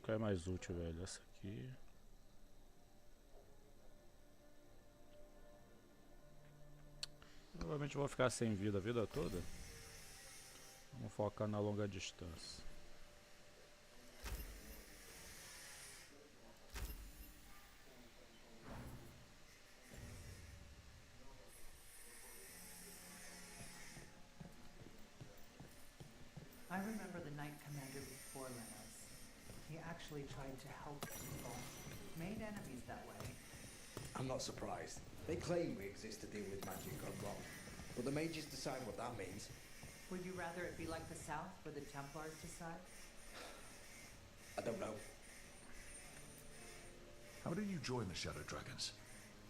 Qual é mais útil, velho? Essa aqui. Provavelmente vou ficar sem vida a vida toda. Vamos focar na longa distância. I remember the Knight Commander before Lenos. He actually tried to help people. Made enemies that way. I'm not surprised. They claim we exist to deal with magic gone wrong. But the mages decide what that means. Would you rather it be like the South, where the Templars decide? I don't know. How did you join the Shadow Dragons?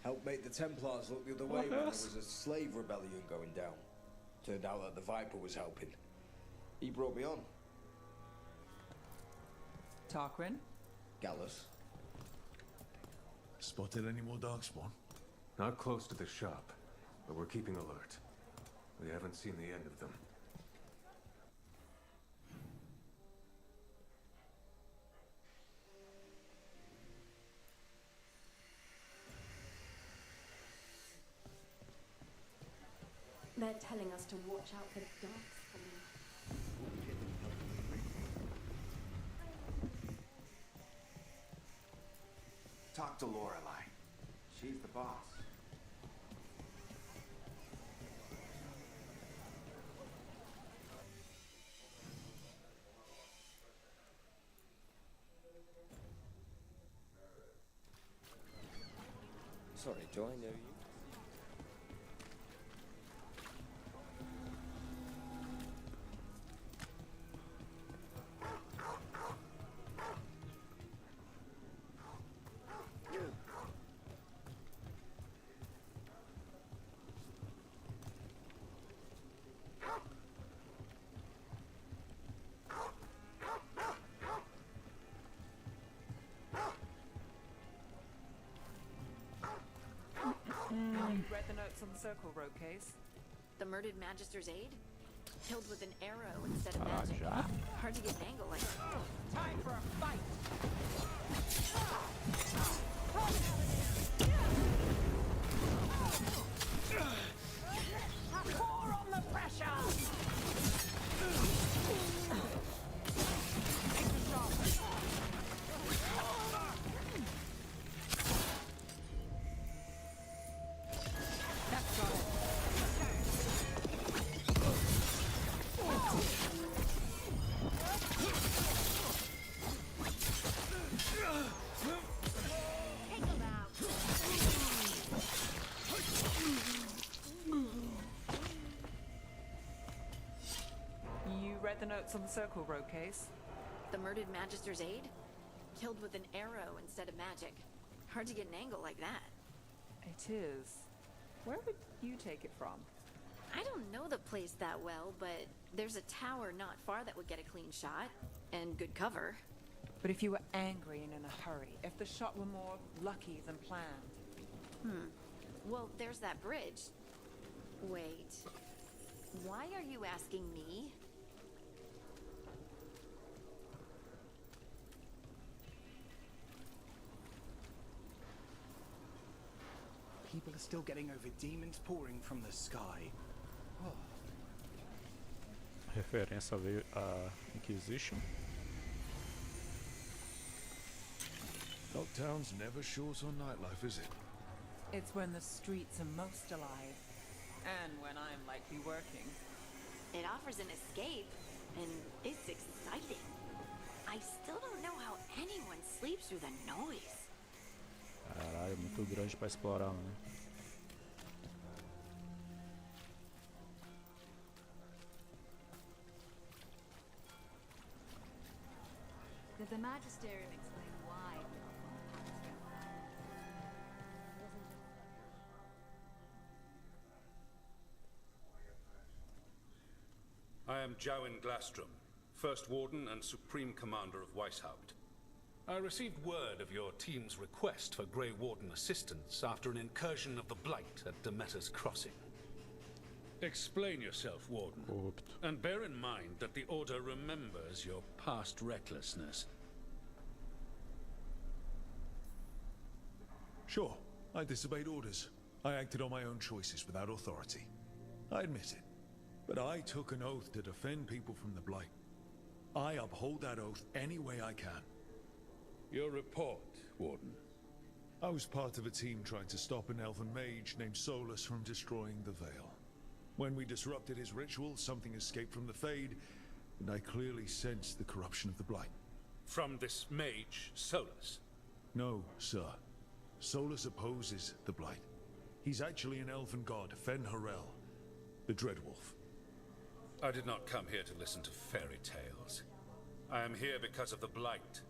Helped make the Templars look the other way when there was a slave rebellion going down. Turned out that the Viper was helping. He brought me on. Tarquin? Gallus. Spotted any more Darkspawn? Not close to the shop, but we're keeping alert. We haven't seen the end of them. They're telling us to watch out for the Darkspawn. Talk to Lorelei. She's the boss. Sorry, do I know you? You read the notes on the Circle Road case? The murdered Magister's aide? Killed with an arrow instead of Caraca, magic. já? Hard to get an angle like that. Time for a fight! Pour on the pressure! That's got it. Take him out! You read the notes on the Circle Road case? The murdered Magister's aide? Killed with an arrow instead of magic. Hard to get an angle like that. It is. Where would you take it from? I don't know the place that well, but there's a tower not far that would get a clean shot. And good cover. But if you were angry and in a hurry, if the shot were more lucky than planned. Well, there's that bridge. Wait. Why are you asking me? People are still getting over demons pouring from the sky. Referência veio a Inquisition. Dogtown's never short on nightlife, is it? It's when the streets are most alive. And when I'm likely working. It offers an escape, and it's exciting. I still don't know how anyone sleeps through the noise. Caralho, muito grande pra explorar, né? Did the Magisterium explain why we are from the Pakistan? I am Jowen Glastrom, First Warden and Supreme Commander of Weishaupt. I received word of your team's request for Grey Warden assistance after an incursion of the Blight at Demeter's Crossing. Explain yourself, Warden, and bear in mind that the Order remembers your past recklessness. Sure, I disobeyed orders. I acted on my own choices without authority. I admit it. But I took an oath to defend people from the Blight. I uphold that oath any way I can. Your report, Warden. I was part of a team trying to stop an elven mage named Solus from destroying the Veil. When we disrupted his ritual, something escaped from the Fade, and I clearly sensed the corruption of the Blight. From this mage, Solus? No, sir. Solus opposes the Blight. He's actually an elven god, Fen Harel, the Dreadwolf. I did not come here to listen to fairy tales. I am here because of the Blight.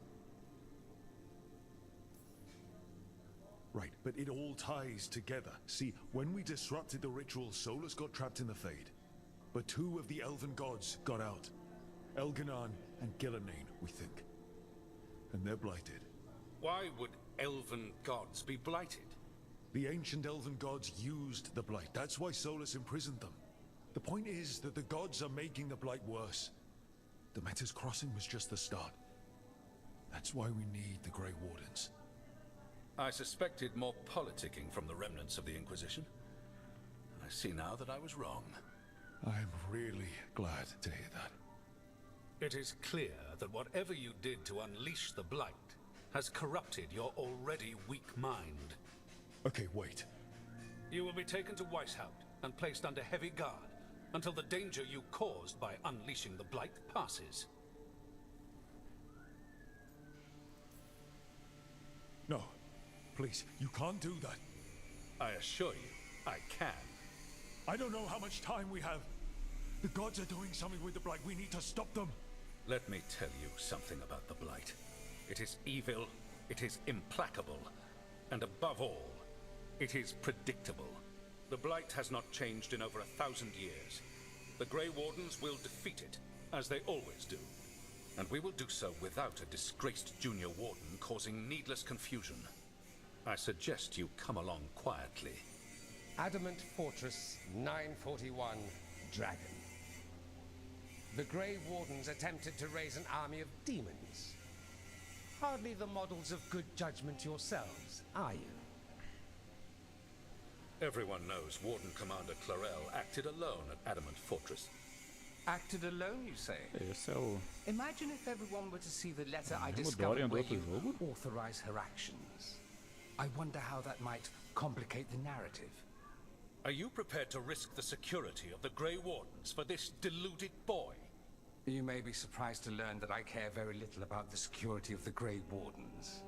Right, but it all ties together. See, when we disrupted the ritual, Solus got trapped in the Fade. But two of the elven gods got out. Elganan and Gillenane, we think. And they're blighted. Why would elven gods be blighted? The ancient elven gods used the Blight. That's why Solus imprisoned them. The point is that the gods are making the Blight worse. The Metas Crossing was just the start. That's why we need the Grey Wardens. I suspected more politicking from the remnants of the Inquisition. I see now that I was wrong. I'm really glad to hear that. It is clear that whatever you did to unleash the Blight has corrupted your already weak mind. Okay, wait. You will be taken to Weishaupt and placed under heavy guard until the danger you caused by unleashing the Blight passes. No, please, you can't do that. I assure you, I can. I don't know how much time we have. The gods are doing something with the Blight. We need to stop them. Let me tell you something about the Blight. It is evil, it is implacable, and above all, it is predictable. The Blight has not changed in over 1,000 years. The Grey Wardens will defeat it, as they always do. And we will do so without a disgraced junior warden causing needless confusion. I suggest you come along quietly. Adamant Fortress 941 Dragon. The Grey Wardens attempted to raise an army of demons. Hardly the models of good judgment yourselves, are you? Everyone knows Warden Commander Clarel acted alone at Adamant Fortress. Acted alone, you say? Esse é o... Imagine if everyone were to see the letter I Mudaram discovered do where outro you jogo? authorize her actions. I wonder how that might complicate the narrative. Are you prepared to risk the security of the Grey Wardens for this deluded boy? You may be surprised to learn that I care very little about the security of the Grey Wardens.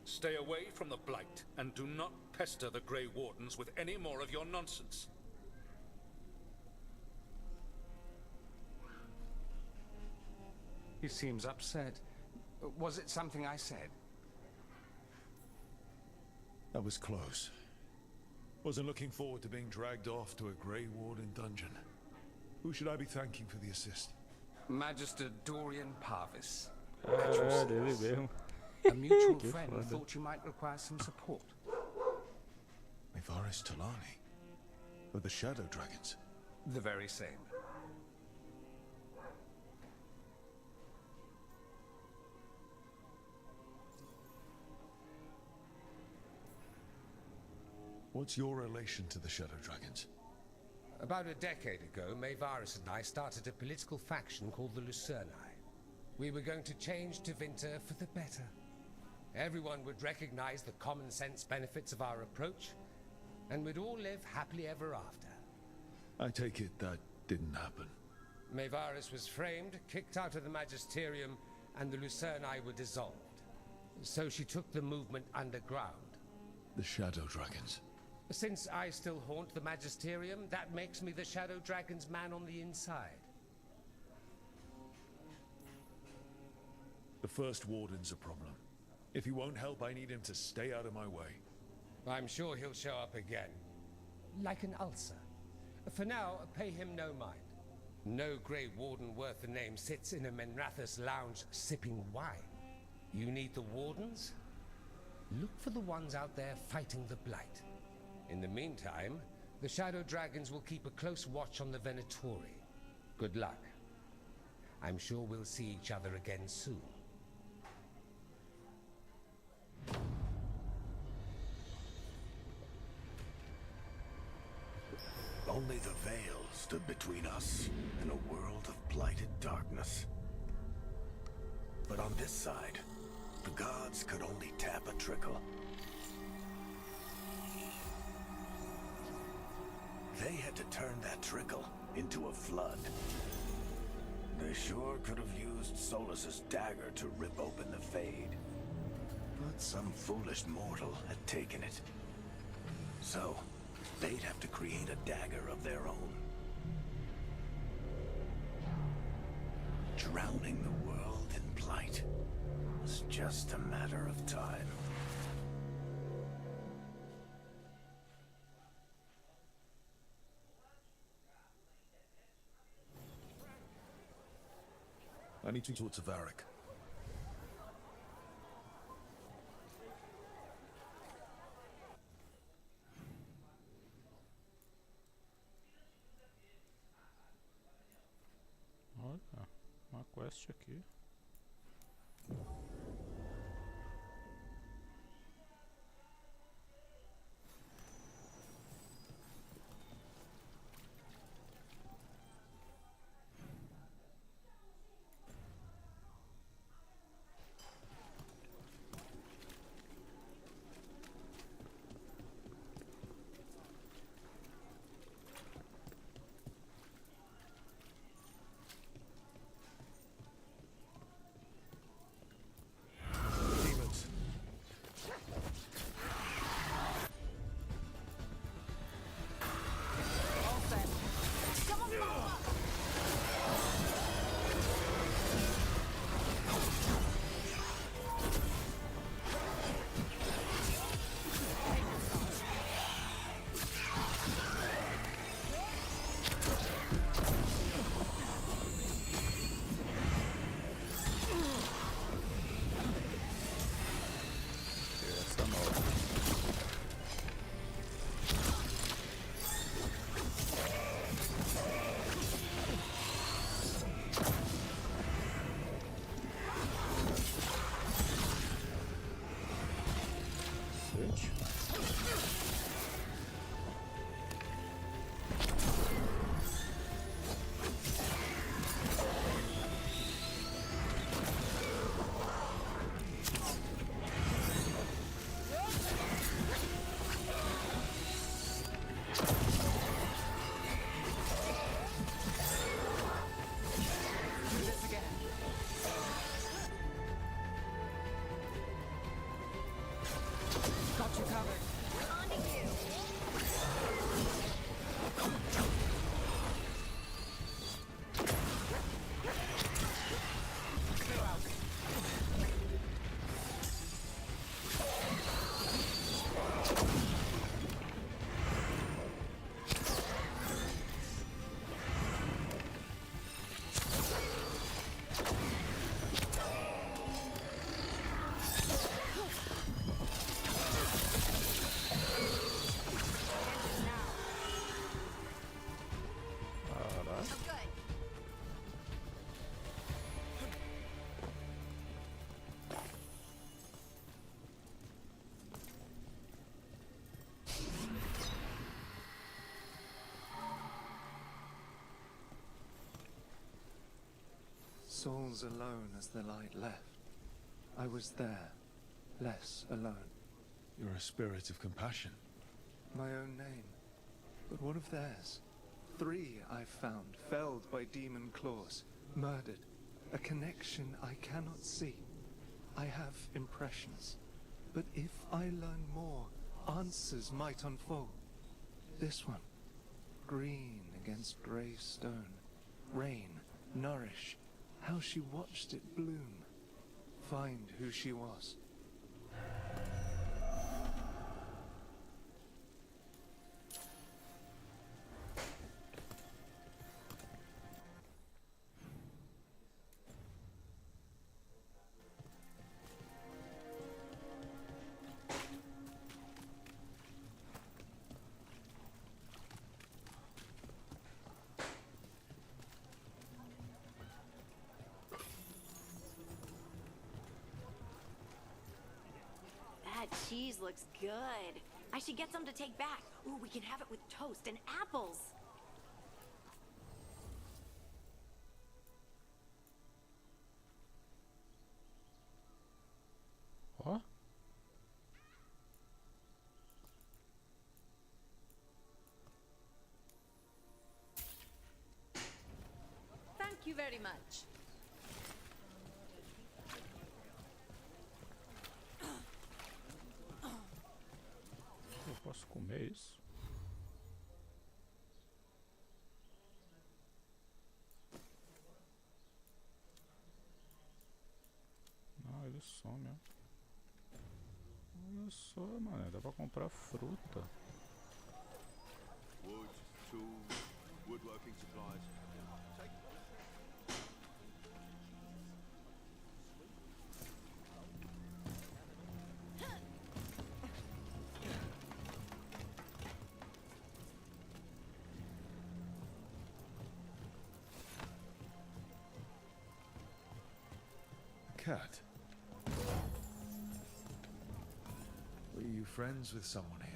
Stay away from the Blight, and do not pester the Grey Wardens with any more of your nonsense. He seems upset. Was it something I said? That was close. Wasn't looking forward to being dragged off to a Grey Warden dungeon. Who should I be thanking for the assist? Magister Dorian Parvis. Caralho, ele mesmo. A mutual Que friend foda. thought you might require some support. Maivaris Talani. Of the Shadow Dragons. The very same. What's your relation to the Shadow Dragons? About a decade ago, Maivaris and I started a political faction called the Lucerni. We were going to change Tevinter for the better. Everyone would recognize the common sense benefits of our approach, and we'd all live happily ever after. I take it that didn't happen. Maivaris was framed, kicked out of the Magisterium, and the Lucerni were dissolved. So she took the movement underground. The Shadow Dragons. Since I still haunt the Magisterium, that makes me the Shadow Dragon's man on the inside. The First Warden's a problem. If he won't help, I need him to stay out of my way. I'm sure he'll show up again. Like an ulcer. For now, pay him no mind. No Grey Warden worth the name sits in a Menrathus lounge sipping wine. You need the Wardens? Look for the ones out there fighting the Blight. In the meantime, the Shadow Dragons will keep a close watch on the Venatori. Good luck. I'm sure we'll see each other again soon. Only the veil stood between us and a world of blighted darkness. But on this side, the gods could only tap a trickle. They had to turn that trickle into a flood. They sure could have used Solus's dagger to rip open the Fade. But some foolish mortal had taken it. So, they'd have to create a dagger of their own. Drowning the world in blight was just a matter of time. I need to talk to Varric. Olha, uma quest aqui. Souls alone as the light left. I was there, less alone. You're a spirit of compassion. My own name, but one of theirs. 3 I've found, felled by demon claws, murdered. A connection I cannot see. I have impressions, but if I learn more, answers might unfold. This one, green against grey stone, rain, nourish, how she watched it bloom, find who she was. That cheese looks good. I should get some to take back. Ooh, we can have it with toast and apples. very much. Eu posso comer isso? Não, ele some, ó. Olha só, mano, dá pra comprar fruta. Wood, tools, woodworking supplies. Take Cat. Were you friends with someone here?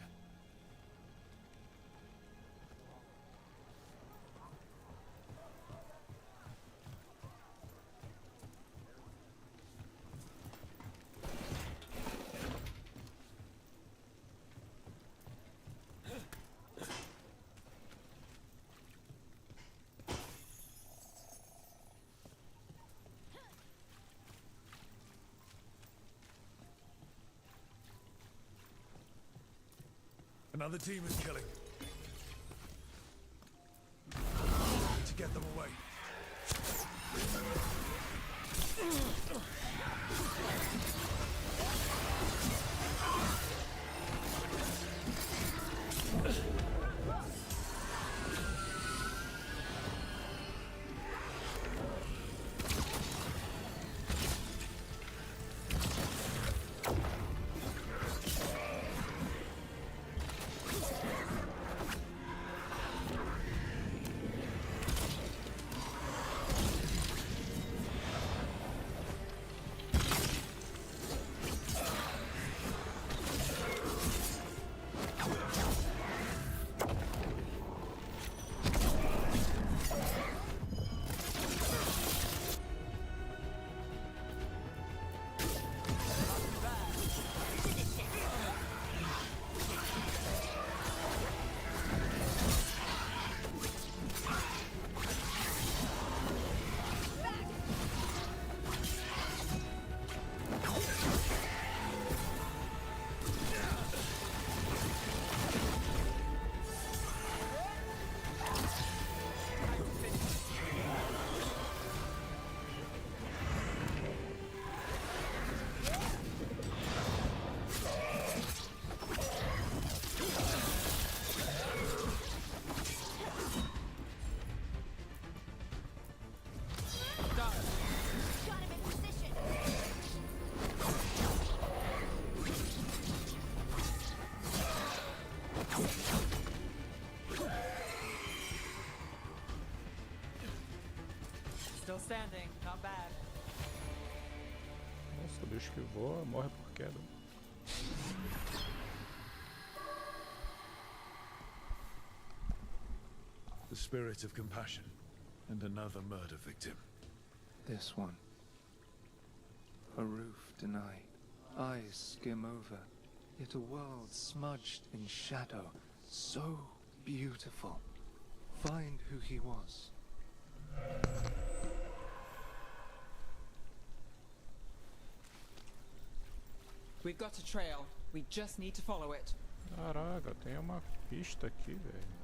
Another team is killing. Need to get them away. Still standing, not bad. Nossa, o bicho que voa morre por queda. The spirit of compassion. And another murder victim. This one. A roof denied. Eyes skim over. Yet a world smudged in shadow. So beautiful. Find who he was. We've got a trail. We just need to follow it. Caraca, tem uma pista aqui, velho.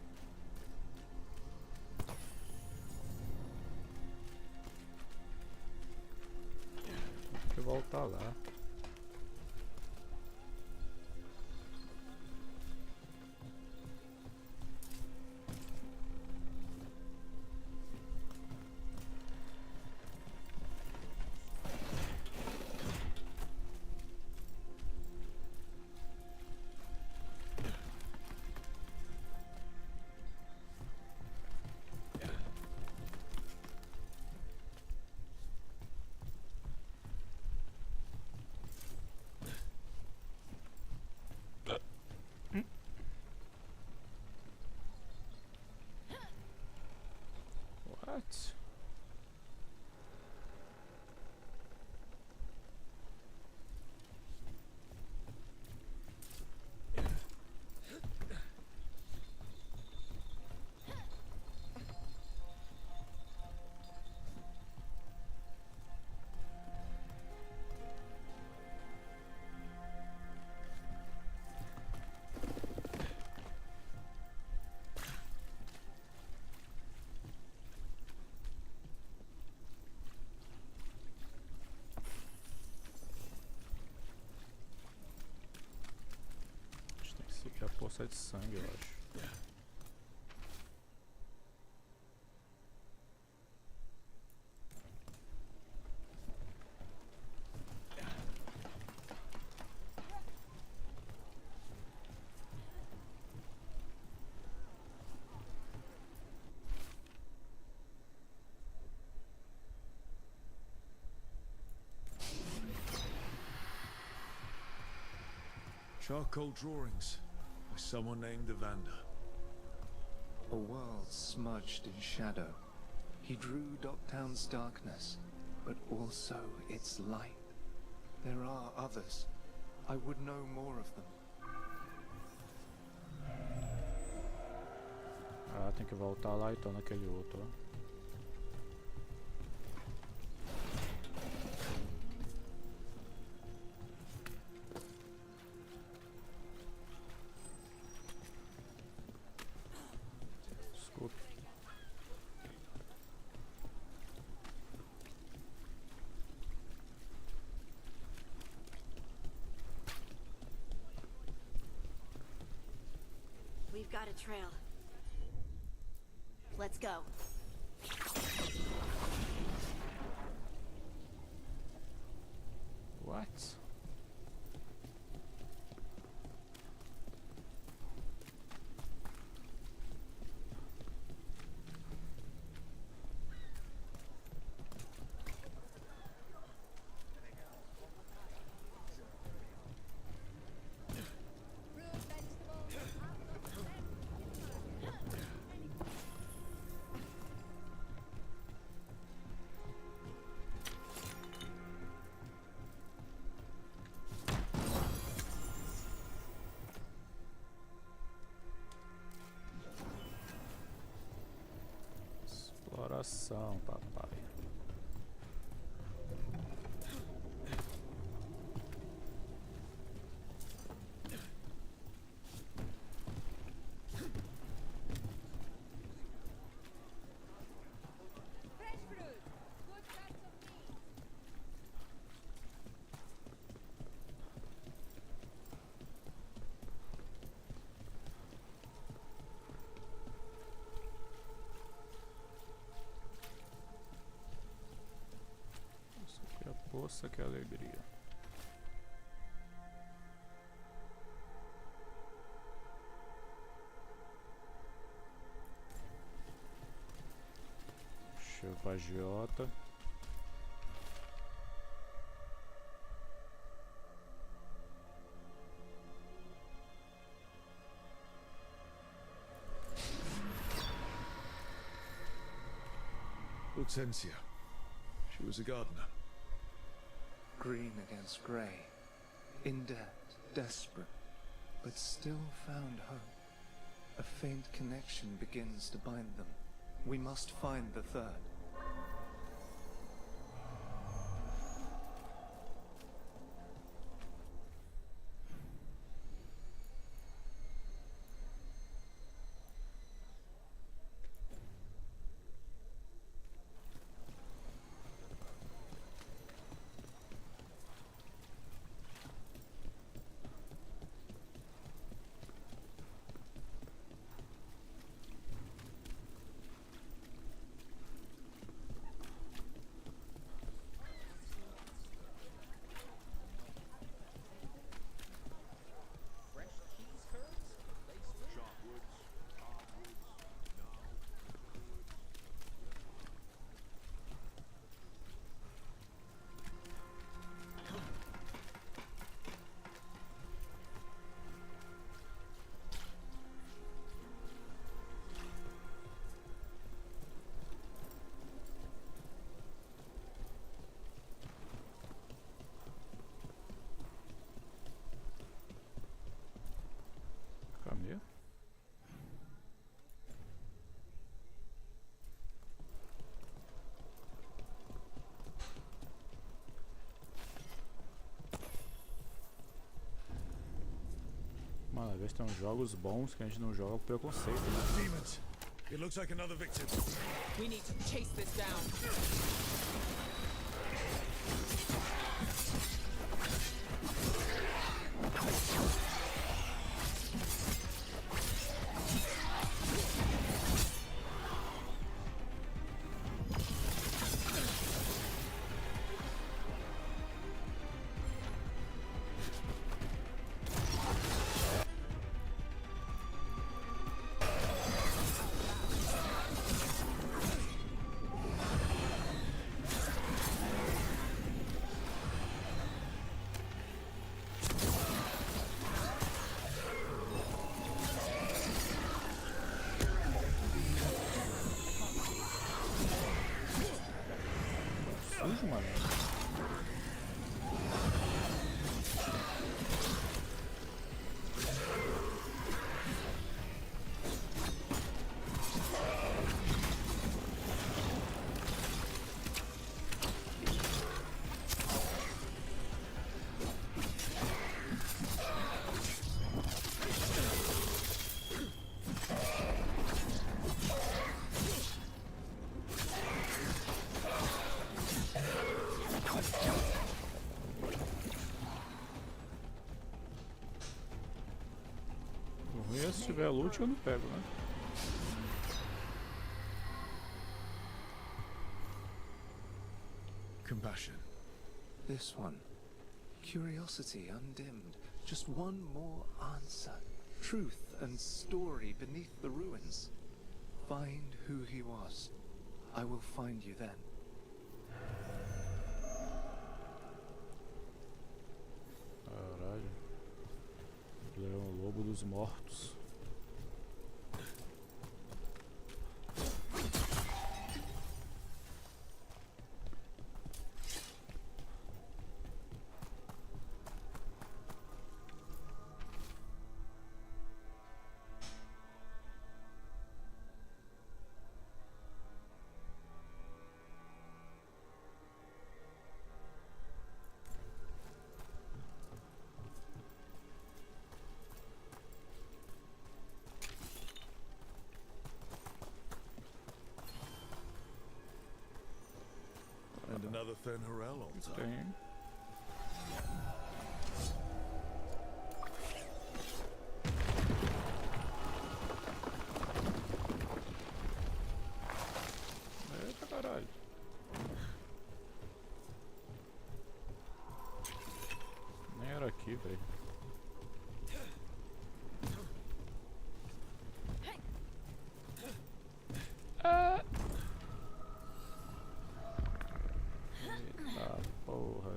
Tem que voltar lá. Isso aqui é a poça de sangue, eu acho. Charcoal drawings by someone named Evander. A world smudged in shadow. He drew Docktown's darkness, but also its light. There are others. I would know more of them. Ah, tem que voltar lá então naquele outro, ó. We've got a trail. Let's go. What? Exploração, papai. Poça, que alegria. Chuva agiota. Hortensia. She was a gardener. Green against grey. In debt, desperate, but still found hope. A faint connection begins to bind them. We must find the third. Caminho. Mano, às vezes tem uns jogos bons que a gente não joga por preconceito, né? Demons! It looks like another victim. We need to chase this down. ruim é se tiver loot eu não pego, né? Compassion. This one. Curiosity undimmed. Just one more answer. Truth and story beneath the ruins. Find who he was. I will find you then. Caralho. Ele é um lobo dos mortos. And another Fen'Harel on top. Tem. Eita caralho. Nem era aqui, velho. Ah! Eita porra.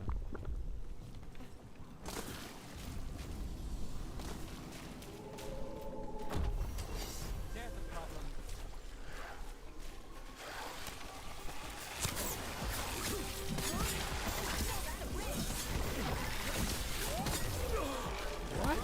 There's a problem. What?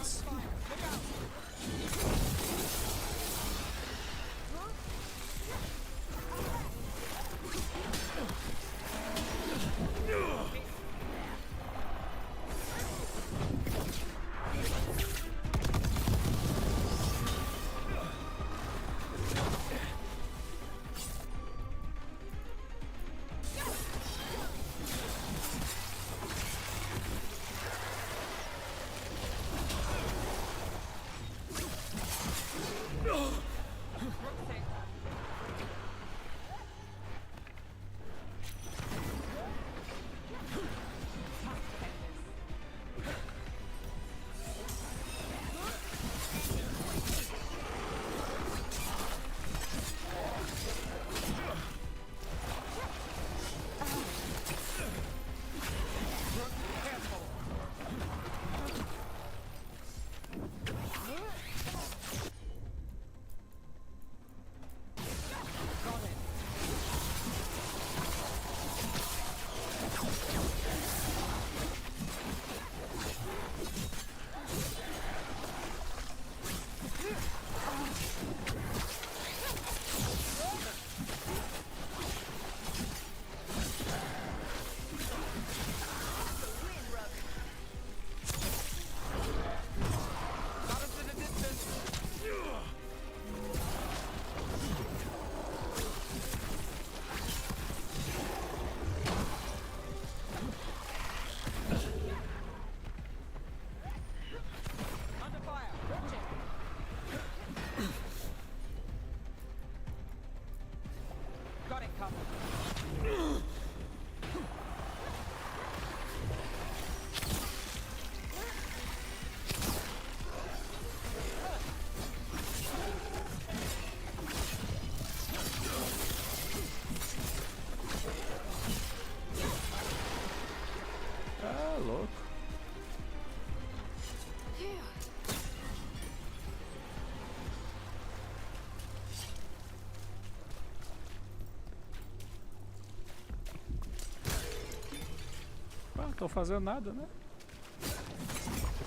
Não tô fazendo nada, né?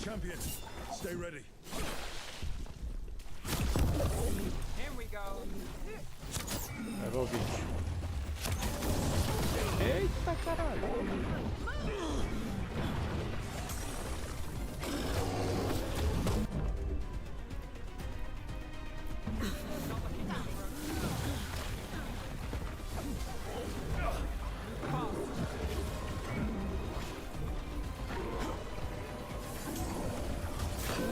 Champion, stay ready. Here we go. Leva o bicho. Eita caralho!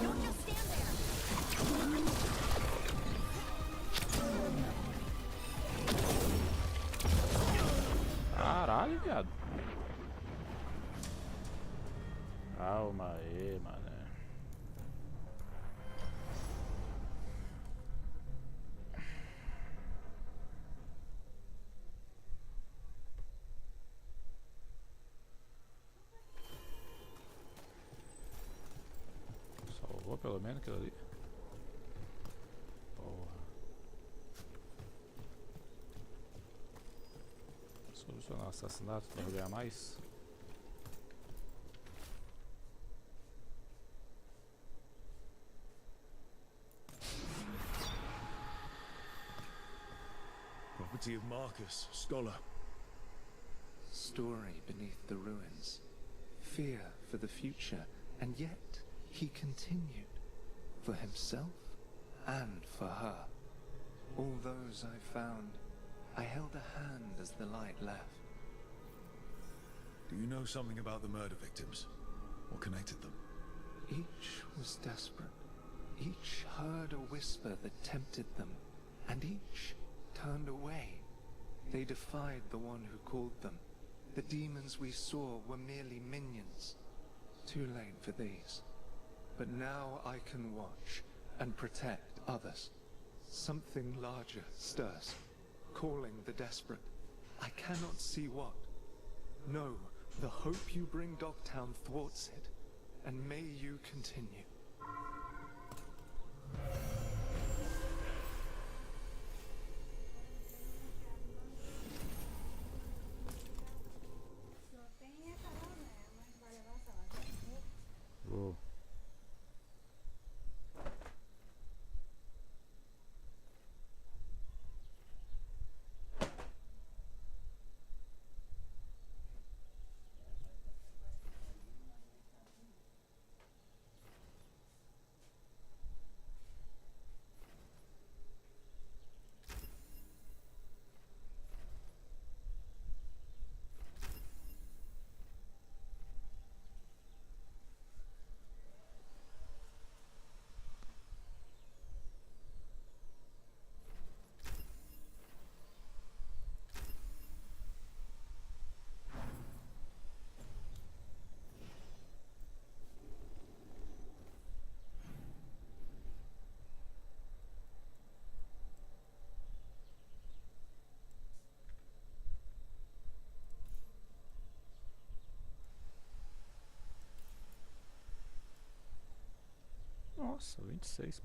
Don't just stand there. viado. Calma aí, mané. Salvou pelo menos aquilo ali. Porra. Solucionar o assassinato para ganhar mais. Property of Marcus, scholar. Story beneath the ruins. Fear for the future, and yet he continued. For himself and for her. All those I found, I held a hand as the light left. Do you know something about the murder victims? What connected them? Each was desperate. Each heard a whisper that tempted them, and each turned away. They defied the one who called them. The demons we saw were merely minions. Too late for these. But now I can watch and protect others. Something larger stirs, calling the desperate. I cannot see what. No, the hope you bring Dogtown thwarts it, and may you continue. Vou. Nossa, 26%.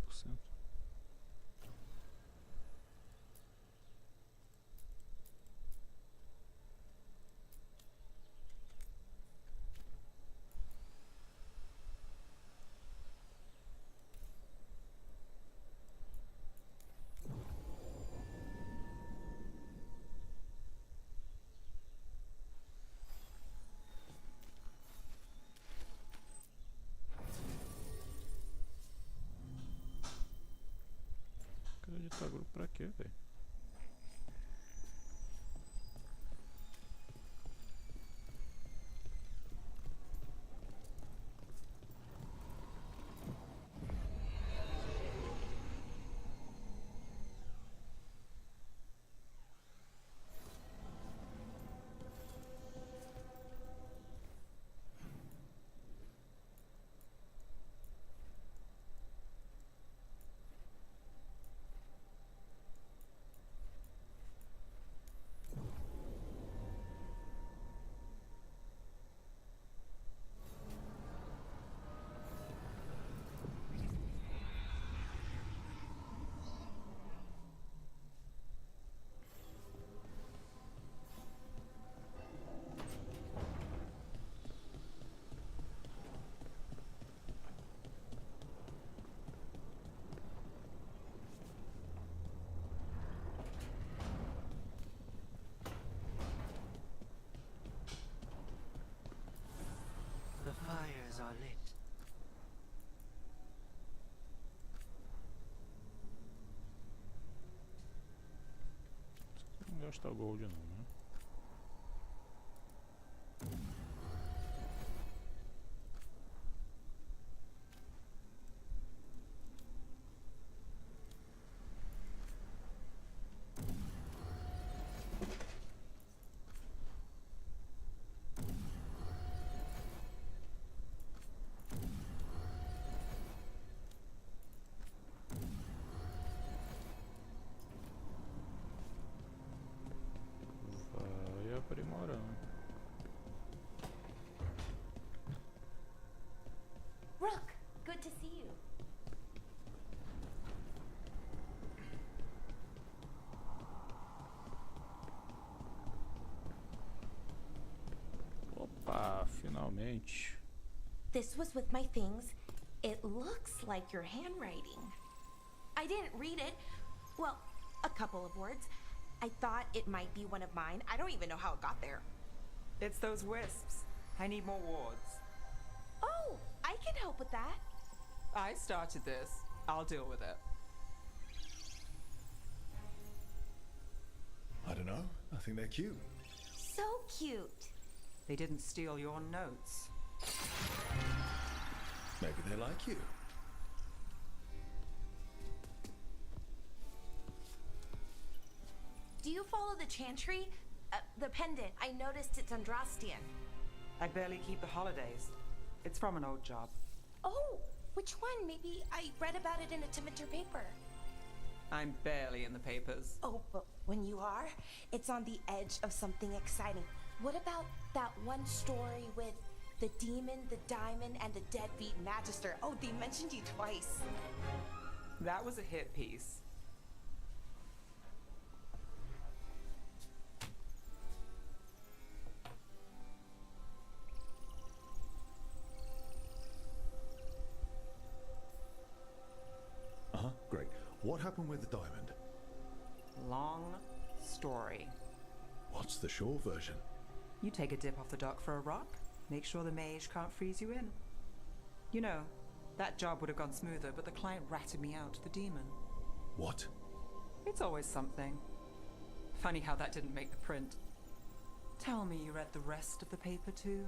Acreditar grupo pra quê, velho? The fires are lit. Não gastar o gold não, né? Exatamente. This was with my things. It looks like your handwriting. I didn't read it. Well, a couple of words. I thought it might be one of mine. I don't even know how it got there. It's those wisps. I need more wards. Oh, I can help with that. I started this. I'll deal with it. I don't know. I think they're cute. So cute. They didn't steal your notes. Maybe they like you. Do you follow the chantry? The pendant. I noticed it's Andrastian. I barely keep the holidays. It's from an old job. Oh, which one? Maybe I read about it in a Timidor paper. I'm barely in the papers. Oh, but when you are, it's on the edge of something exciting. What about that one story with the demon, the diamond, and the deadbeat magister? Oh, they mentioned you twice. That was a hit piece. Great. What happened with the diamond? Long story. What's the short version? You take a dip off the dock for a rock, make sure the mage can't freeze you in. You know, that job would have gone smoother, but the client ratted me out to the demon. What? It's always something. Funny how that didn't make the print. Tell me you read the rest of the paper too?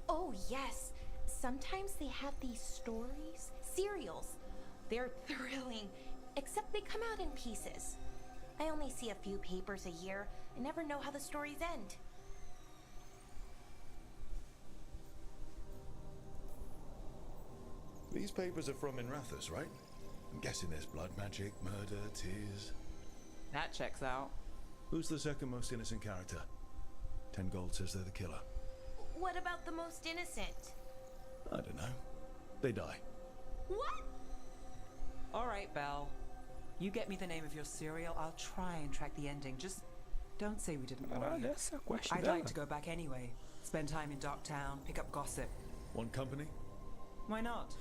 Oh, yes. Sometimes they have these stories, serials. They're thrilling, except they come out in pieces. I only see a few papers a year. I never know how the stories end. These papers are from Minrathous, right? I'm guessing there's blood magic, murder, tears. That checks out. Who's the second most innocent character? 10 gold says they're the killer. What about the most innocent? I don't know. They die. What? All right, Belle. You get me the name of your serial, I'll try and track the ending. Just don't say we didn't warn you. I'd like to go back anyway. Spend time in Docktown, pick up gossip. One company? Why not?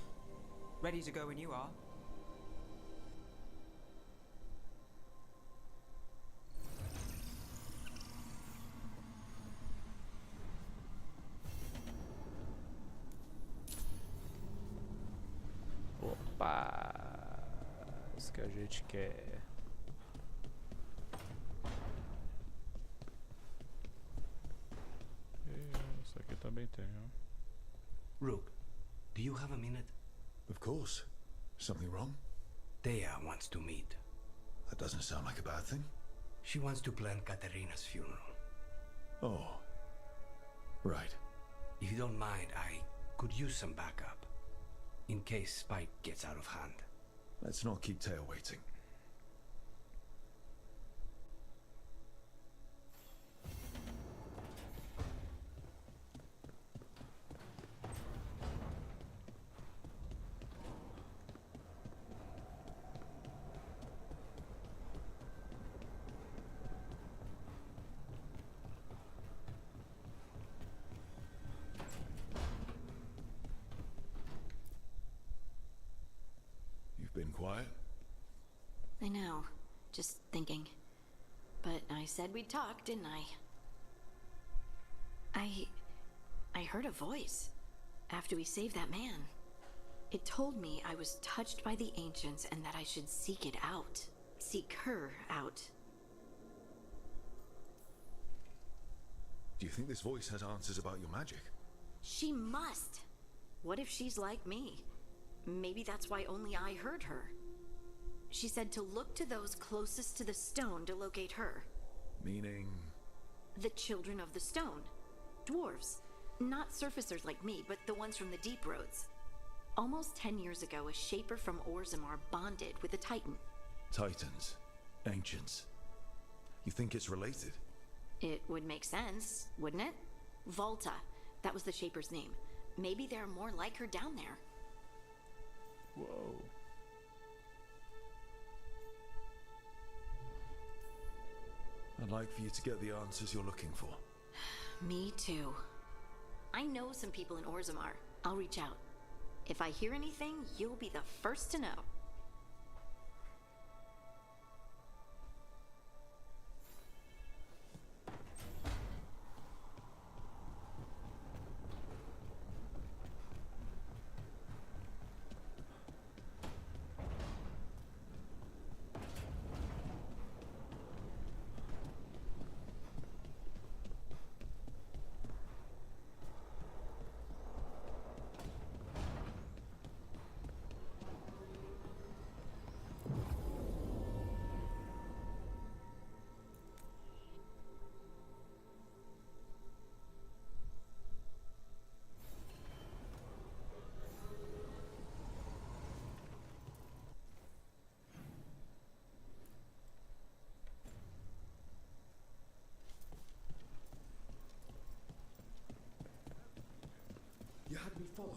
Ready to go when you are. Opa! Isso que a gente quer. Isso aqui também tem, ó. Rook, do you have a minute? Of course. Something wrong? Thea wants to meet. That doesn't sound like a bad thing. She wants to plan Katerina's funeral. Oh. Right. If you don't mind, I could use some backup. In case Spike gets out of hand. Let's not keep Taya waiting. Been quiet? I know. Just thinking. But I said we'd talk, didn't I? I heard a voice after we saved that man. It told me I was touched by the ancients and that I should seek it out. Seek her out. Do you think this voice has answers about your magic? She must. What if she's like me? Maybe that's why only I heard her. She said to look to those closest to the stone to locate her. Meaning? The children of the stone. Dwarves. Not surfacers like me, but the ones from the deep roads. Almost 10 years ago, a shaper from Orzammar bonded with a titan. Titans. Ancients. You think it's related? It would make sense, wouldn't it? Volta. That was the shaper's name. Maybe there are more like her down there. Whoa. I'd like for you to get the answers you're looking for. Me too. I know some people in Orzammar. I'll reach out. If I hear anything, you'll be the first to know. You had me followed.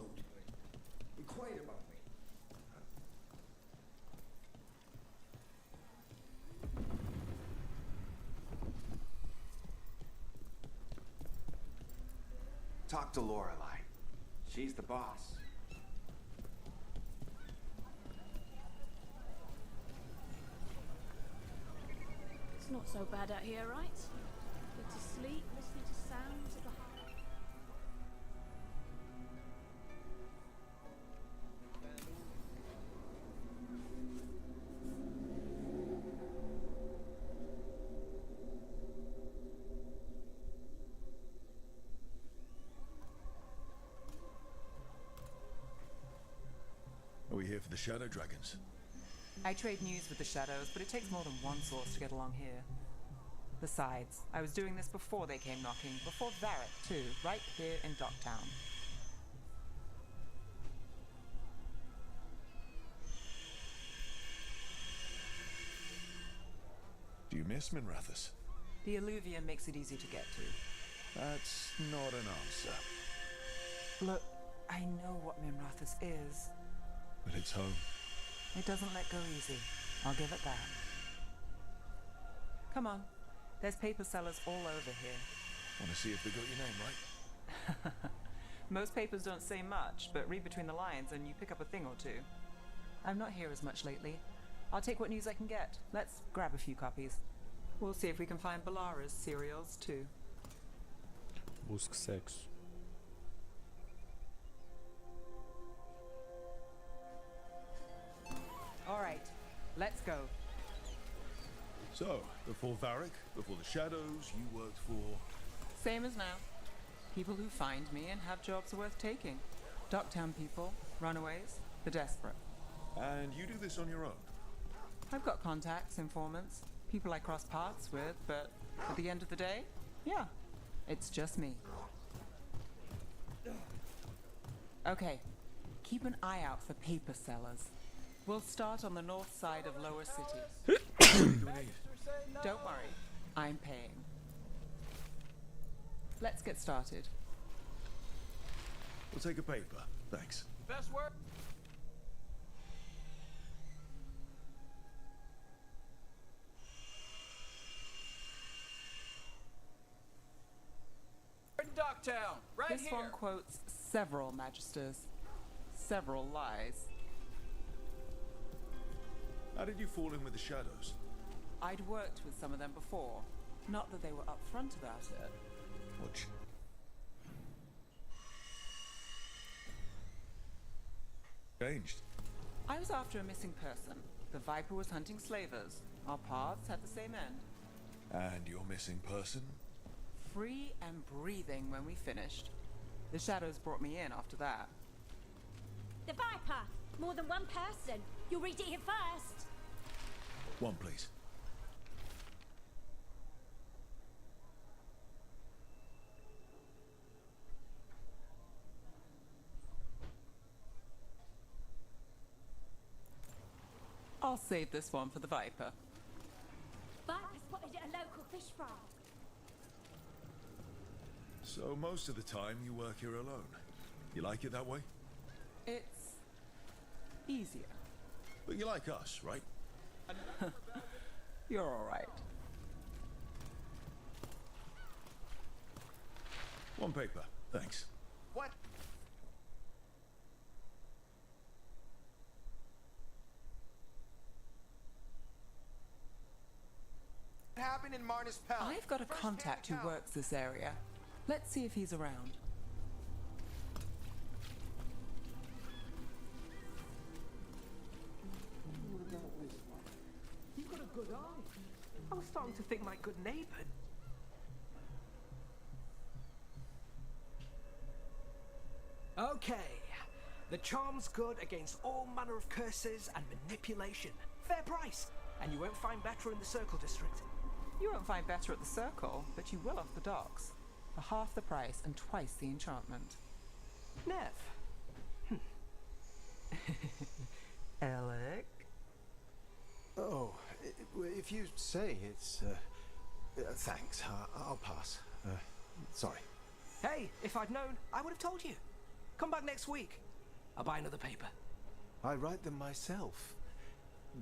Inquired about me. Talk to Lorelei. She's the boss. It's not so bad out here, right? Good to sleep, listening to sounds of the heart. Are we here for the Shadow Dragons? I trade news with the Shadows, but it takes more than one source to get along here. Besides, I was doing this before they came knocking, before Varric too, right here in Docktown. Do you miss Minrathous? The alluvium makes it easy to get to. That's not an answer. Look, I know what Minrathous is. But it's home. It doesn't let go easy. I'll give it that. Come on. There's paper sellers all over here. Want to see if they got your name right? Most papers don't say much, but read between the lines and you pick up a thing or two. I'm not here as much lately. I'll take what news I can get. Let's grab a few copies. We'll see if we can find Balara's serials too. Busque sexo. Alright, let's go. So, before Varric, before the Shadows, you worked for... Same as now. People who find me and have jobs worth taking. Docktown people, runaways, the desperate. And you do this on your own? I've got contacts, informants, people I cross paths with, but at the end of the day, yeah, it's just me. Okay, keep an eye out for paper sellers. We'll start on the north side of Lower City. Don't worry, I'm paying. Let's get started. We'll take a paper, thanks. Best work. In Docktown, right this here. one quotes several magisters, several lies. How did you fall in with the Shadows? I'd worked with some of them before. Not that they were upfront about it. Watch. Changed. I was after a missing person. The Viper was hunting slavers. Our paths had the same end. And your missing person? Free and breathing when we finished. The Shadows brought me in after that. The Viper! More than one person. You'll read it here first. One, please. I'll save this one for the Viper. Viper spotted at a local fish fry. So most of the time you work here alone. You like it that way? It's easier. But you like us, right? You're all right. One paper, thanks. What? What happened in Marnus Pell? I've got a contact who works this area. Let's see if he's around. You've got a good eye. I was starting to think my good neighbor. Okay. The charm's good against all manner of curses and manipulation. Fair price. And you won't find better in the Circle District. You won't find better at the Circle, but you will off the docks. For half the price and twice the enchantment. Nev. Alec? Oh, if you say it's... thanks, I'll pass. Sorry. Hey, if I'd known, I would have told you. Come back next week. I'll buy another paper. I write them myself.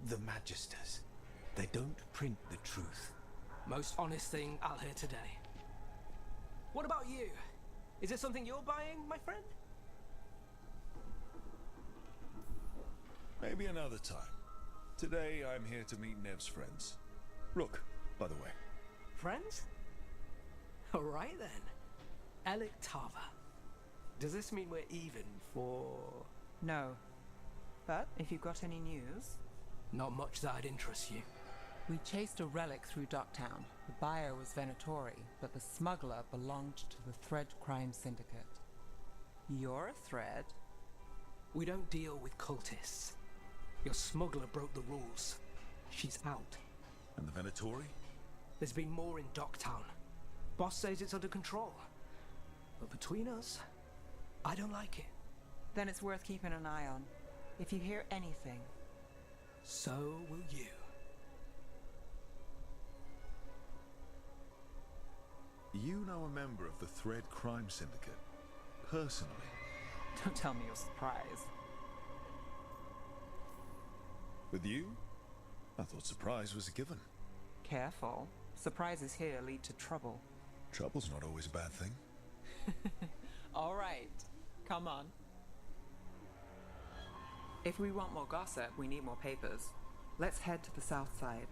The Magisters. They don't print the truth. Most honest thing I'll hear today. What about you? Is it something you're buying, my friend? Maybe another time. Today I'm here to meet Nev's friends. Rook, by the way. Friends? All right then. Alec Tava. Does this mean we're even for... No. But if you've got any news... Not much that'd interest you. We chased a relic through Docktown. The buyer was Venatori, but the smuggler belonged to the Thread Crime Syndicate. You're a Thread? We don't deal with cultists. Your smuggler broke the rules. She's out. And the Venatori? There's been more in Docktown. Boss says it's under control. But between us, I don't like it. Then it's worth keeping an eye on. If you hear anything... So will you. You know a member of the Thread Crime Syndicate? Personally? Don't tell me you're surprised. With you? I thought surprise was a given. Careful. Surprises here lead to trouble. Trouble's not always a bad thing. All right. Come on. If we want more gossip, we need more papers. Let's head to the south side.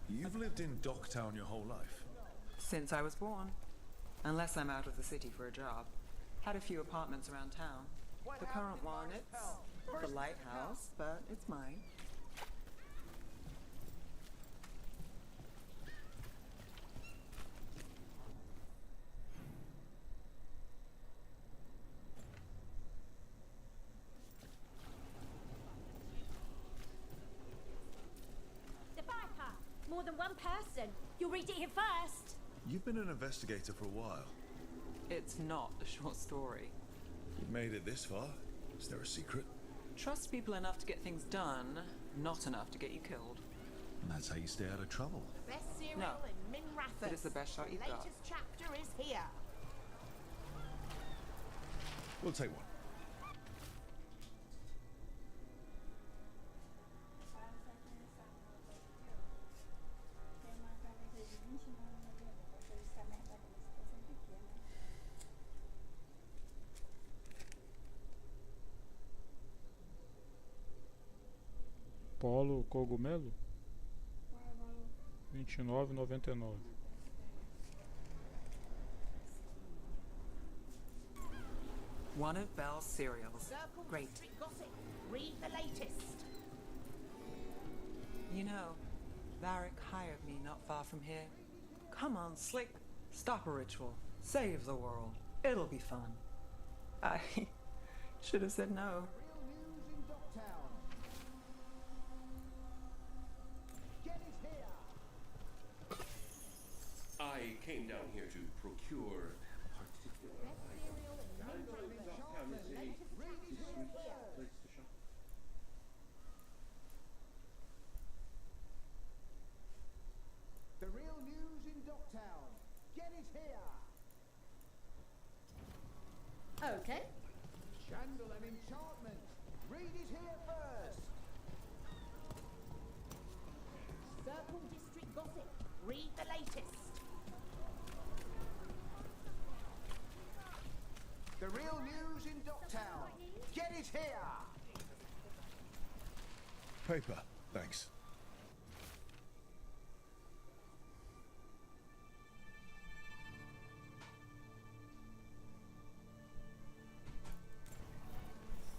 You've lived in Docktown your whole life? Since I was born. Unless I'm out of the city for a job. Had a few apartments around town. The current one, it's the lighthouse, but it's mine. More than one person. You'll read it here first. You've been an investigator for a while. It's not a short story. You've made it this far. Is there a secret? Trust people enough to get things done, not enough to get you killed. And that's how you stay out of trouble. Best cereal No. in Minrathous. But it's the best shot you've got. Latest chapter is here. We'll take one. Polo cogumelo? R$29,99. One of Belle's cereals. Circle Great. District gossip. Read the latest. You know, Varric hired me not far from here. Come on, Slick. Stop a ritual. Save the world. It'll be fun. Should have said no. I came down here to procure particular items. Docktown is a discreet place to shop. The real news in Docktown. Get it here. Okay. Scandal and enchantment. Read it here first. Circle District Gossip. Read the latest. The real news in Docktown. Get it here. Paper, thanks.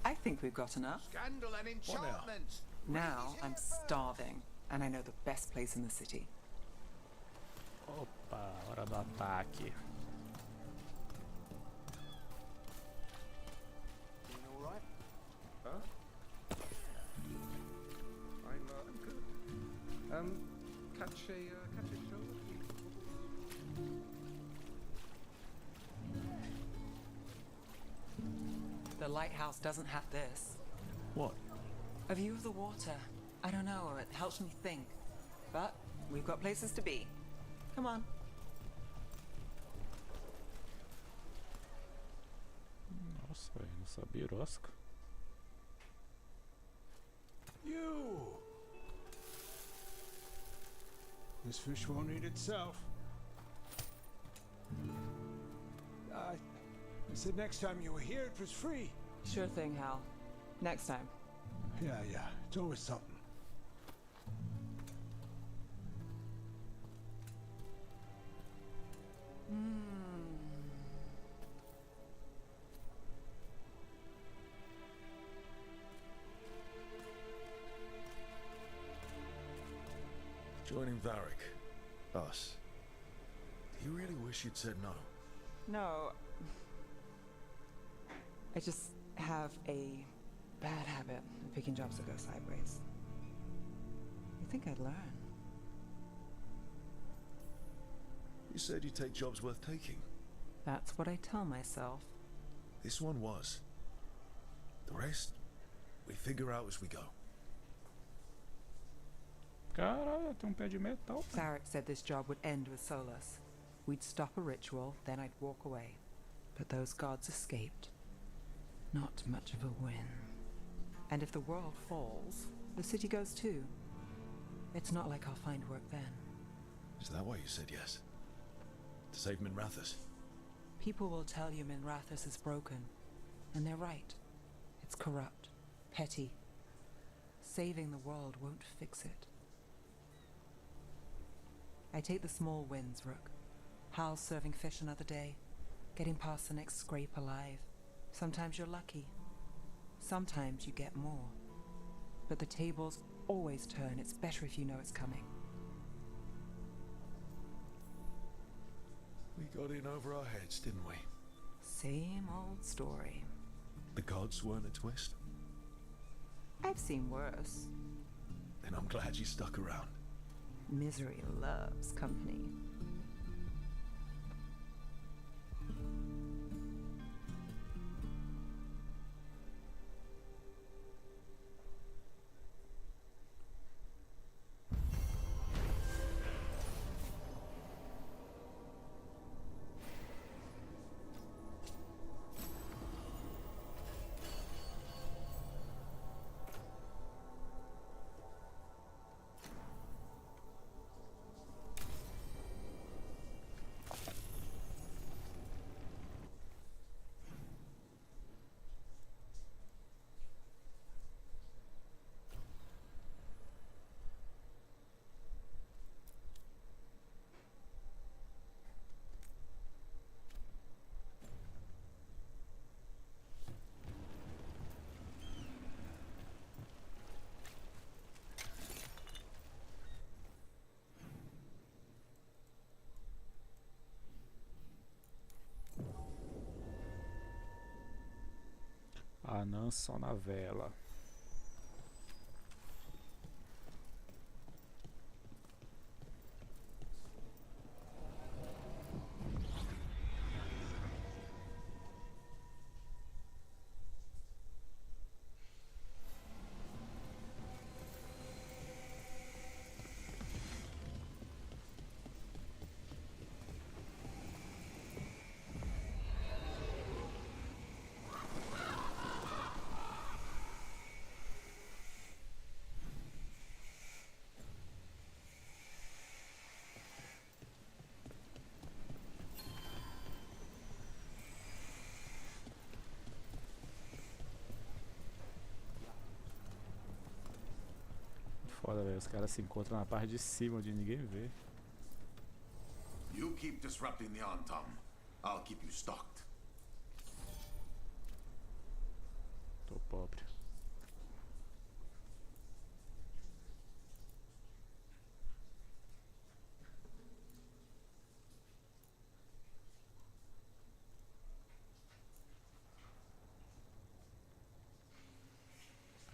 I think we've got enough. Scandal and enchantment. Now I'm starving, and I know the best place in the city. Opa, hora do ataque. Doing all right? Huh? I'm good. Catch a show. The lighthouse doesn't have this. What? A view of the water. I don't know, it helps me think. But we've got places to be. Come on. Nossa, velho, essa birosca. You! This fish won't eat itself. I said next time you were here it was free. Sure thing, Hal. Next time. Yeah, it's always something. Joining Varric. Us. Do you really wish you'd said no? No. I just have a bad habit of picking jobs that go sideways. You'd think I'd learn. You said you'd take jobs worth taking. That's what I tell myself. This one was. The rest, we figure out as we go. Caralho, tem pé de metal. Varric said this job would end with Solus. We'd stop a ritual, then I'd walk away. But those gods escaped. Not much of a win. And if the world falls, the city goes too. It's not like I'll find work then. Is that why you said yes? To save Minrathous? People will tell you Minrathous is broken. And they're right. It's corrupt. Petty. Saving the world won't fix it. I take the small wins, Rook. Hal serving fish another day. Getting past the next scrape alive. Sometimes you're lucky. Sometimes you get more. But the tables always turn. It's better if you know it's coming. We got in over our heads, didn't we? Same old story. The gods weren't a twist? I've seen worse. Then I'm glad you stuck around. Misery loves company. Anã só na vela. Foda, velho. Os caras se encontram na parte de cima onde ninguém vê. You keep disrupting the Antam. I'll keep you stocked. Tô pobre.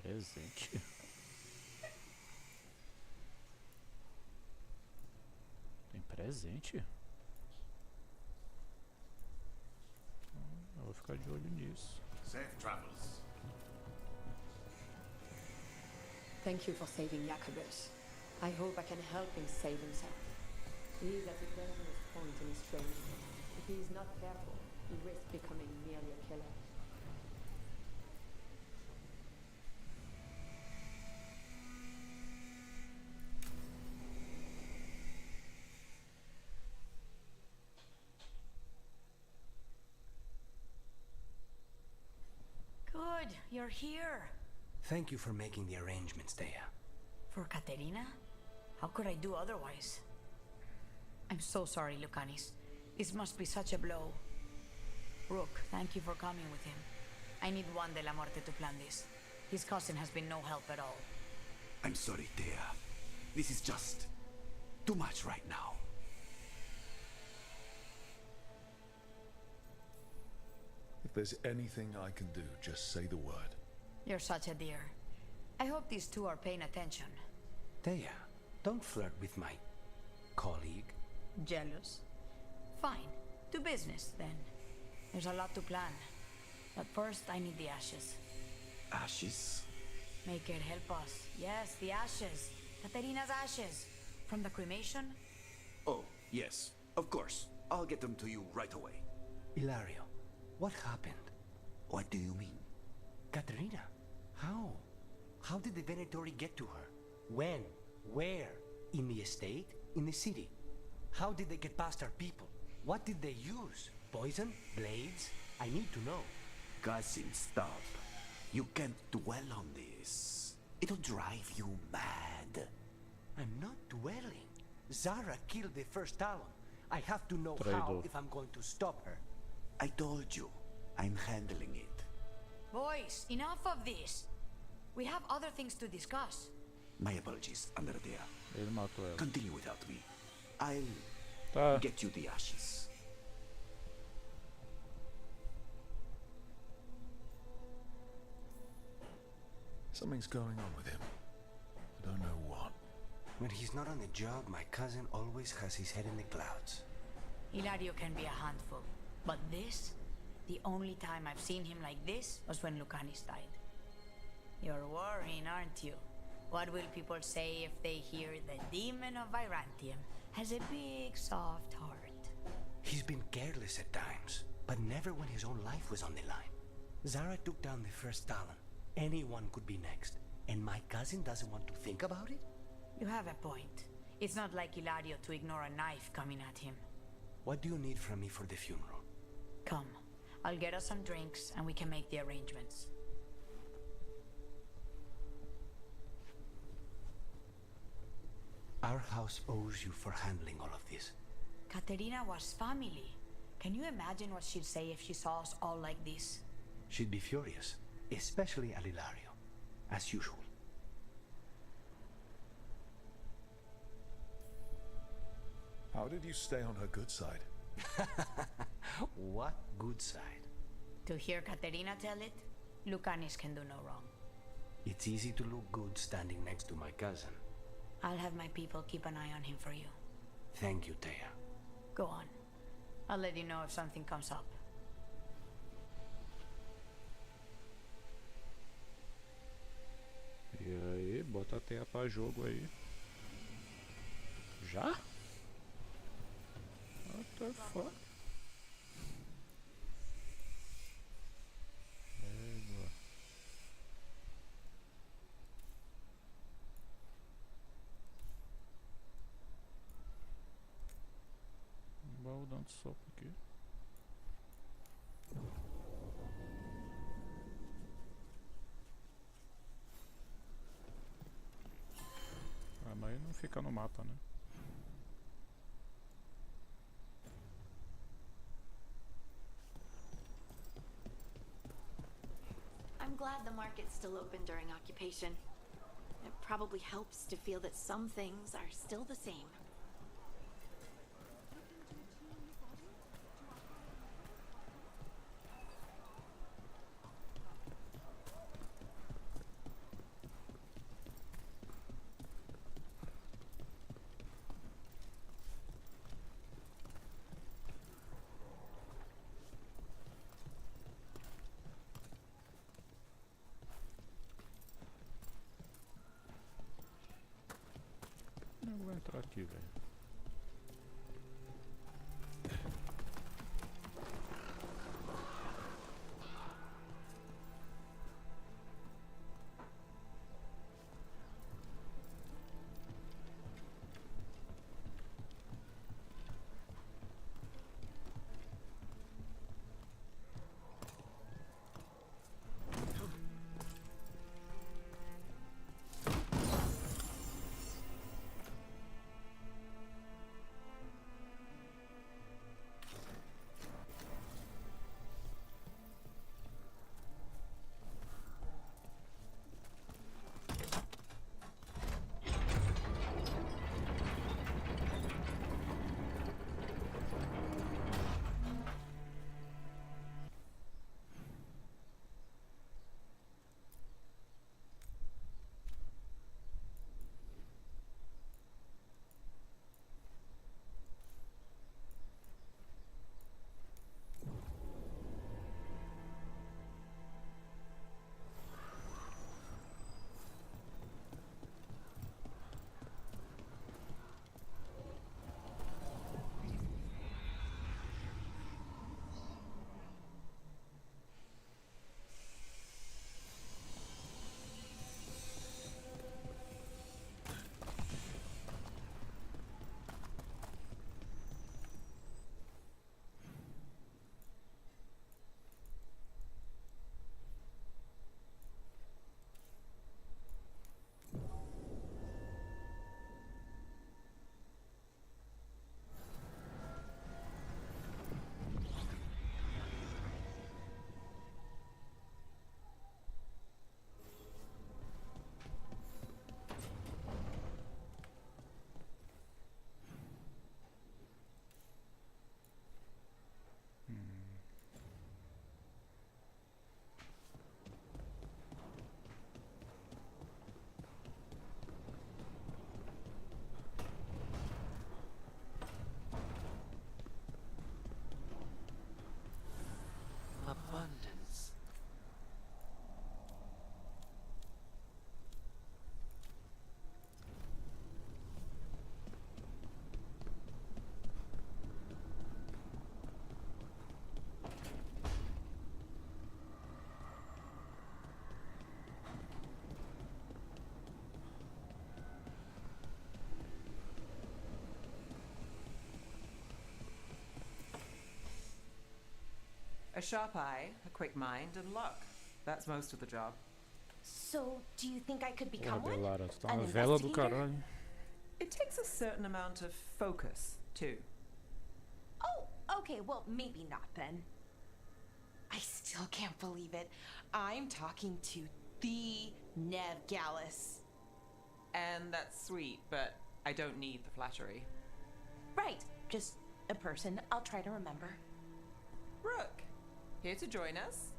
Presente. Tem presente? Eu vou ficar de olho nisso. Safe travels. Thank you for saving Jacobus. I hope I can help him save himself. He is at a dangerous point in his training. If he is not careful, he risks becoming merely a killer. Good, you're here. Thank you for making the arrangements, Dea. For Katerina? How could I do otherwise? I'm so sorry, Lucanis. This must be such a blow. Rook, thank you for coming with him. I need Juan de la Muerte to plan this. His cousin has been no help at all. I'm sorry, Dea. This is just too much right now. If there's anything I can do, just say the word. You're such a dear. I hope these two are paying attention. Dea, don't flirt with my colleague. Jealous? Fine. To business, then. There's a lot to plan. But first, I need the ashes. Ashes? Make it help us. Yes, the ashes. Katerina's ashes. From the cremation? Oh, yes. Of course. I'll get them to you right away. Ilario, what happened? What do you mean? Katerina, how? How did the Venatori get to her? When? Where? In the estate? In the city? How did they get past our people? What did they use? Poison? Blades? I need to know. Cousin, stop. You can't dwell on this. It'll drive you mad. I'm not dwelling. Zara killed the first Talon. I have to know how if I'm going to stop her. I told you. I'm handling it. Boys, enough of this. We have other things to discuss. My apologies, Andrea. Ele matou ela. Continue without me. I'll get you the ashes. Something's going on with him. I don't know what. When he's not on the job, my cousin always has his head in the clouds. Ilario can be a handful. But this? The only time I've seen him like this was when Lucanis died. You're worrying, aren't you? What will people say if they hear the demon of Virantium has a big, soft heart? He's been careless at times, but never when his own life was on the line. Zara took down the first Talon. Anyone could be next. And my cousin doesn't want to think about it? You have a point. It's not like Ilario to ignore a knife coming at him. What do you need from me for the funeral? Come. I'll get us some drinks and we can make the arrangements. Our house owes you for handling all of this. Katerina was family. Can you imagine what she'd say if she saw us all like this? She'd be furious, especially at Ilario, as usual. How did you stay on her good side? What good side? To hear Katerina tell it? Lucanis can do no wrong. It's easy to look good standing next to my cousin. I'll have my people keep an eye on him for you. Thank you, Thea. Go on. I'll let you know if something comes up. E aí, bota a Thea pra jogo aí. Já? What the fuck? Égua. Um baú dando sopa aqui. Ah, mas não fica no mapa, né? I'm glad the market's still open during occupation. It probably helps to feel that some things are still the same. Eu vou entrar aqui, velho. Abundance. A sharp eye, a quick mind, and luck. That's most of the job. So, do you think I could become Porra, one? Delara, tu tá An uma vela do investigator? caralho. It takes a certain amount of focus, too. Oh, okay, well, maybe not then. I still can't believe it. I'm talking to the Nev Gallus. And that's sweet, but I don't need the flattery. Right, just a person I'll try to remember. Rook, here to join us?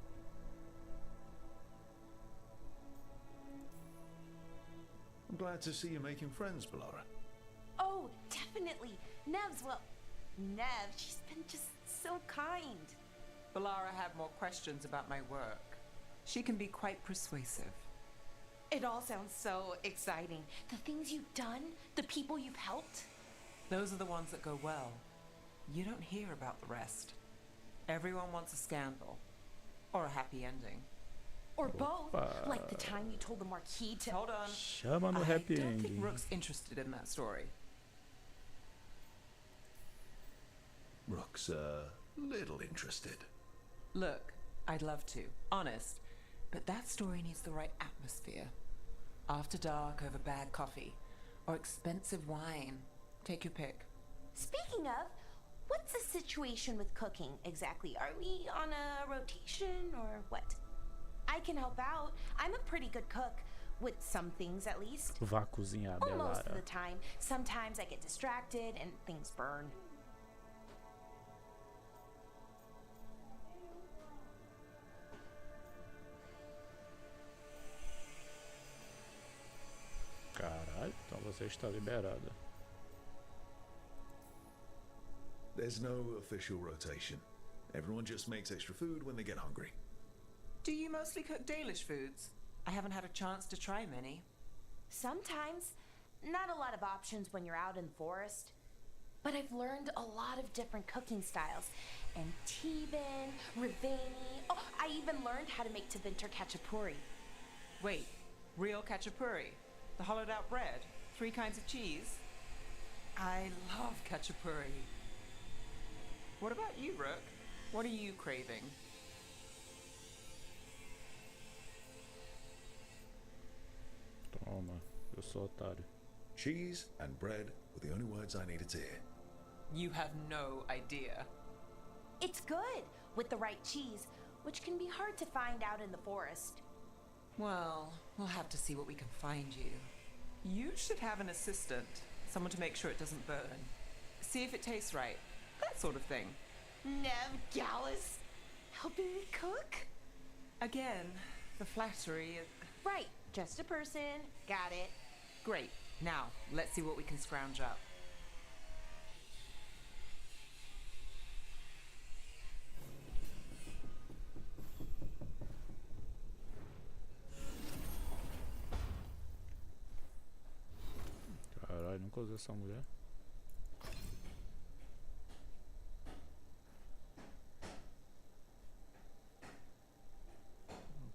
Glad to see you making friends, Bellara. Oh, definitely. Nev's, well, Nev, she's been just so kind. Bellara had more questions about my work. She can be quite persuasive. It all sounds so exciting. The things you've done, the people you've helped. Those are the ones that go well. You don't hear about the rest. Everyone wants a scandal. Or a happy ending. Or both. Like the time you told the Marquis to... Hold on. Chama no happy I don't ending. think Rook's interested in that story. Rook's a little interested. Look, I'd love to. Honest. But that story needs the right atmosphere. After dark over bad coffee. Or expensive wine. Take your pick. Speaking of, what's the situation with cooking exactly? Are we on a rotation or what? I can help out. I'm a pretty good cook. With some things at least. Vá cozinhar, Most of Bellara. the time. Sometimes I get distracted and things burn. Caralho, então você está liberada. There's no official rotation. Everyone just makes extra food when they get hungry. Do you mostly cook Dalish foods? I haven't had a chance to try many. Sometimes. Not a lot of options when you're out in the forest. But I've learned a lot of different cooking styles. Antibin, Rivani. Oh, I even learned how to make Tevinter Khachapuri. Wait, real Khachapuri? The hollowed out bread? 3 kinds of cheese? I love Khachapuri. What about you, Rook? What are you craving? Toma, eu sou otário. Cheese and bread were the only words I needed to hear. You have no idea. It's good with the right cheese, which can be hard to find out in the forest. Well, we'll have to see what we can find you. You should have an assistant, someone to make sure it doesn't burn. See if it tastes right, that sort of thing. Nev Gallus, helping me cook? Again, the flattery. Right, just a person, got it. Great, now let's see what we can scrounge up. Caralho, nunca usei essa mulher.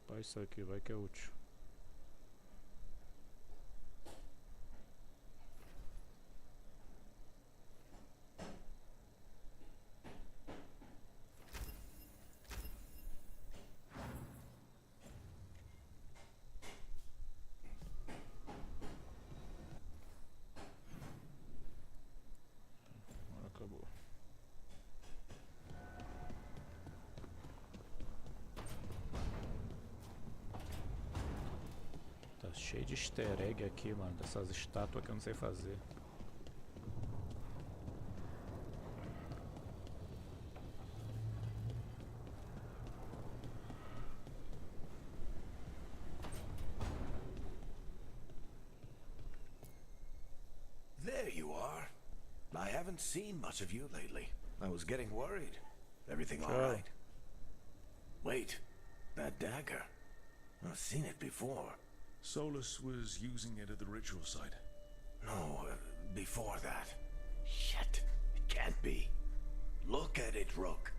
Rapaz, isso aqui vai que é útil. Acabou. Tá cheio de easter egg aqui, mano. Dessas estátuas que eu não sei fazer. There you are. I haven't seen much of you lately. I was getting worried. Everything all right? Wait, that dagger. I've seen it before. Solus was using it at the ritual site. No, before that. Shit, it can't be. Look at it, Rook.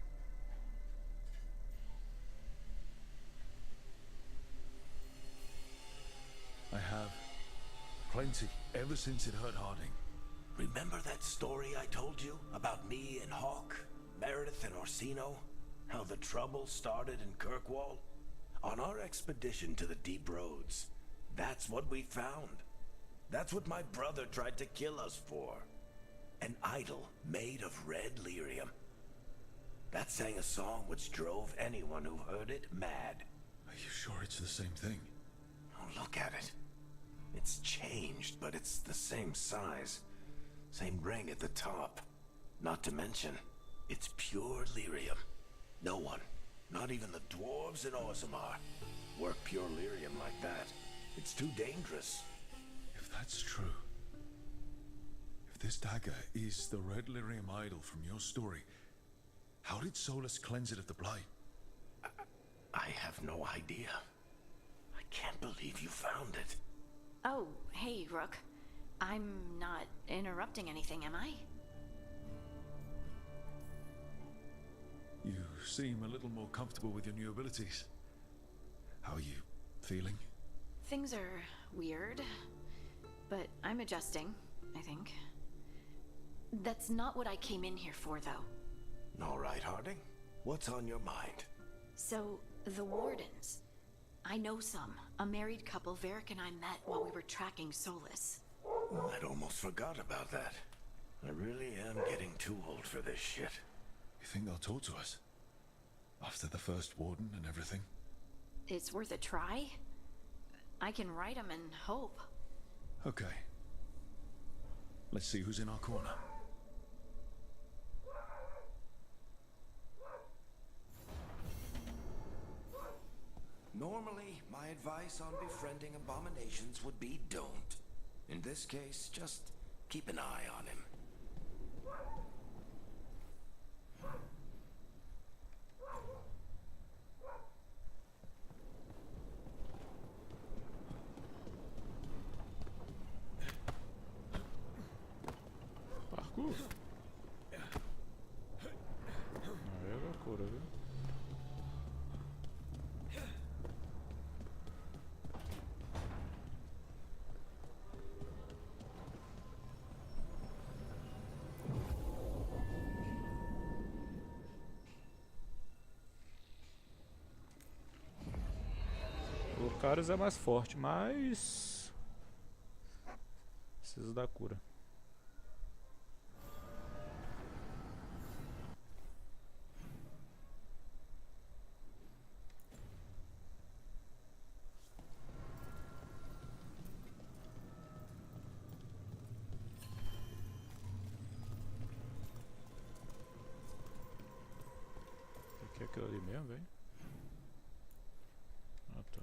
I have. Plenty. Ever since it hurt Harding. Remember that story I told you about me and Hawk, Meredith and Orsino? How the trouble started in Kirkwall? On our expedition to the Deep Roads, that's what we found. That's what my brother tried to kill us for. An idol made of red lyrium. That sang a song which drove anyone who heard it mad. Are you sure it's the same thing? Oh, look at it. It's changed, but it's the same size. Same ring at the top. Not to mention, it's pure lyrium. No one, not even the dwarves in Orzammar, work pure lyrium like that. It's too dangerous. If that's true, if this dagger is the red lyrium idol from your story, how did Solus cleanse it of the blight? I have no idea. I can't believe you found it. Oh, hey, Rook. I'm not interrupting anything, am I? You seem a little more comfortable with your new abilities. How are you feeling? Things are weird, but I'm adjusting, I think. That's not what I came in here for, though. All right, Harding. What's on your mind? So, the Wardens. I know some. A married couple Varric and I met while we were tracking Solus. I'd almost forgot about that. I really am getting too old for this shit. You think they'll talk to us? After the first Warden and everything? It's worth a try. I can write them and hope. Okay. Let's see who's in our corner. Normally, my advice on befriending abominations would be don't. In this case, just keep an eye on him. Parkour. Aí é loucura, viu? O Lucaris é mais forte, mas precisa da cura. Aqui é aquilo ali mesmo, velho. Ah, tá.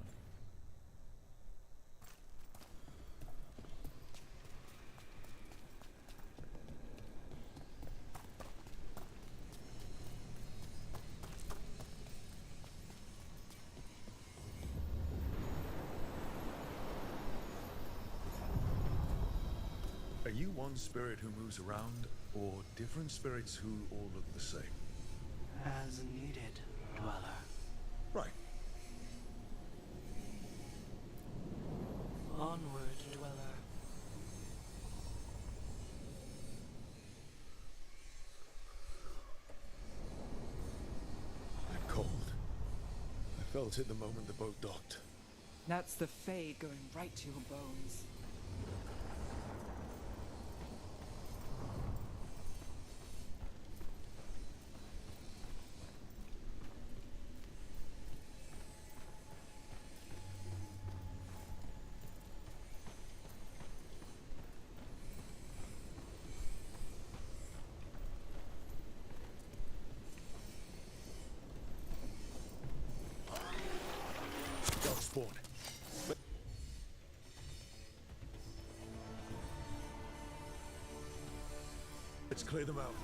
Are you one spirit who moves around, or different spirits who all look the same? As needed, Dweller. Right. Onward, Dweller. I'm cold. I felt it the moment the boat docked. That's the Fade going right to your bones. Dog spawn. Let's clear them out.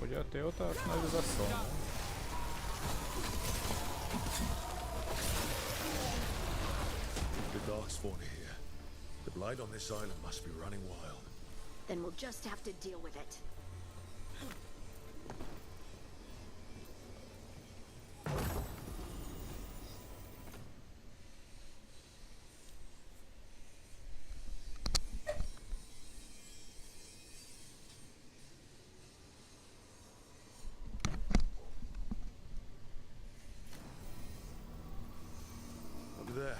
Podia ter outra finalização, né? The Darkspawn are here. The blight on this island must be running wild. Then we'll just have to deal with it. Over there.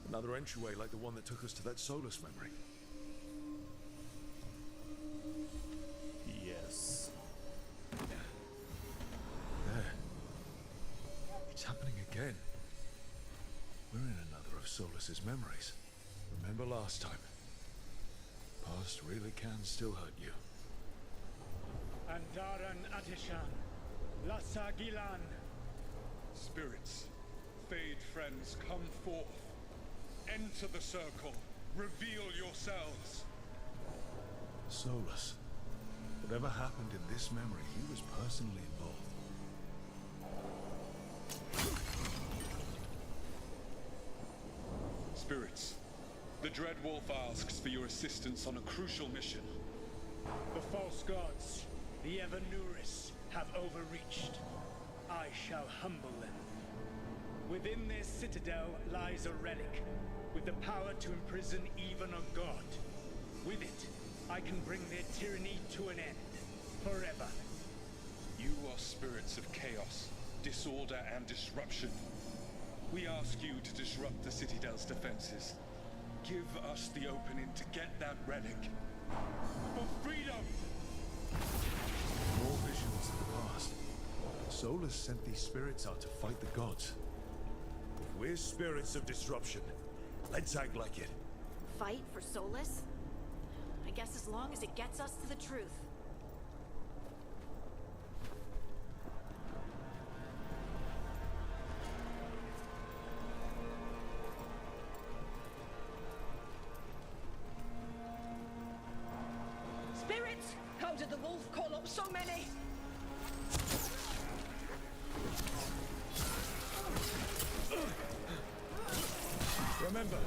Another entryway like the one that took us to that Solus memory. Yes. There. It's happening again. We're in another of Solus's memories. Remember last time? Past really can still hurt you. Andaran Atishan, Lassa Gilan. Spirits, Fade friends, come forth. Enter the circle. Reveal yourselves. Solus. Whatever happened in this memory, he was personally involved. Spirits, the Dread Wolf asks for your assistance on a crucial mission. The false gods, the Evanuris, have overreached. I shall humble them. Within their citadel lies a relic, with the power to imprison even a god. With it, I can bring their tyranny to an end, forever. You are spirits of chaos, disorder, and disruption. We ask you to disrupt the Citadel's defenses. Give us the opening to get that relic. For freedom! More visions of the past. Solus sent these spirits out to fight the gods. If we're spirits of disruption, let's act like it. Fight for Solus? I guess as long as it gets us to the truth. Spirits! How did the wolf call up so many? Remember,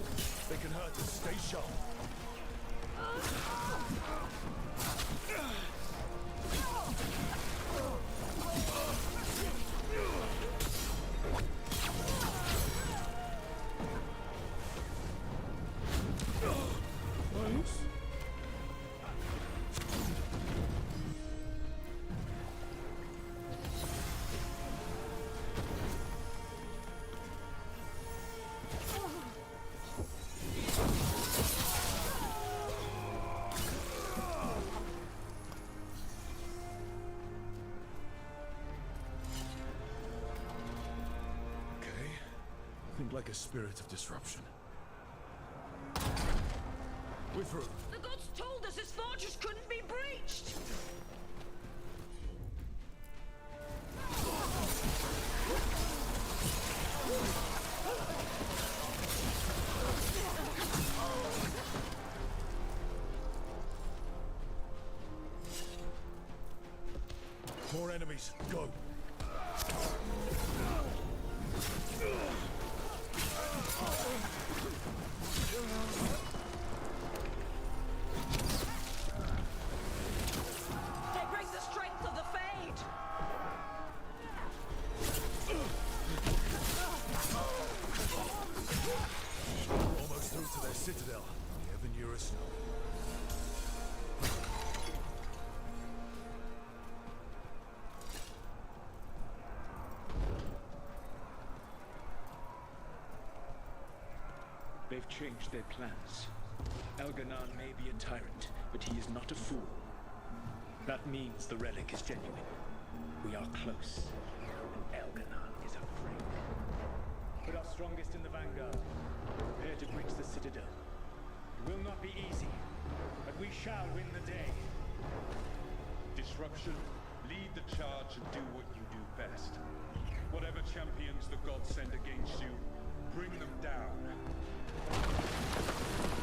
they can hurt us. Stay sharp. Nice. Think like a spirit of disruption. We're through. The gods told us this fortress couldn't be breached! More enemies. Go. They bring the strength of the Fade! Almost through to their citadel. The Evanuris know. They've changed their plans. Elganon may be a tyrant, but he is not a fool. That means the relic is genuine. We are close, and Elganon is afraid. Put our strongest in the vanguard. Prepare to breach the citadel. It will not be easy, but we shall win the day. Disruption, lead the charge and do what you do best. Whatever champions the gods send against you, bring them down.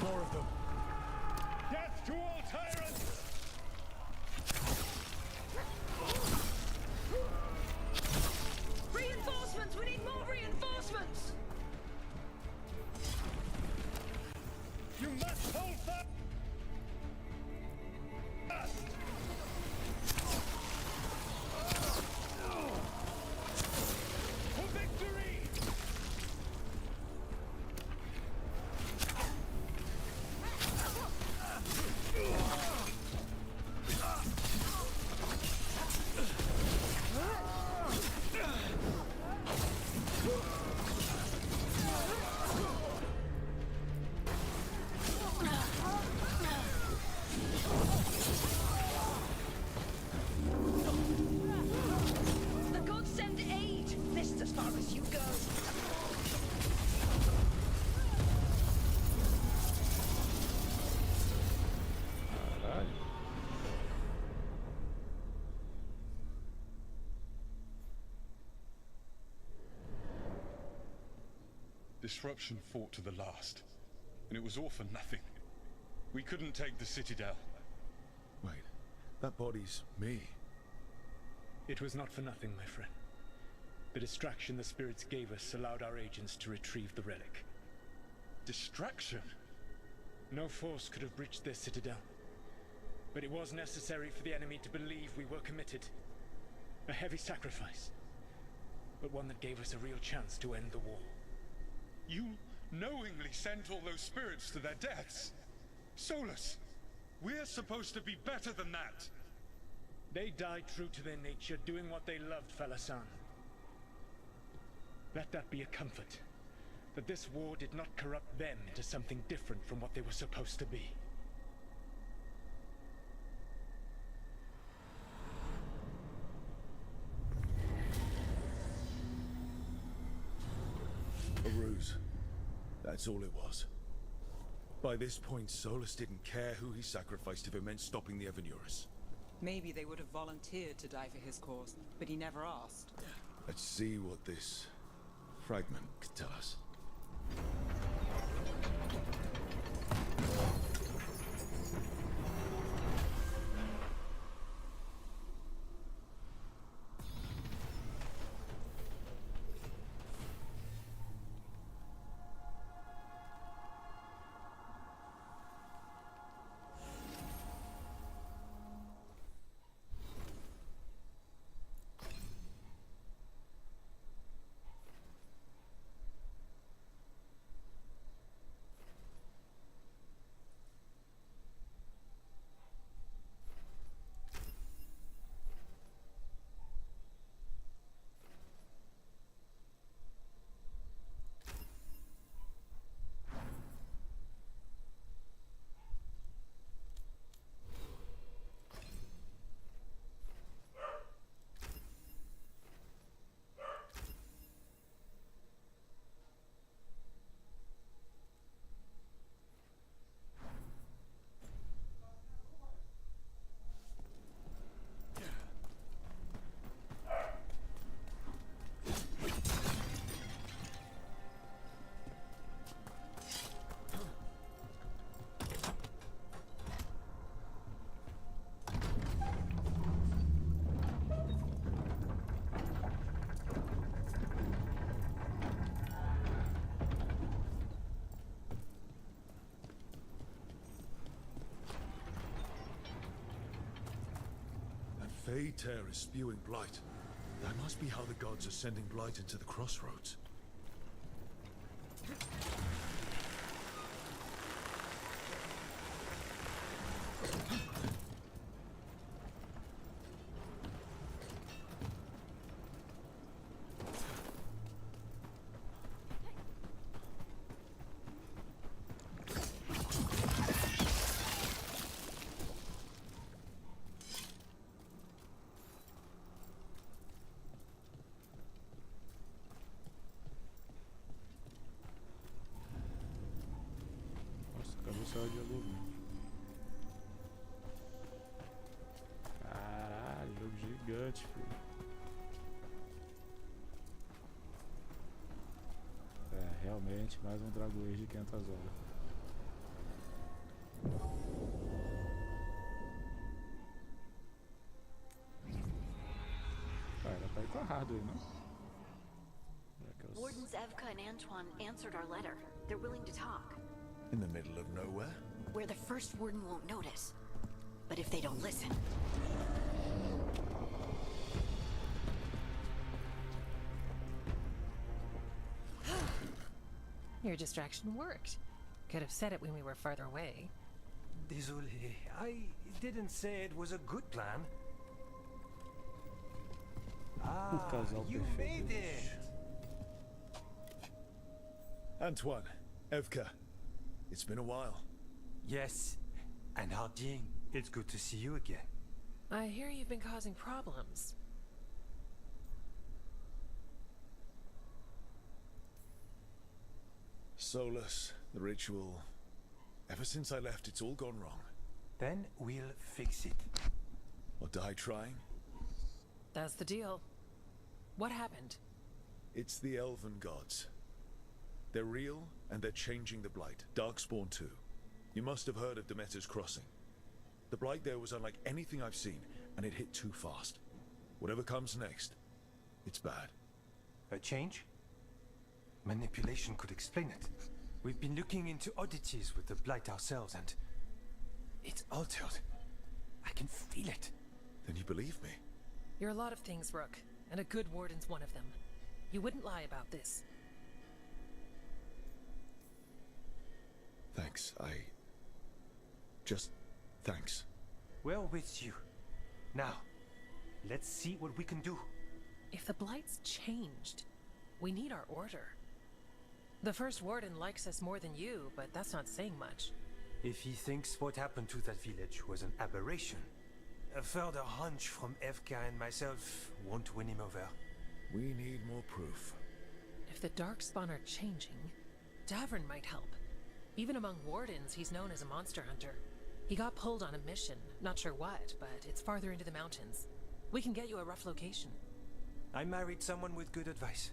More of them. Death to all tyrants! Reinforcements! We need more reinforcements! You must hold fast! Disruption fought to the last, and it was all for nothing. We couldn't take the Citadel. Wait, that body's me. It was not for nothing, my friend. The distraction the spirits gave us allowed our agents to retrieve the relic. Distraction? No force could have breached their Citadel. But it was necessary for the enemy to believe we were committed. A heavy sacrifice, but one that gave us a real chance to end the war. You knowingly sent all those spirits to their deaths. Solus, we're supposed to be better than that. They died true to their nature, doing what they loved, Falasan. Let that be a comfort, that this war did not corrupt them into something different from what they were supposed to be. A ruse. That's all it was. By this point, Solus didn't care who he sacrificed if it meant stopping the Evanurus. Maybe they would have volunteered to die for his cause, but he never asked. Let's see what this fragment could tell us. Fey tear is spewing blight. That must be how the gods are sending blight into the crossroads. Saiu de aluno. Caralho, jogo gigante, filho. É, realmente mais um Dragon Age de 500 horas. Era pra ir com a hardware, não? Wardens Evka and Antoine answered our letter. They're willing to talk. In the middle of nowhere? Where the first warden won't notice. But if they don't listen... Your distraction worked. Could have said it when we were farther away. Désolé, I didn't say it was a good plan. Ah, you made it! Antoine, Evka, it's been a while. Yes, and Harding, it's good to see you again. I hear you've been causing problems. Solus, the ritual. Ever since I left, it's all gone wrong. Then we'll fix it. Or die trying? That's the deal. What happened? It's the elven gods. They're real, and they're changing the Blight. Darkspawn too. You must have heard of Demeter's Crossing. The Blight there was unlike anything I've seen, and it hit too fast. Whatever comes next, it's bad. A change? Manipulation could explain it. We've been looking into oddities with the Blight ourselves, and it's altered. I can feel it. Then you believe me? You're a lot of things, Rook, and a good warden's one of them. You wouldn't lie about this. Thanks, thanks. We're with you. Now, let's see what we can do. If the Blight's changed, we need our order. The first warden likes us more than you, but that's not saying much. If he thinks what happened to that village was an aberration, a further hunch from Evka and myself won't win him over. We need more proof. If the Darkspawn are changing, Davern might help. Even among wardens, he's known as a monster hunter. He got pulled on a mission, not sure what, but it's farther into the mountains. We can get you a rough location. I married someone with good advice.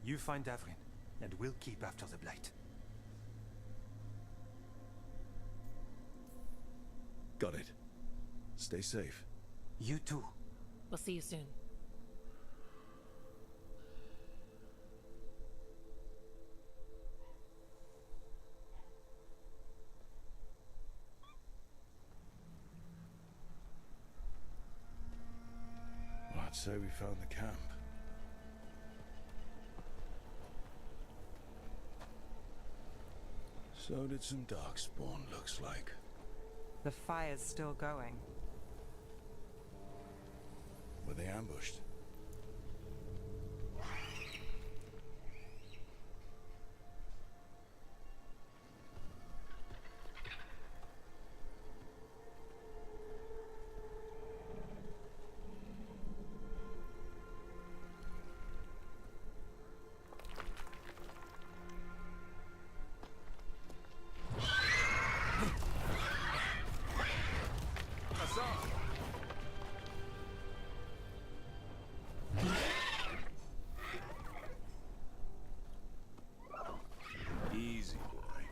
You find Davrin, and we'll keep after the Blight. Got it. Stay safe. You too. We'll see you soon. Well, I'd say we found the camp. So did some Darkspawn, looks like. The fire's still going. Were they ambushed? Easy, boy.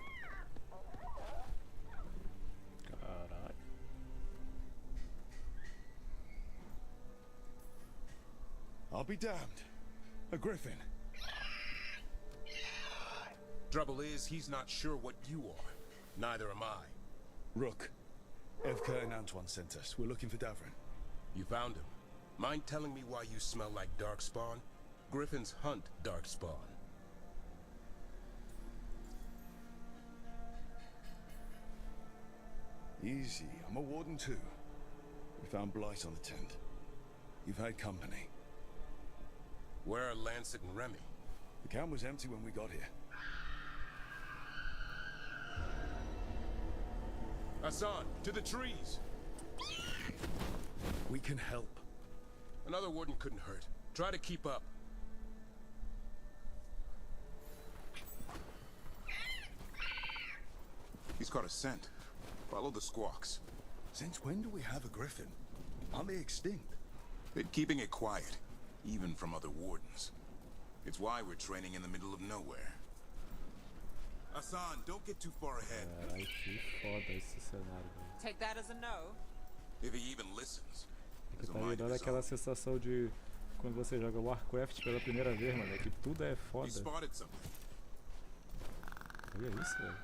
Caralho. I'll be damned. A griffin. Trouble is, he's not sure what you are. Neither am I. Rook. Evka and Antoine sent us. We're looking for Davrin. You found him. Mind telling me why you smell like Darkspawn? Griffins hunt Darkspawn. Easy. I'm a warden too. We found Blight on the tent. You've had company. Where are Lancet and Remy? The camp was empty when we got here. Hassan, to the trees! We can help. Another warden couldn't hurt. Try to keep up. He's caught a scent. Follow the squawks. Since when do we have a griffin? Aren't they extinct? Been keeping it quiet, even from other wardens. It's why we're training in the middle of nowhere. Hassan, don't get too far ahead. Caralho, que foda esse cenário, velho. Take that as a no. If he even listens. Que tá me dando aquela sensação de quando você joga Warcraft pela primeira vez, mano, é que tudo é foda. Olha isso, velho.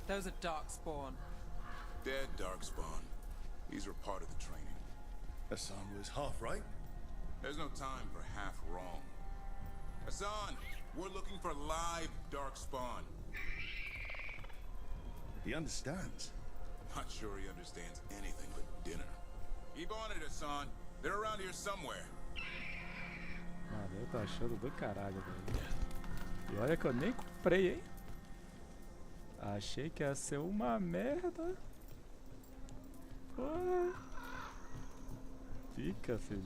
Those are Darkspawn. Dead Darkspawn. These were part of the training. Hassan was half right. There's no time for half wrong. Hassan, we're looking for live Darkspawn. He understands. Not sure he understands anything but dinner. Keep on it, Hassan. They're around here somewhere. Mano, eu tô achando do caralho, velho. E olha que eu nem comprei, hein? Achei que ia ser uma merda. Porra. Fica, filho.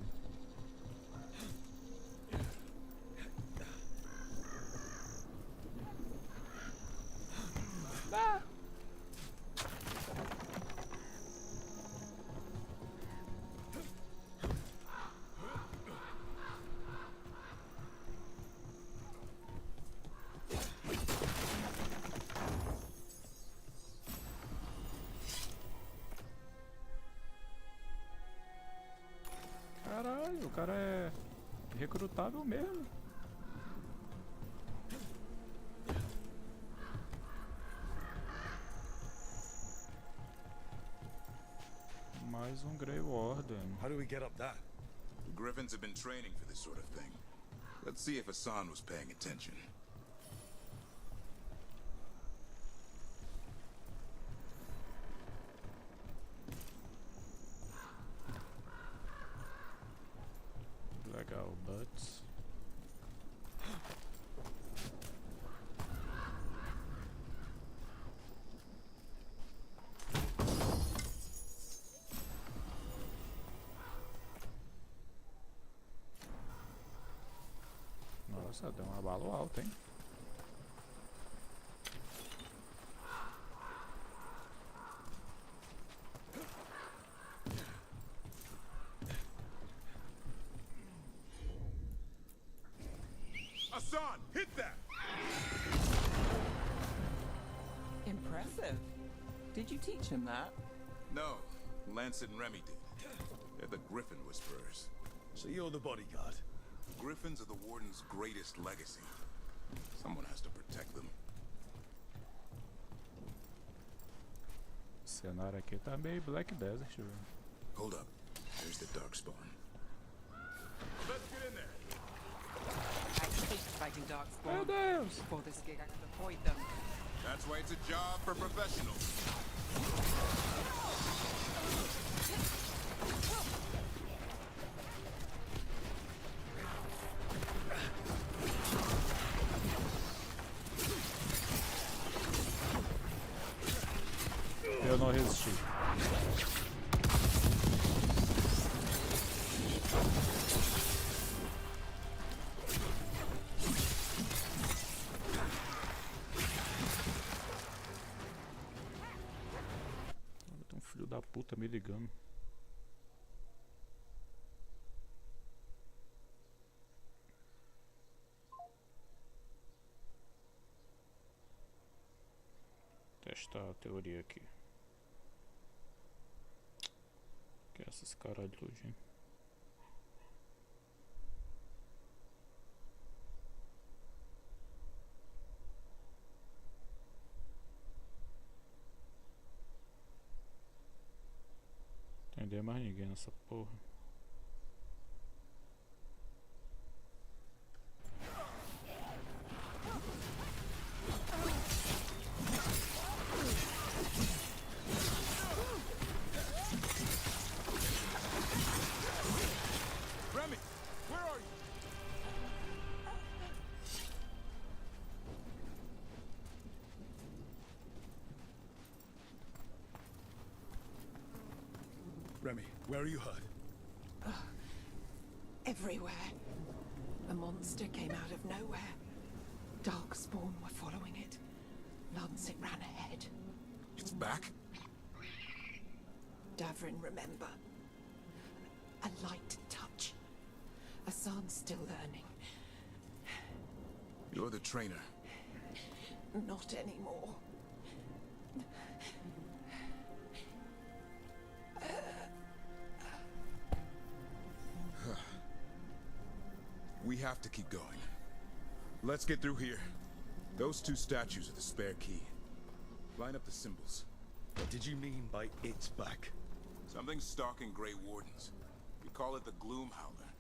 cara é recrutável mesmo. Mais Grey Warden. How do we get up that? The Griffins have been training for this sort of thing. Let's see if Hassan was paying attention. Legal, butts. Nossa, deu um abalo alto, hein? Hassan, hit that! Impressive. Did you teach him that? No, Lancet and Remy did. They're the Griffin Whisperers. So you're the bodyguard? Griffins are the Warden's greatest legacy. Someone has to protect them. O cenário aqui tá meio Black Desert, velho. Hold up. There's the Darkspawn. Let's get in there. I hate fighting Darkspawn. Meu Deus! For this gig, I could avoid them. That's why it's a job for professionals. Eu não resisti. Tem um filho da puta me ligando. Testar a teoria aqui. Que é essas caralho de luz, hein? Não entender mais ninguém nessa porra. Remy, where are you hurt? Everywhere. A monster came out of nowhere. Darkspawn were following it. Lancet ran ahead. It's back? Davrin, remember. A light touch. Hassan's still learning. You're the trainer. Not anymore. We have to keep going. Let's get through here. Those two statues are the spare key. Line up the symbols. What did you mean by it's back? Something's stalking Grey Wardens. We call it the Gloom Howler.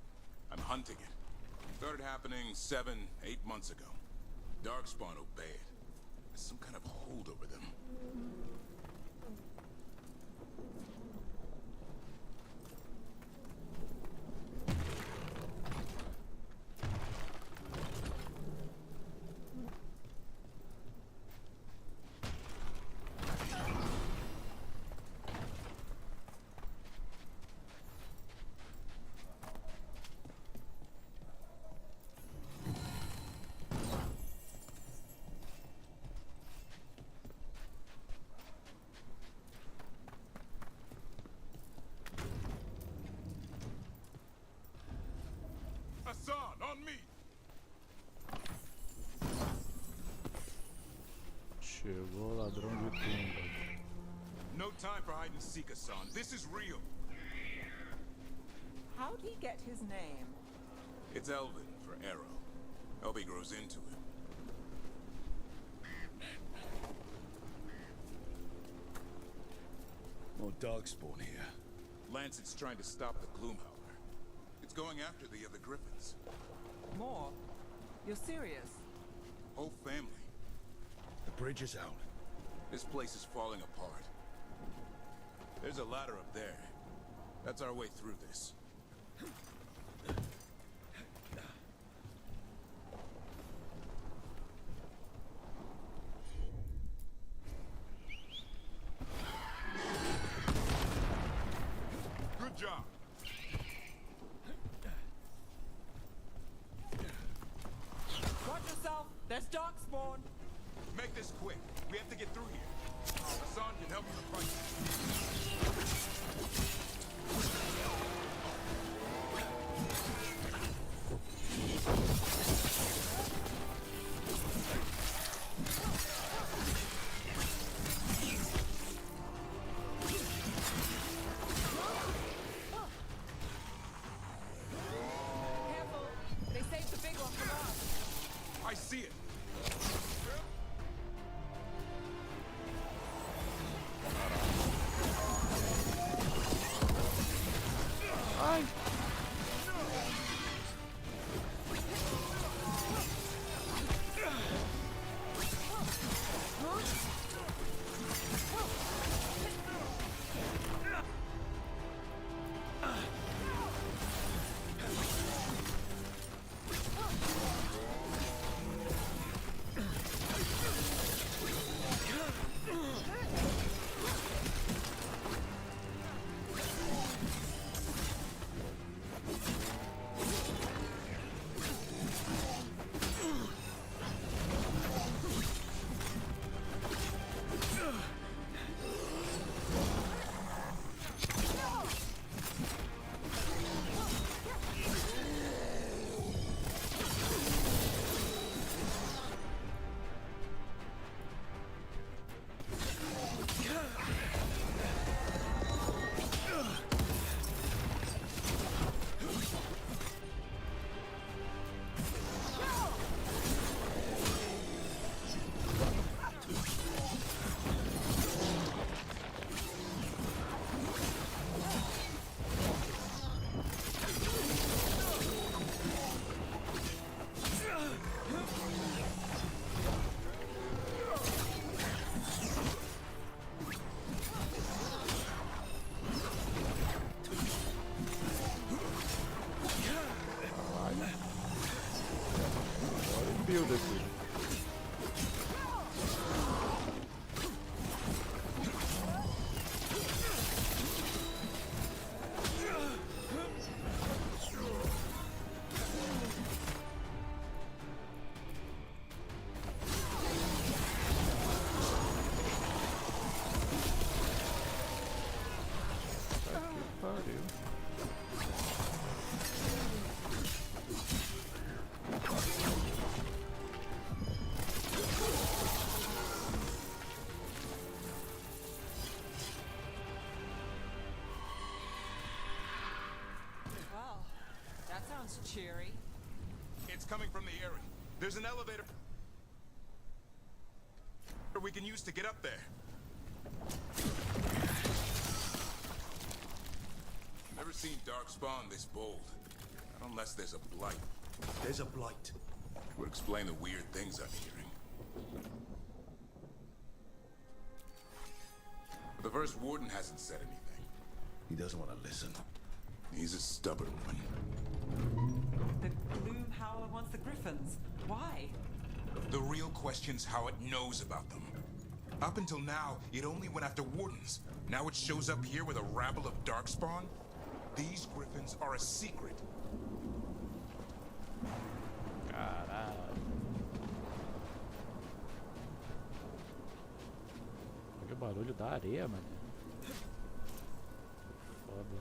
I'm hunting it. Started happening 7, 8 months ago. Darkspawn obey it. There's some kind of hold over them. Hassan, on me! Chegou o ladrão de tumba. No time for hide and seek, Hassan. This is real. How'd he get his name? It's Elven for arrow. Hope he grows into it. More darkspawn here. Lancet's trying to stop the Gloomhowler. It's going after the other griffins. More? You're serious? Whole family. The bridge is out. This place is falling apart. There's a ladder up there. That's our way through this. Good job. Watch yourself! There's darkspawn! Make this quick. We have to get through here. Hassan can help with the fight. Careful! They saved the big one for us! I see it. Ai! Build aqui. Well, that sounds cheery. It's coming from the area. There's an elevator we can use to get up there. Never seen Darkspawn this bold. Not unless there's a blight. There's a blight. Would explain the weird things I'm hearing. The first warden hasn't said anything. He doesn't want to listen. He's a stubborn one. The Gloomhowler wants the griffins. Why? The real question's how it knows about them. Up until now, it only went after wardens. Now it shows up here with a rabble of Darkspawn? These griffins are a secret. Caralho. Olha o barulho da areia, mano. Foda.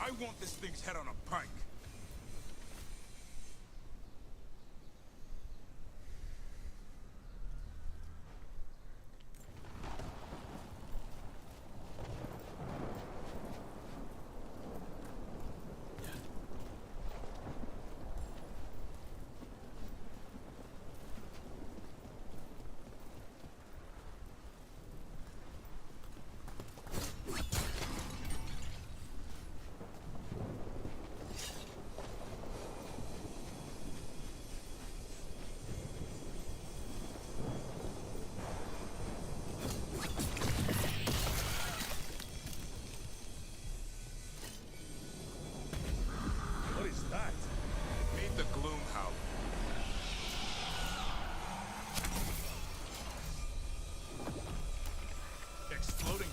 I want this thing's head on a pike.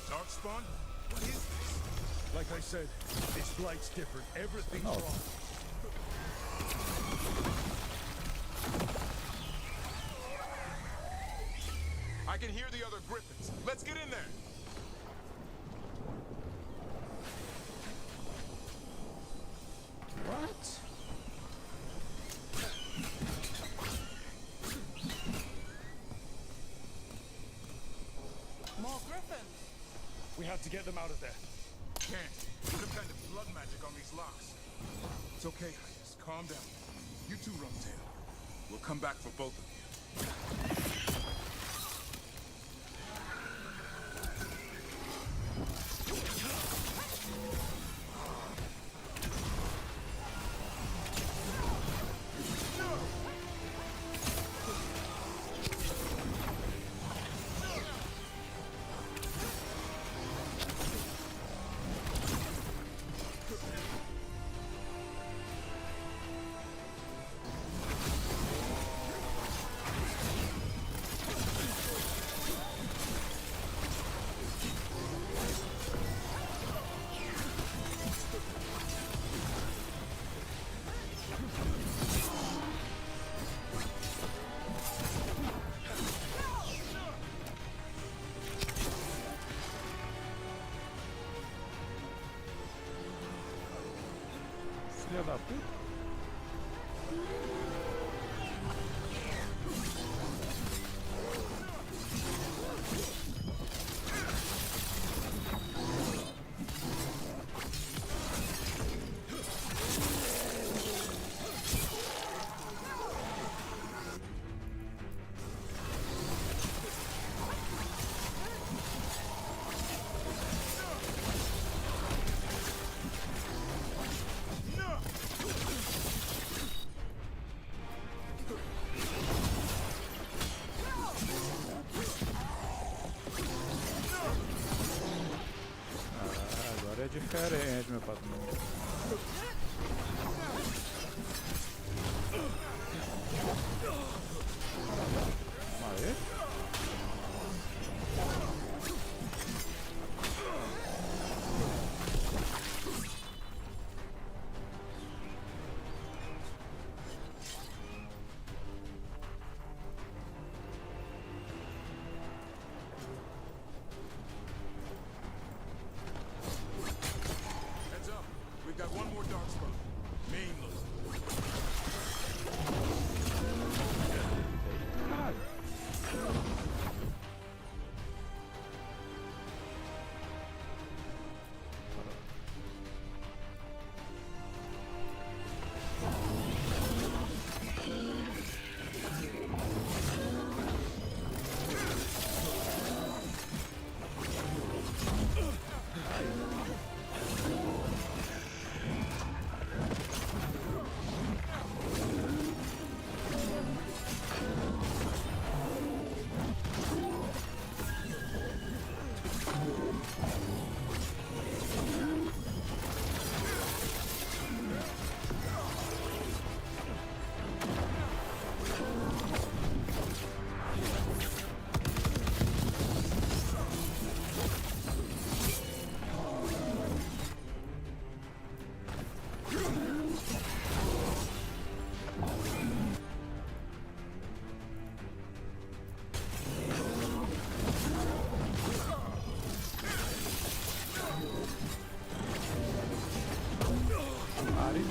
Darkspawn? What is this? Like I said, this flight's different. Everything's wrong. I can hear the other griffins. Let's get in there. What? More griffins. We have to get them out of there. Can't. Some kind of blood magic on these locks. It's okay, Hyas. Calm down. You too, Rumtail. We'll come back for both of you. Filha da puta. É diferente, meu patrão. Aê. We've got one more dark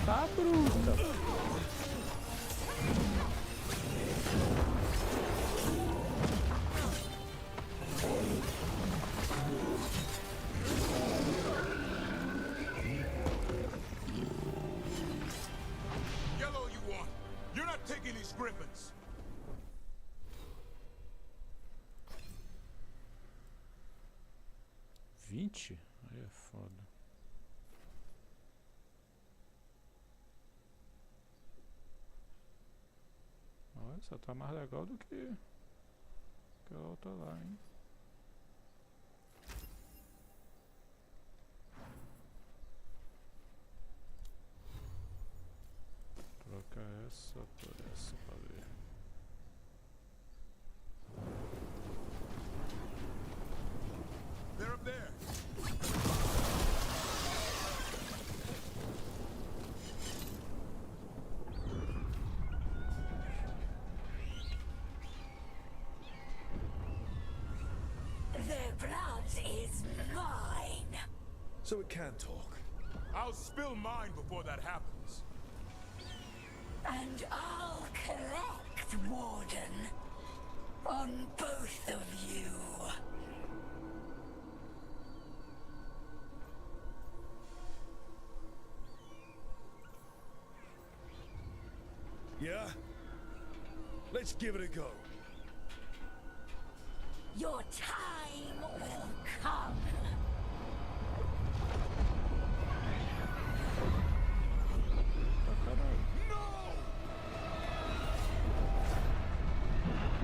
Tá bruta. Yellow you want. You're not taking these griffins. Aí é foda. Olha, essa tá mais legal do que a outra lá, hein? Troca essa por essa pra ver. They're up there. Their blood is mine. So it can talk. I'll spill mine before that happens. And I'll collect, Warden. On both of you. Yeah? Let's give it a go. Your time will come.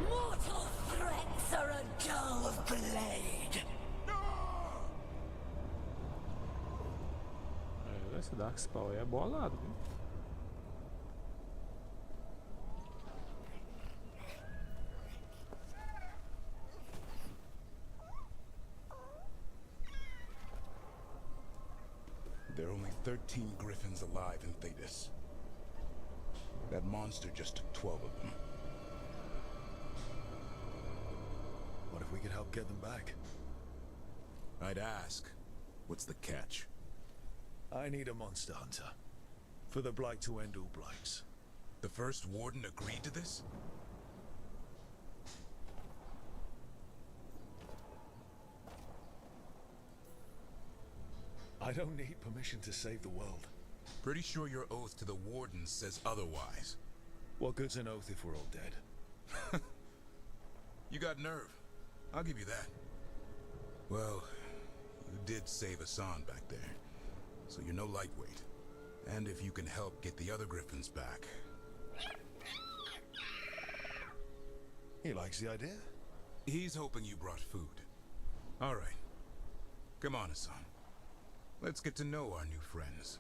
Mortal threats are a dull blade. É, esse Darkspawn aí é bolado, viu? There are only 13 griffins alive in Thetis. That monster just took 12 of them. What if we could help get them back? I'd ask, what's the catch? I need a monster hunter. For the Blight to end all blights. The first warden agreed to this? I don't need permission to save the world. Pretty sure your oath to the warden says otherwise. What good's an oath if we're all dead? You got nerve. I'll give you that. Well, you did save Hassan back there, so you're no lightweight. And if you can help get the other griffins back... He likes the idea. He's hoping you brought food. All right. Come on, Hassan. Let's get to know our new friends.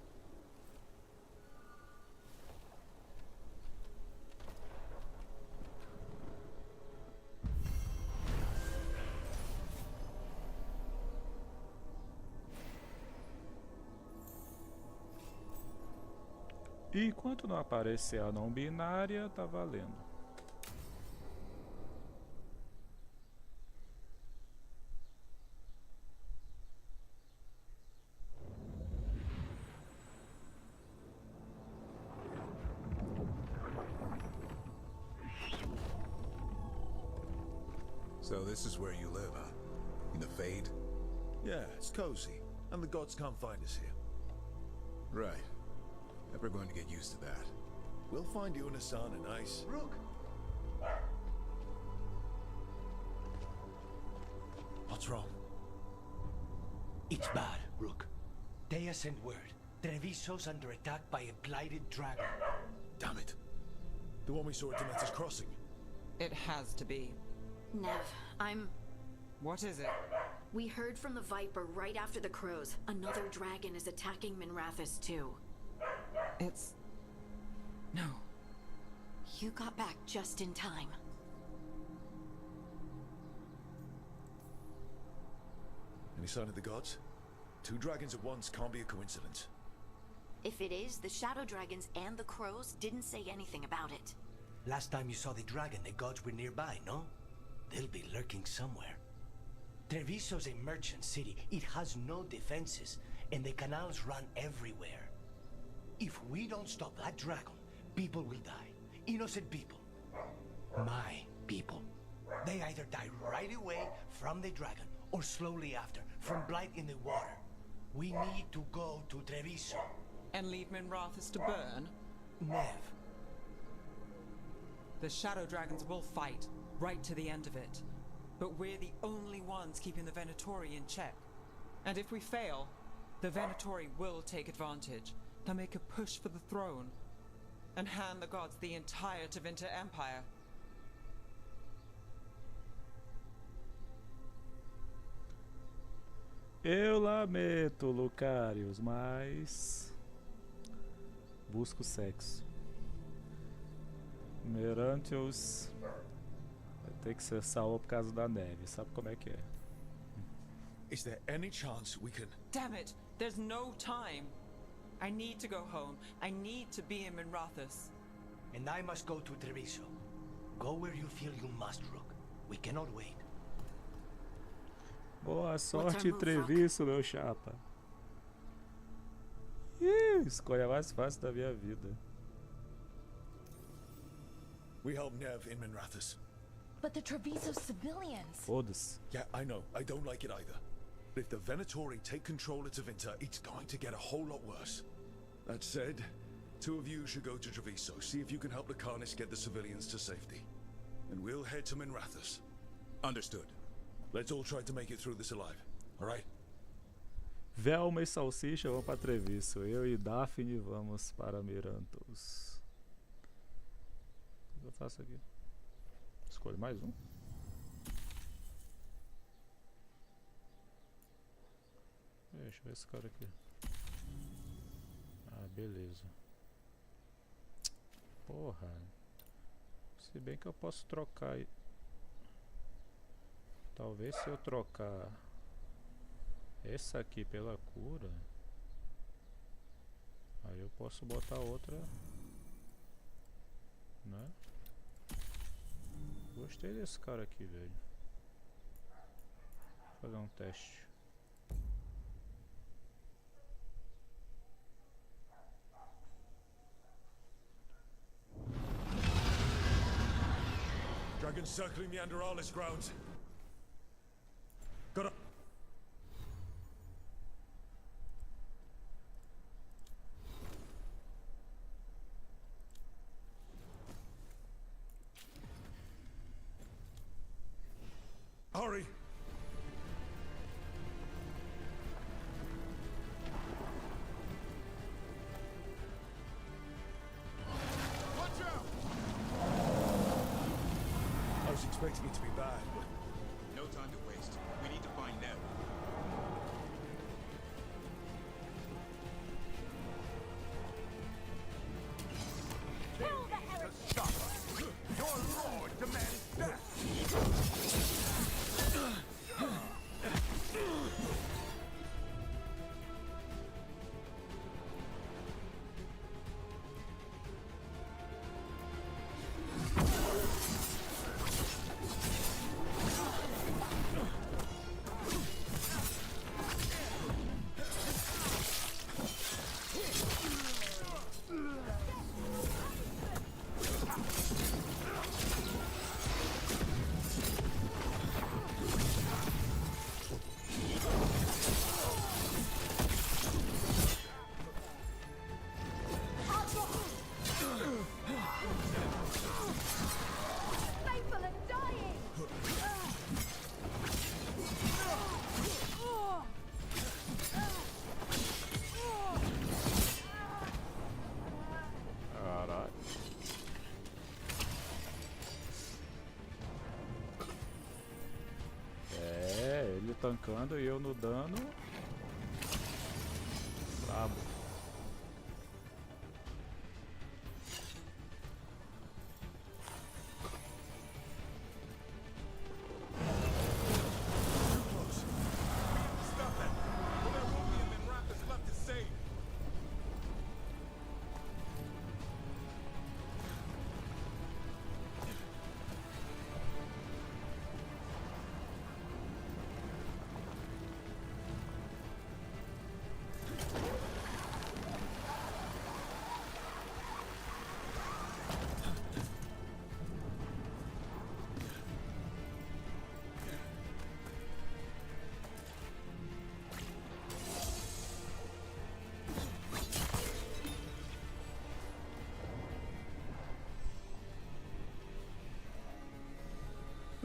E enquanto não aparecer a não binária, tá valendo. So this is where you live, huh? In the Fade? Yeah, it's cozy. And the gods can't find us here. Right. Never going to get used to that. We'll find you and Hassan a nice... Rook! What's wrong? It's bad, Rook. Dea sent word. Treviso's under attack by a blighted dragon. Damn it. The one we saw at Demeter's Crossing. It has to be. Nev, What is it? We heard from the Viper right after the crows. Another dragon is attacking Minrathous too. It's... No. You got back just in time. Any sign of the gods? Two dragons at once can't be a coincidence. If it is, the Shadow Dragons and the crows didn't say anything about it. Last time you saw the dragon, the gods were nearby, no? They'll be lurking somewhere. Treviso's a merchant city. It has no defenses, and the canals run everywhere. If we don't stop that dragon, people will die. Innocent people. My people. They either die right away from the dragon, or slowly after, from blight in the water. We need to go to Treviso. And leave Minrathous to burn? Nev. The Shadow Dragons will fight, right to the end of it. But we're the only ones keeping the Venatori in check. And if we fail, the Venatori will take advantage. They'll make a push for the throne, and hand the gods the entire Tevinter Empire. Eu lamento, Lucarius, mas busco sexo. Merantius vai ter que ser salvo por causa da neve, sabe como é que é? Is there any chance we can... Damn it! There's no time! I need to go home. I need to be in Minrathous. And I must go to Treviso. Go where you feel you must, Rook. We cannot wait. Boa sorte, Treviso, meu chapa. Escolha mais fácil da minha vida. We help Nev in Minrathous. But the Treviso civilians. Foda-se. Yeah, I know. I don't like it either. But if the Venatori take control of Tevinter, it's going to get a whole lot worse. That said, two of you should go to Treviso, see if you can help the Carnis get the civilians to safety. And we'll head to Minrathous. Understood. Let's all try to make it through this alive, alright? Velma e Salsicha vão para Treviso. Eu e Daphne vamos para Mirantos. O que eu faço aqui? Escolhe mais um. Deixa eu ver esse cara aqui. Ah, beleza. Porra. Se bem que eu posso trocar. Talvez se eu trocar essa aqui pela cura, aí eu posso botar outra, né? Gostei desse cara aqui, velho. Vou fazer um teste. Dragon circling the Anderalis grounds. Got up. Hurry. Watch out! I was expecting it to be bad, but No time to waste. We need to find Nev. Kill the heretic! Stop us! Your lord demands death! People are dying! Caralho. É, ele tancando e eu no dano. Brabo. Stop that! Well, there won't be a Minrathous left to save.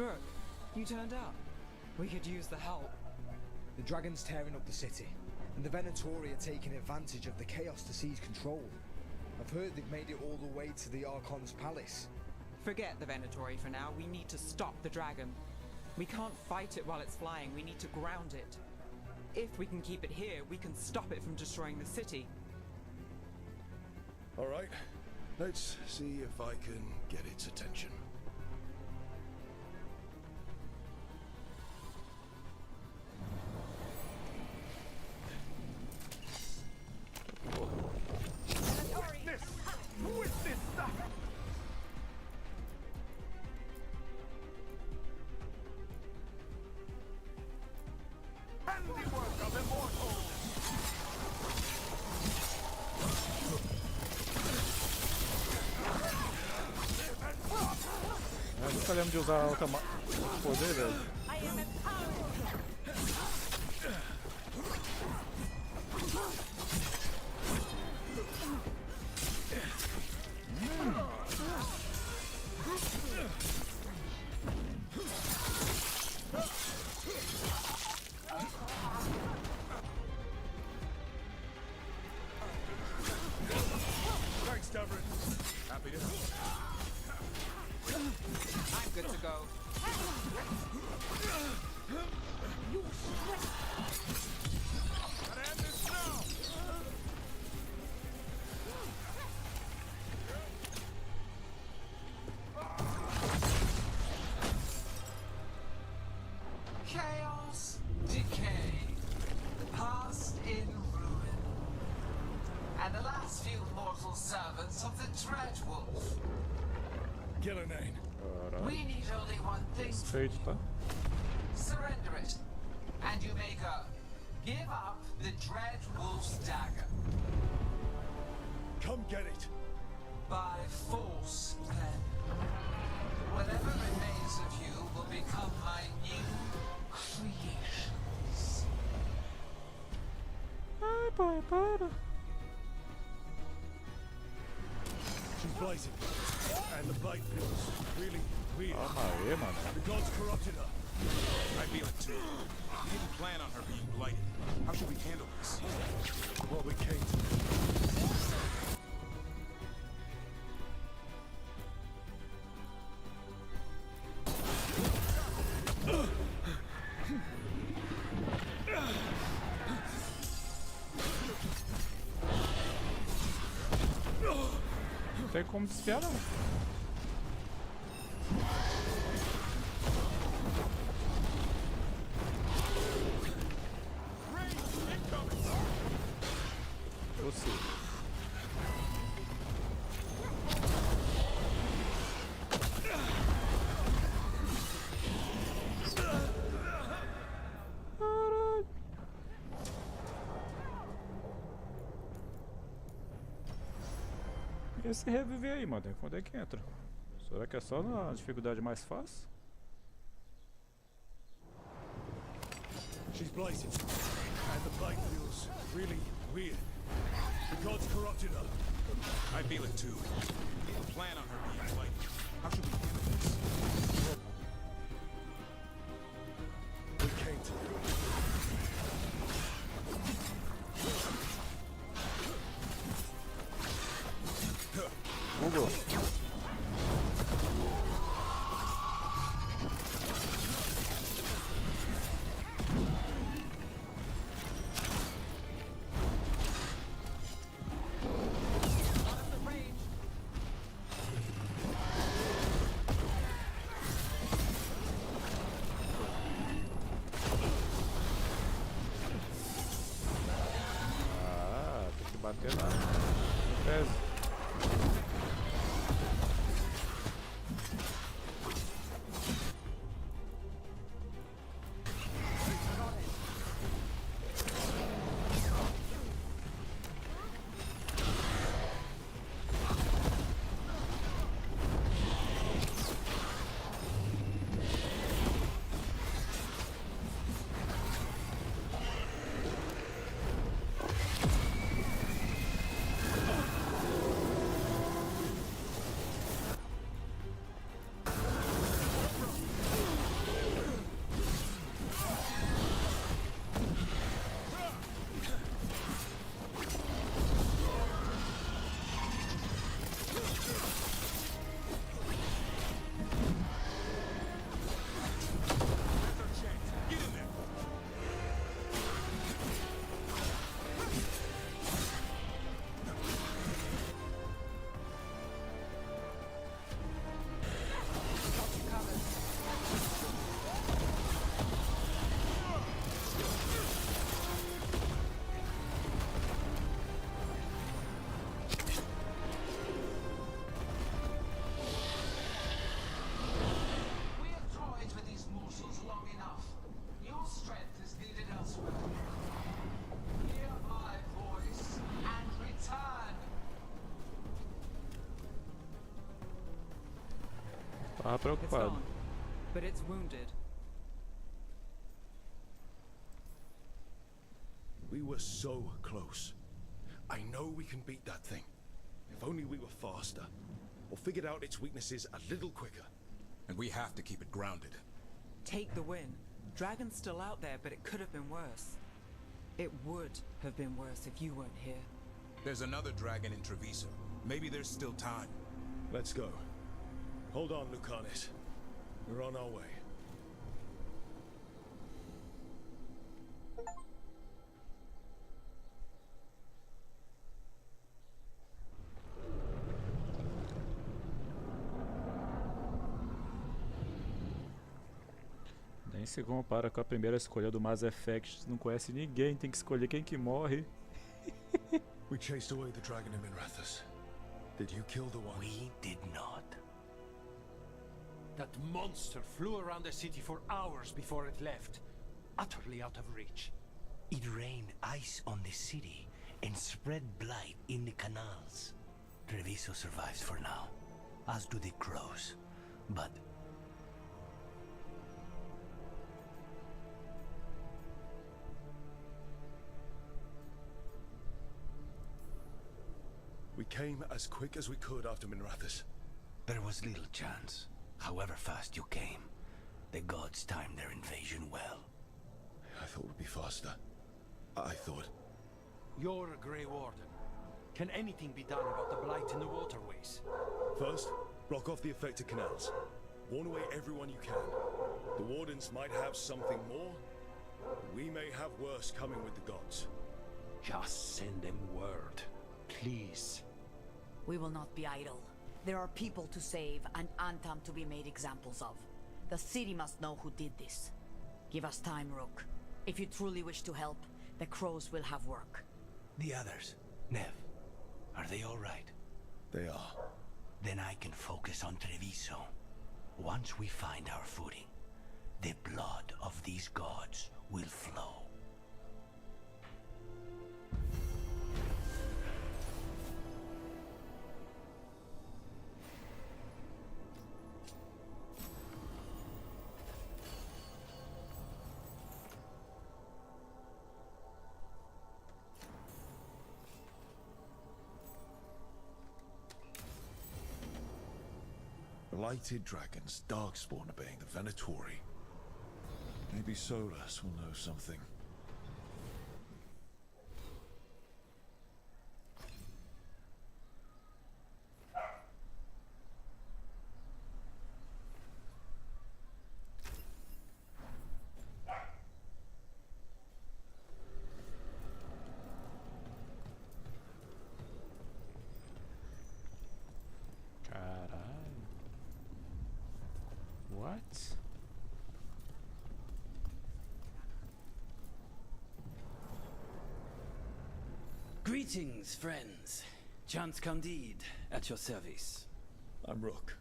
Look, you turned up. We could use the help. The dragon's tearing up the city, and the Venatori are taking advantage of the chaos to seize control. I've heard they've made it all the way to the Archon's palace. Forget the Venatori for now. We need to stop the dragon. We can't fight it while it's flying. We need to ground it. If we can keep it here, we can stop it from destroying the city. All right, let's see if I can get its attention. Who is this stuff? Handiwork of immortals! Eu nunca lembro de usar o poder, velho. Thanks, Devin. Happy to help. I'm good to go. Gotta end this now. Chaos, decay, the past in ruin, and the last few mortal servants of the Dreadwolf. Gillenane. We need only one thing. Respeito, tá? Surrender it, and you may go. Give up the Dreadwolf's dagger. Come get it. By force, then. Whatever remains of you will become my new creations. Ai, pai, para. She's blighted. And the blight feels really weird. Aí, mano. The gods corrupted her. I feel it too. We didn't plan on her being blighted. How should we handle this? What we came to do. Não tem como desviar, não. Eu sei. Esse reviver aí, mano. Quando é que entra? Será que é só na dificuldade mais fácil? She's blighted. And the blight feels really weird. The gods corrupted her. I feel it too. We didn't plan on her being blighted. How should we handle this? We came to do. Google. Ah, tem que bater lá. Pesa. Tava It's preocupado. gone, but it's wounded. We were so close. I know we can beat that thing. If only we were faster. Or figured out its weaknesses a little quicker. And we have to keep it grounded. Take the win. Dragon's still out there, but it could have been worse. It would have been worse if you weren't here. There's another dragon in Treviso. Maybe there's still time. Let's go. Hold on, Lucanis. We're on our way. Nem se compara com a primeira escolha do Mass Effect. Não conhece ninguém, tem que escolher quem que morre. We chased away the dragon in Minrathous. Did you kill the one? We did not. That monster flew around the city for hours before it left, utterly out of reach. It rained ice on the city and spread blight in the canals. Treviso survives for now, as do the crows. But we came as quick as we could after Minrathous. there was little chance. However fast you came, the gods timed their invasion well. I thought we'd be faster. I thought... You're a Grey Warden. Can anything be done about the blight in the waterways? First, block off the affected canals. Warn away everyone you can. The Wardens might have something more. We may have worse coming with the gods. Just send them word, please. We will not be idle. There are people to save and Antam to be made examples of. The city must know who did this. Give us time, Rook. If you truly wish to help, the crows will have work. The others, Nev, are they all right? They are. Then I can focus on Treviso. Once we find our footing, the blood of these gods will flow. Blighted dragons, darkspawn obeying the Venatori. Maybe Solus will know something. What? Greetings, friends. Chance Candide, at your service. I'm Rook.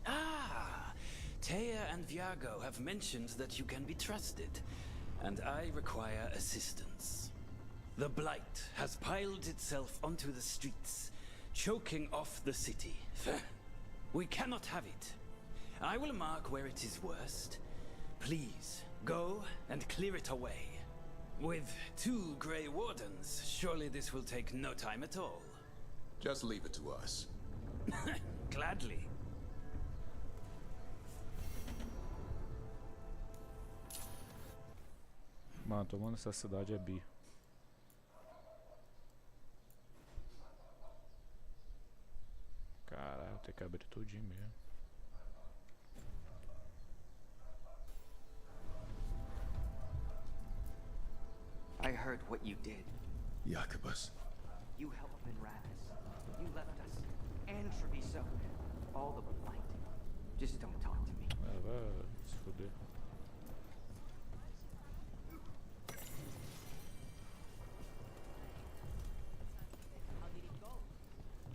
Ah! Taya and Viago have mentioned that you can be trusted, and I require assistance. The Blight has piled itself onto the streets, choking off the city. We cannot have it. I will mark where it is worst. Please, go and clear it away. With 2 Grey Wardens, surely this will take no time at all. Just leave it to us. Gladly. Mano, tomando essa cidade é bi. Caralho, tem que abrir tudinho mesmo. I heard what you did. Jacobus. You helped Minrathous. You left us. And Treviso. All the blight. Just don't talk to me. Vai se fuder.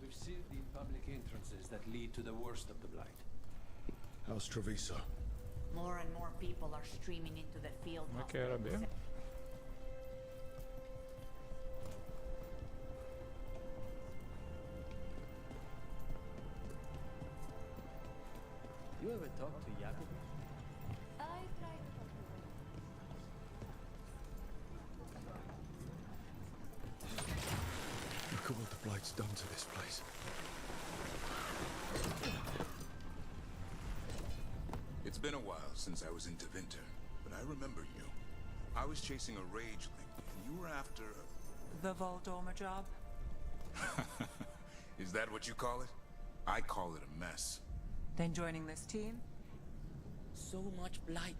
We've sealed the public entrances that lead to the worst of the blight. How's Treviso? More and more people are streaming into the field. Como é que era mesmo? You ever talk to Jacob? I tried to talk Look at what the Blight's done to this place. It's been a while since I was in Tevinter, but I remember you. I was chasing a rageling, and you were after The Voldormer job? Is that what you call it? I call it a mess. Then joining this team? So much blight.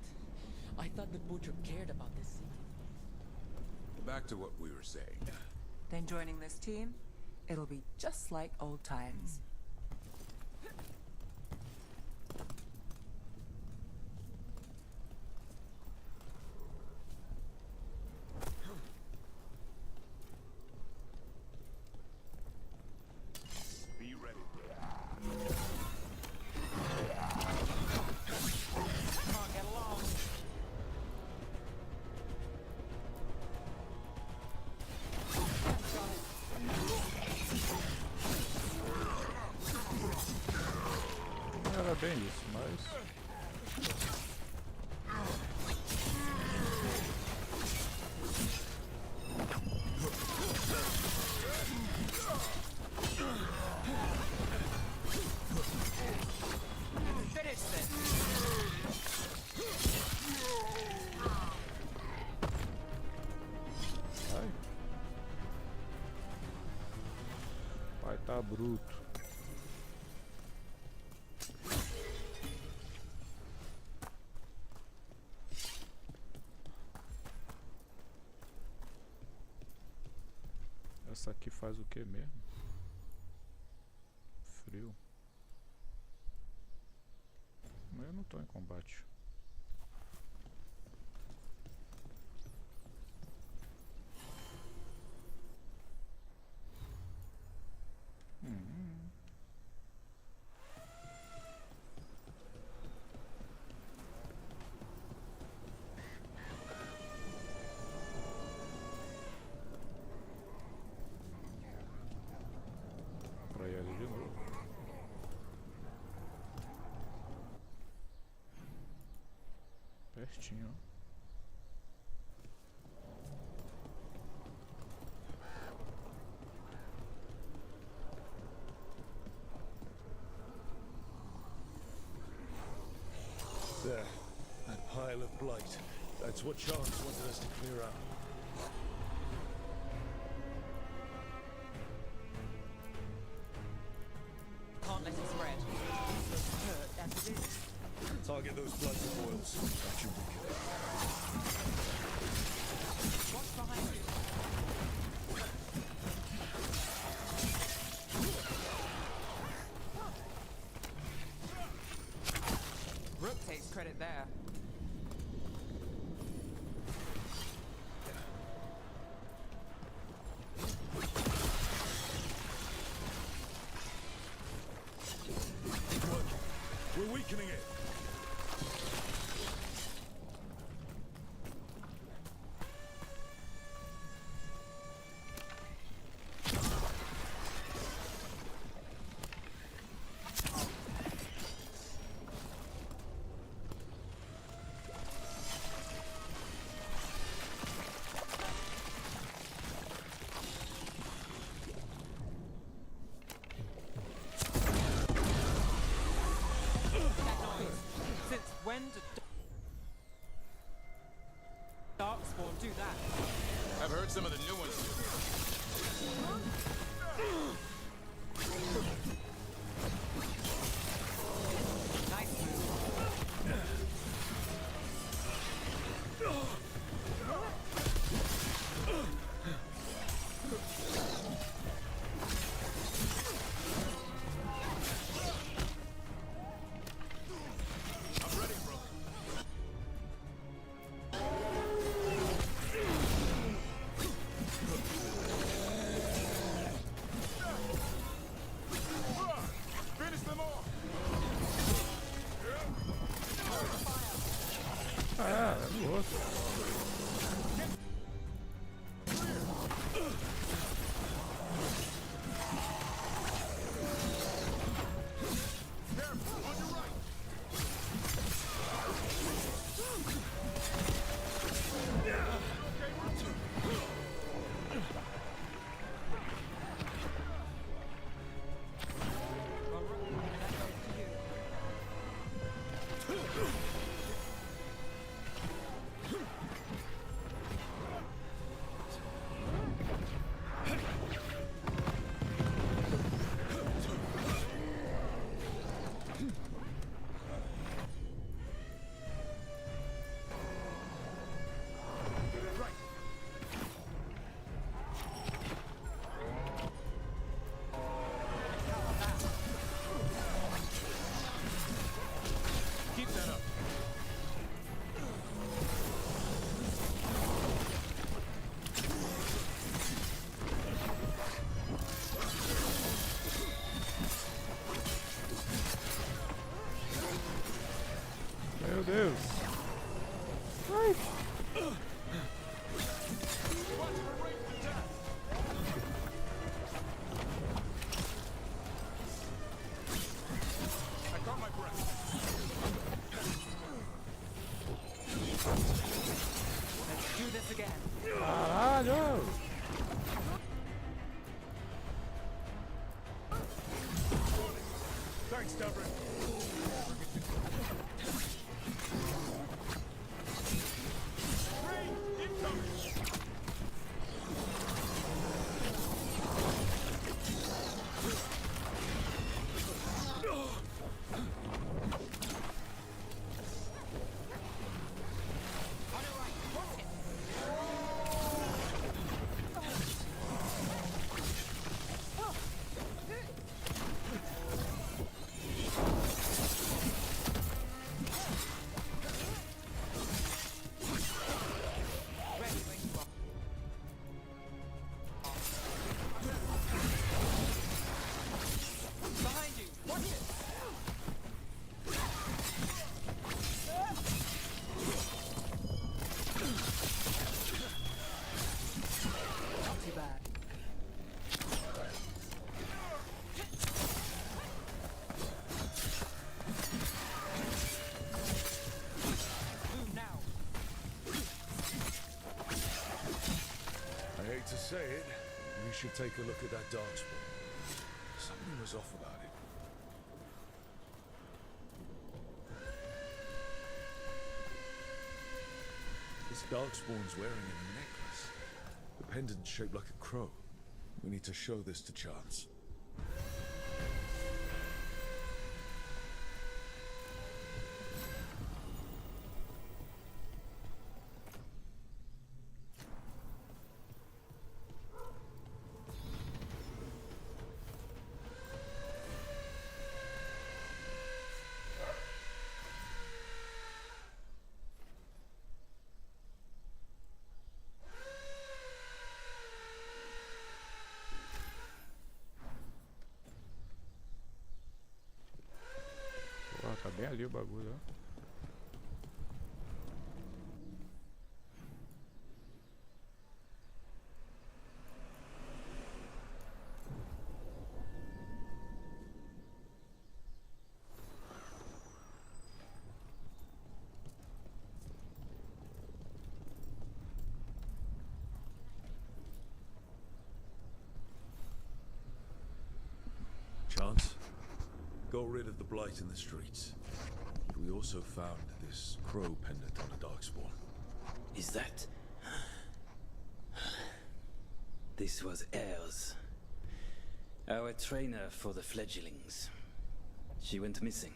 I thought the Butcher cared about this city. Back to what we were saying. Then joining this team, it'll be just like old times. Be ready. Come on, get along. Não era bem isso, mas... Finish this. Ai. Pai tá bruto. Essa aqui faz o que mesmo? Frio. Mas eu não tô em combate. Pra ele de novo. Pertinho, ó. There. That pile of blight. That's what Chance wanted us to clear out. Can't let it spread. It's hurt as it is. Target those blighted boils. That should weaken it. What's behind you? Rook takes credit there. We're weakening it. Since when did Darkspawn do that? I've heard some of the new ones Nice move. I'm ready, bro. Caralho! Thanks, Davrin. To say it, we should take a look at that darkspawn. Something was off about it. This darkspawn's wearing a necklace. The pendant's shaped like a crow. We need to show this to Chance. Tá bem ali o bagulho, ó. Chance, got rid of the blight in the streets. But we also found this crow pendant on a darkspawn. Is that... This was Ayers, our trainer for the fledglings. She went missing.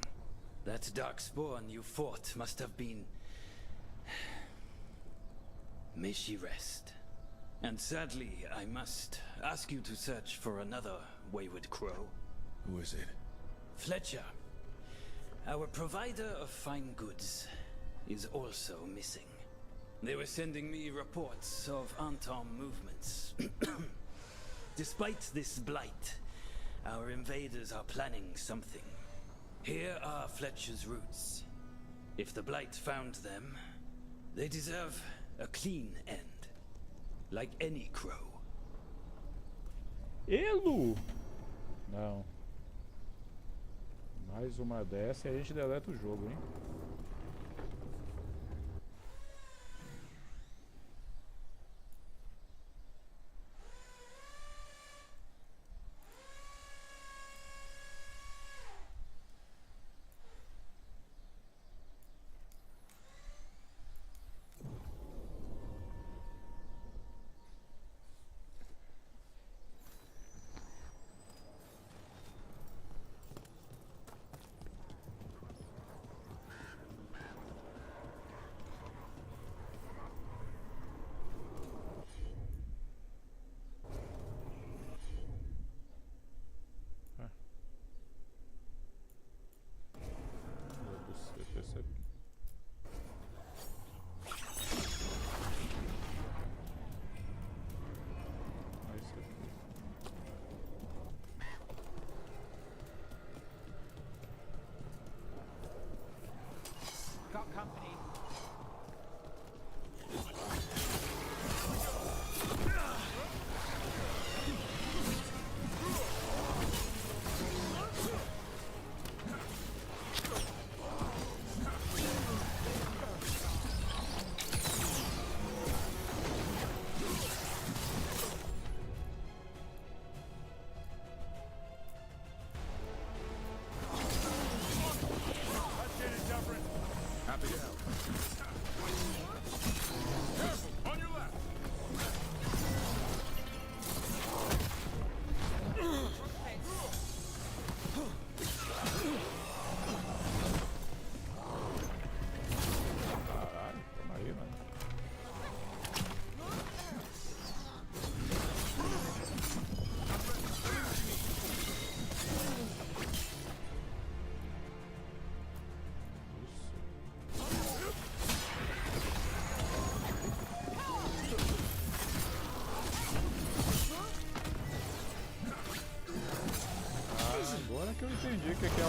That darkspawn you fought must have been... May she rest. And sadly, I must ask you to search for another wayward crow. Who is it? Fletcher, our provider of fine goods, is also missing. They were sending me reports of unarmed movements. Despite this blight, our invaders are planning something. Here are Fletcher's roots. If the blight found them, they deserve a clean end, like any crow. Elo! Não. Mais uma dessa e a gente deleta o jogo, hein?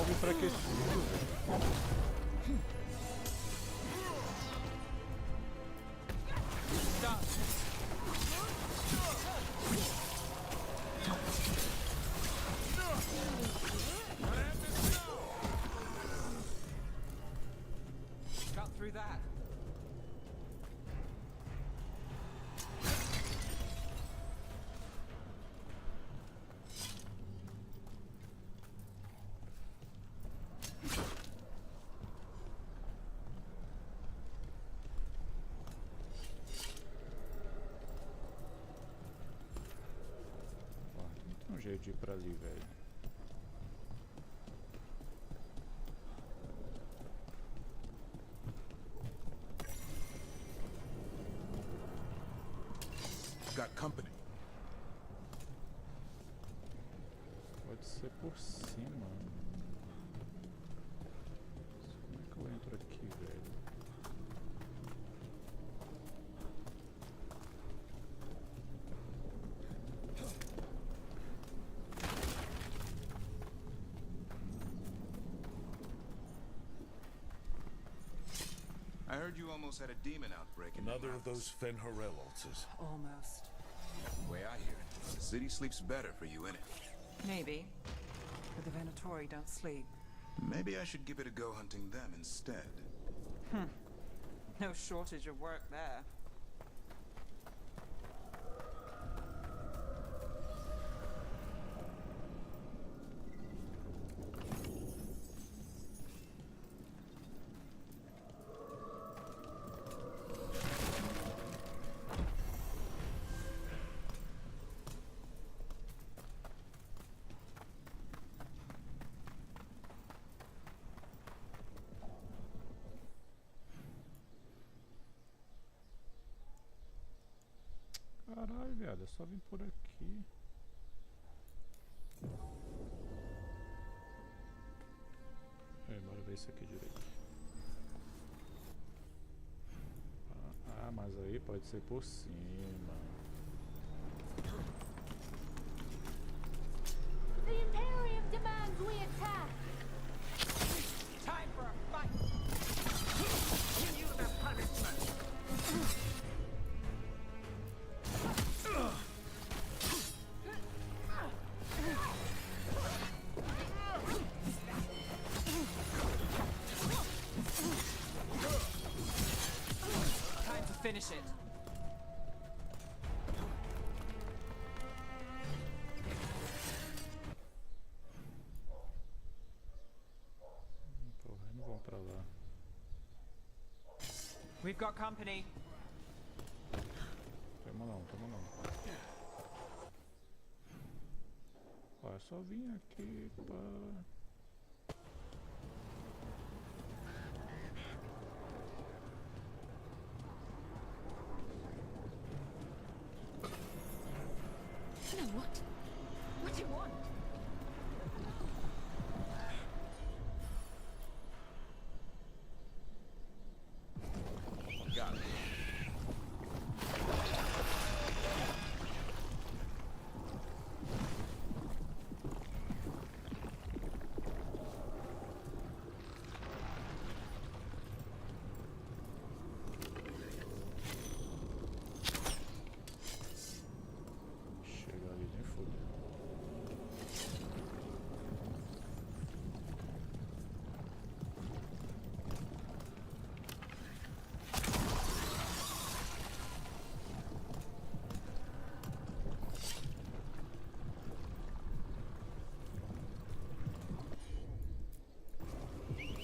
algo enfraquecido, velho. Cut through that. Ó, não tem um jeito de ir pra ali, velho. Got company. Pode ser por cima. Como é que eu entro aqui, velho? I heard you almost had a demon outbreak in Another of those Fen'Harel altars. Almost. The way I hear it, the city sleeps better for you, innit? Maybe. But the Venatori don't sleep. Maybe I should give it a go hunting them instead. No shortage of work there. Caralho, viado, é só vir por aqui. Bora ver isso aqui direito. Mas aí pode ser por cima. The Imperium demands we attack. Time for a fight. Continue the punishment. Time to finish it. Porra, não vão pra lá. We've got company. Tamo não. Ó, é só vir aqui, pá. No, what? What do you want? Got it. Chega ali, nem fodeu.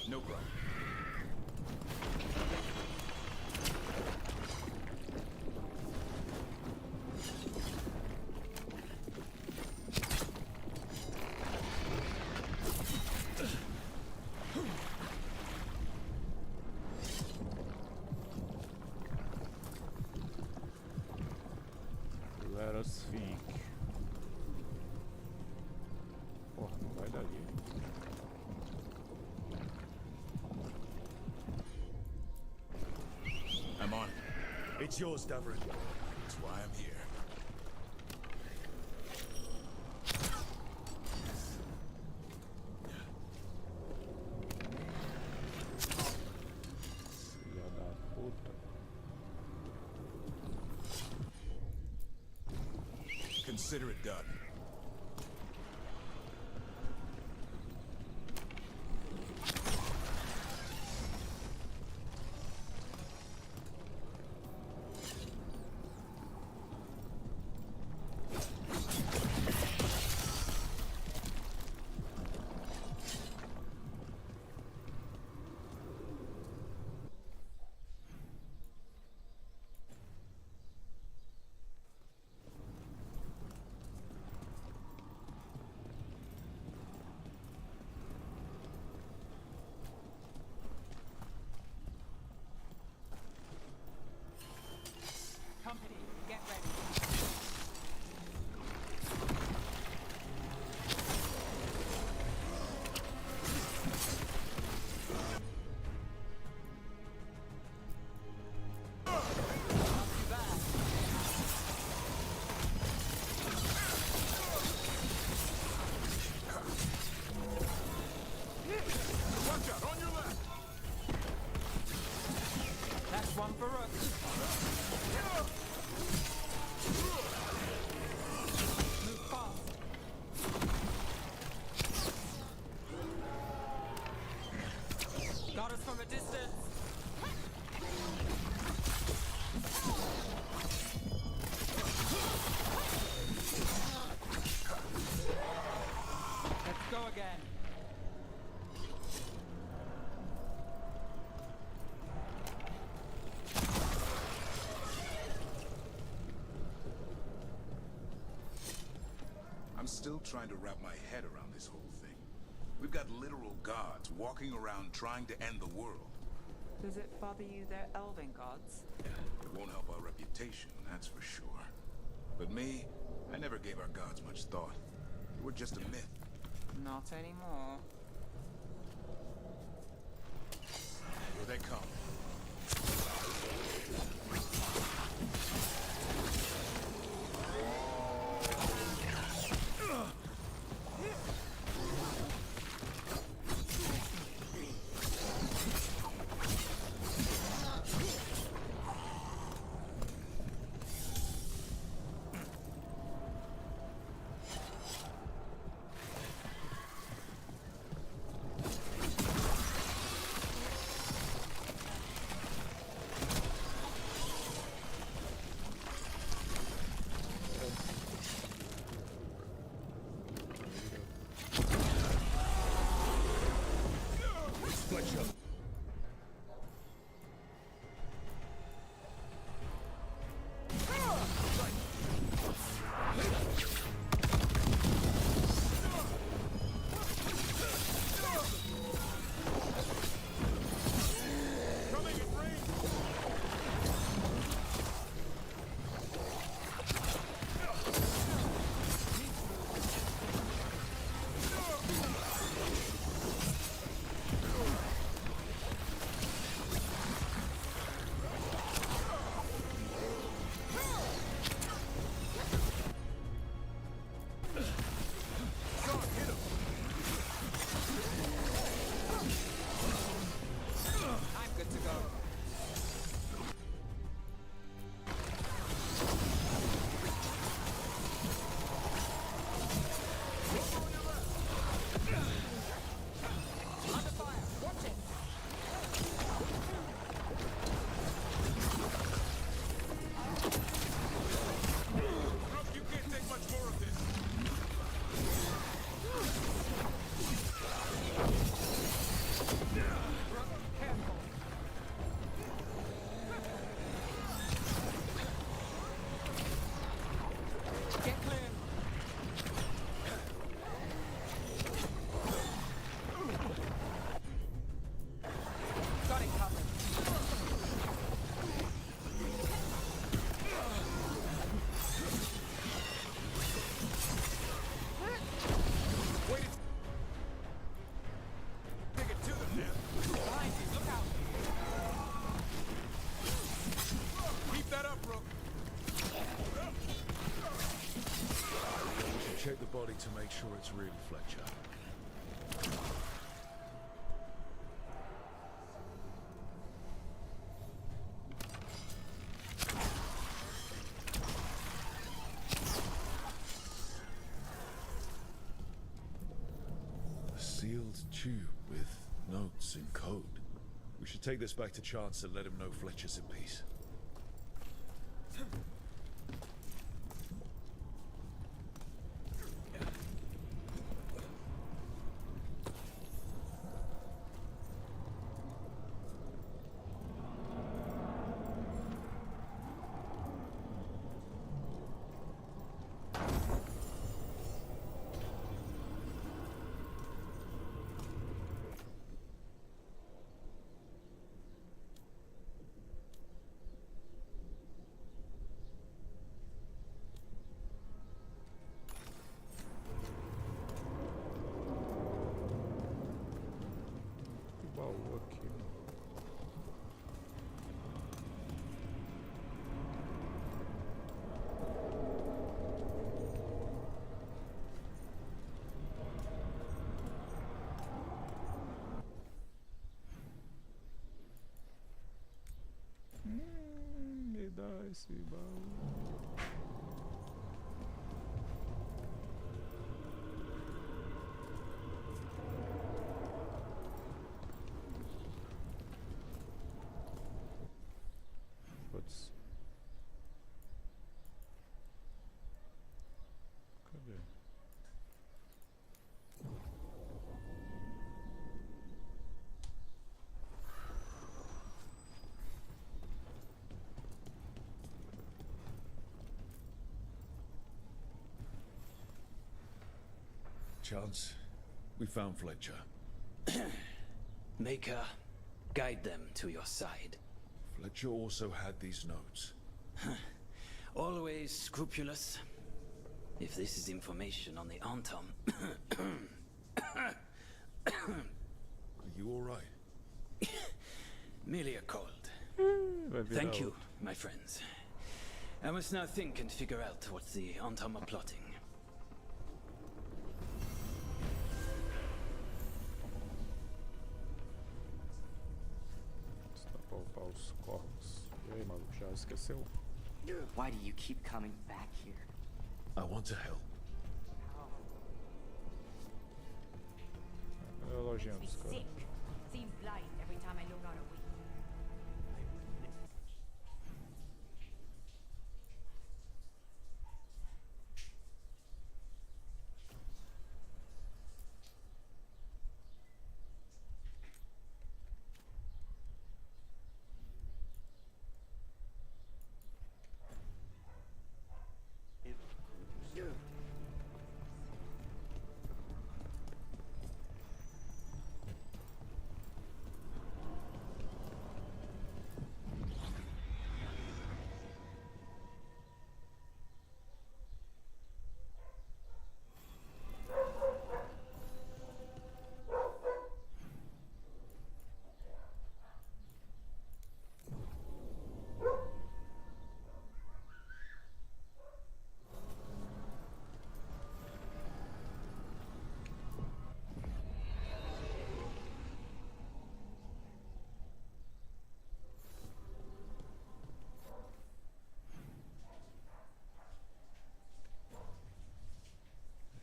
No problem. Let us think. Porra, não vai dali. I'm on it. It's yours, Davrin. That's why I'm here. consider it done. Company, get ready. Watch out, on your left! That's one for us. Move fast. Got us from a distance. Let's go again. I'm still trying to wrap my head around this whole thing. We've got literal gods walking around trying to end the world. Does it bother you they're elven gods? It won't help our reputation, that's for sure. But me, I never gave our gods much thought. They were just a myth. Not anymore. Here they come. Check the body to make sure it's really Fletcher. tube with notes and code. We should take this back to Chance and let him know Fletcher's in peace. Me dá esse baú. Putz. Cadê? Chance, we found Fletcher. Maker, guide them to your side. Fletcher also had these notes. Always scrupulous. If this is information on the Antom... Are you alright? Merely a cold. Thank you, my friends. I must now think and figure out what the Antom are plotting. Poupar os corvos. E aí, maluco, já esqueceu? Why do you keep coming back here? I want to help. É a lojinha dos caras. Sick. Seems blind every time I look out a window.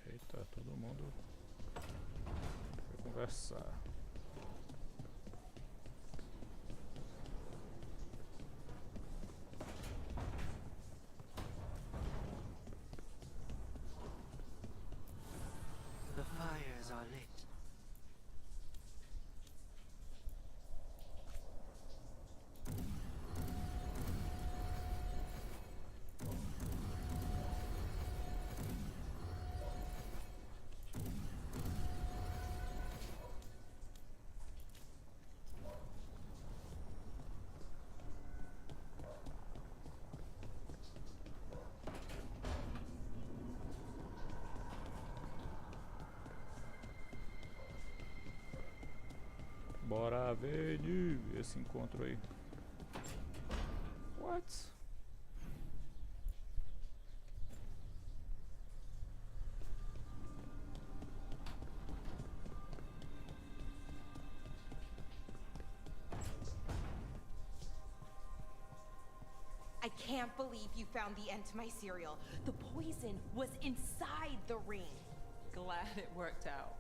Eita, todo mundo vai conversar. The fires are lit. Bora ver esse encontro aí. What? I can't believe you found the end to my cereal. The poison was inside the ring. Glad it worked out.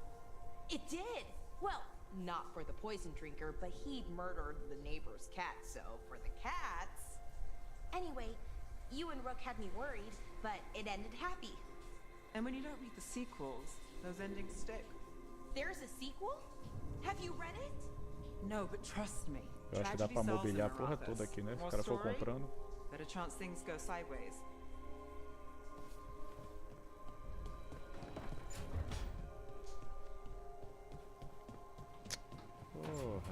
It did. Well, not for the poison drinker, but he'd murdered the neighbor's cat, so for the cats... Anyway, you and Rook had me worried, but it ended happy. And when you don't read the sequels, those endings stick. There's a sequel? Have you read it? No, but trust me. Eu acho que dá pra mobiliar a porra toda aqui, né? Se o cara for comprando. Better chance things go sideways. Porra.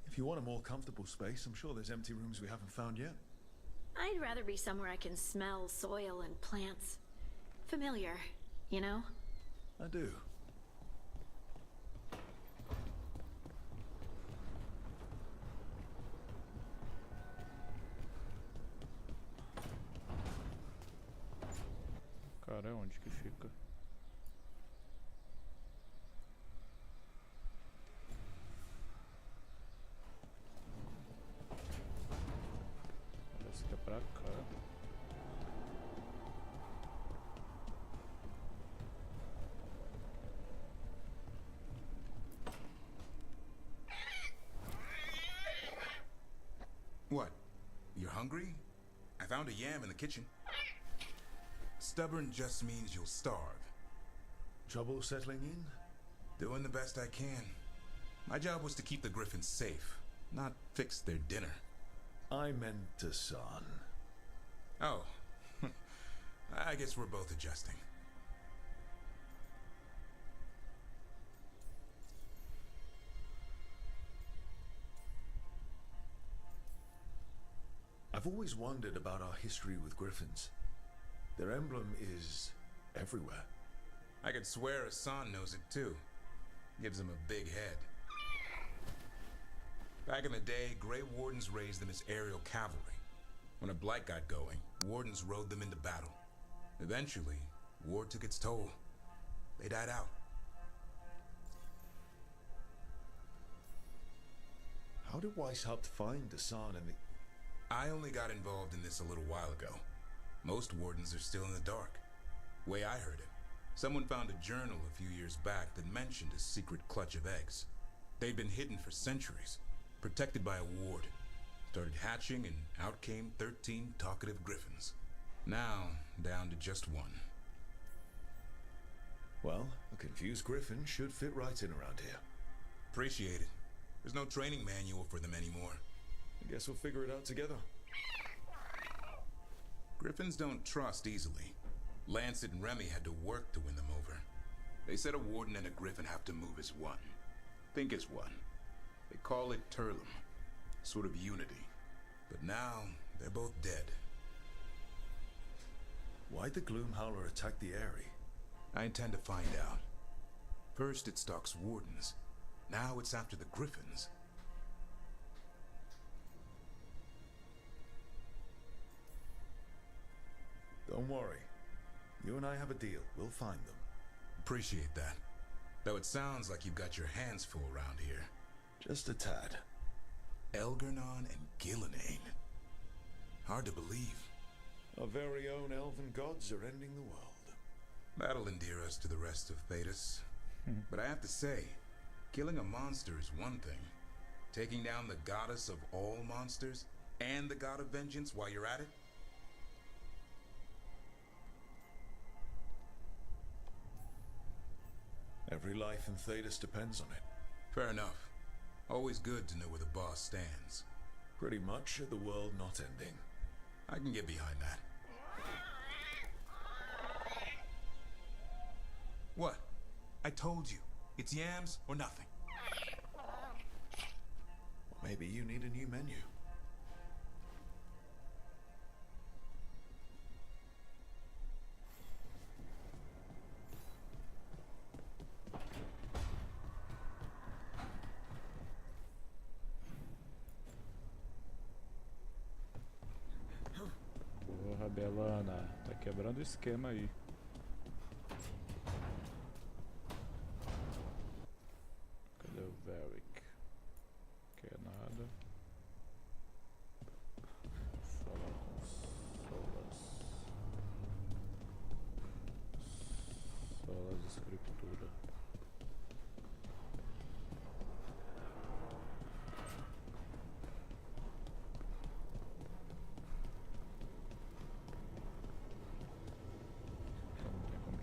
If you want a more comfortable space, I'm sure there's empty rooms we haven't found yet. I'd rather be somewhere I can smell soil and plants. Familiar, you know? I do. Cara, onde que fica? Parece que é pra cá. What? You're hungry? I found a yam in the kitchen. Stubborn just means you'll starve. Trouble settling in? Doing the best I can. My job was to keep the griffins safe, not fix their dinner. I meant the son. Oh. I guess we're both adjusting. I've always wondered about our history with griffins. Their emblem is everywhere. I could swear Hassan knows it too. Gives him a big head. Back in the day, Grey Wardens raised them as aerial cavalry. When a blight got going, Wardens rode them into battle. Eventually, war took its toll. They died out. How did Weishaupt find Hassan and the... I only got involved in this a little while ago. Most Wardens are still in the dark. Way I heard it, someone found a journal a few years back that mentioned a secret clutch of eggs. They'd been hidden for centuries, protected by a ward. Started hatching and out came 13 talkative griffins. Now, down to just one. Well, a confused griffin should fit right in around here. Appreciate it. There's no training manual for them anymore. I guess we'll figure it out together. Griffins don't trust easily. Lancet and Remy had to work to win them over. They said a warden and a griffin have to move as one. Think as one. They call it Turlum. Sort of unity. But now, they're both dead. Why'd the Gloomhowler attack the Eyrie? I intend to find out. First it stalks wardens. Now it's after the griffins. Don't worry. You and I have a deal. We'll find them. Appreciate that. Though it sounds like you've got your hands full around here. Just a tad. Elgarnon and Gillenane. Hard to believe. Our very own elven gods are ending the world. That'll endear us to the rest of Thedas. But I have to say, killing a monster is one thing. Taking down the goddess of all monsters and the god of vengeance while you're at it? Every life in Thedas depends on it. Fair enough. Always good to know where the boss stands. Pretty much the world not ending. I can get behind that. What? I told you. It's yams or nothing. Maybe you need a new menu. Porra, Belana, tá quebrando o esquema aí.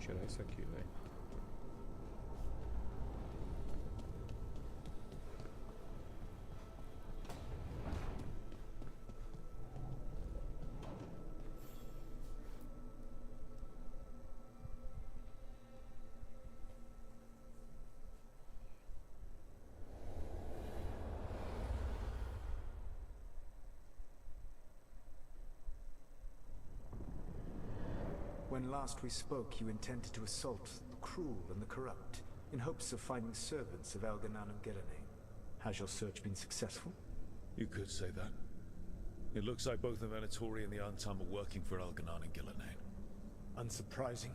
tirar isso aqui, velho. When last we spoke, you intended to assault the cruel and the corrupt, in hopes of finding servants of Elganan and Gillenane. Has your search been successful? You could say that. It looks like both the Venatori and the Antam are working for Elganan and Gillenane. Unsurprising.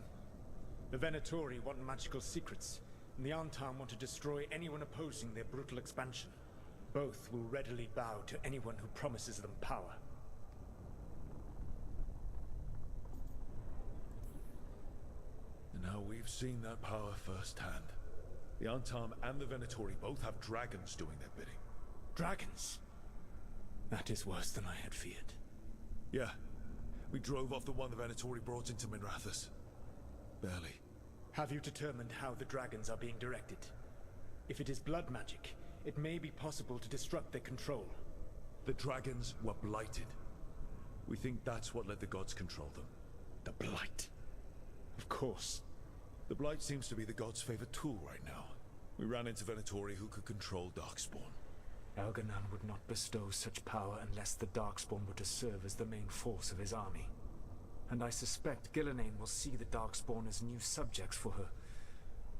The Venatori want magical secrets, and the Antam want to destroy anyone opposing their brutal expansion. Both will readily bow to anyone who promises them power. And now we've seen that power firsthand. The Antam and the Venatori both have dragons doing their bidding. Dragons? That is worse than I had feared. Yeah. We drove off the one the Venatori brought into Minrathous. Barely. Have you determined how the dragons are being directed? If it is blood magic, it may be possible to disrupt their control. The dragons were blighted. We think that's what let the gods control them. The blight? Of course. The blight seems to be the gods' favorite tool right now. We ran into Venatori who could control Darkspawn. Elganan would not bestow such power unless the Darkspawn were to serve as the main force of his army. And I suspect Gillenane will see the Darkspawn as new subjects for her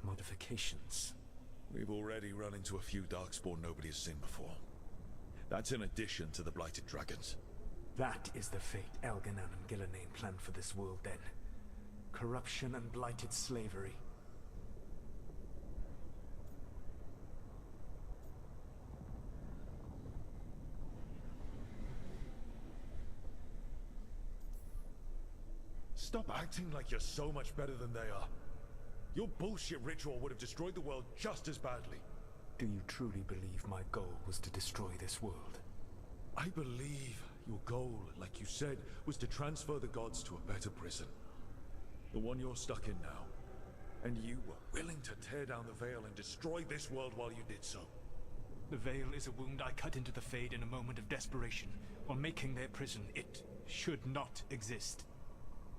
modifications. We've already run into a few Darkspawn nobody has seen before. That's in addition to the blighted dragons. That is the fate Elganan and Gillenane planned for this world then. Corruption and blighted slavery. Stop acting like you're so much better than they are. Your bullshit ritual would have destroyed the world just as badly. Do you truly believe my goal was to destroy this world? I believe your goal, like you said, was to transfer the gods to a better prison. The one you're stuck in now. And you were willing to tear down the veil and destroy this world while you did so. The veil is a wound I cut into the Fade in a moment of desperation, while making their prison. It should not exist.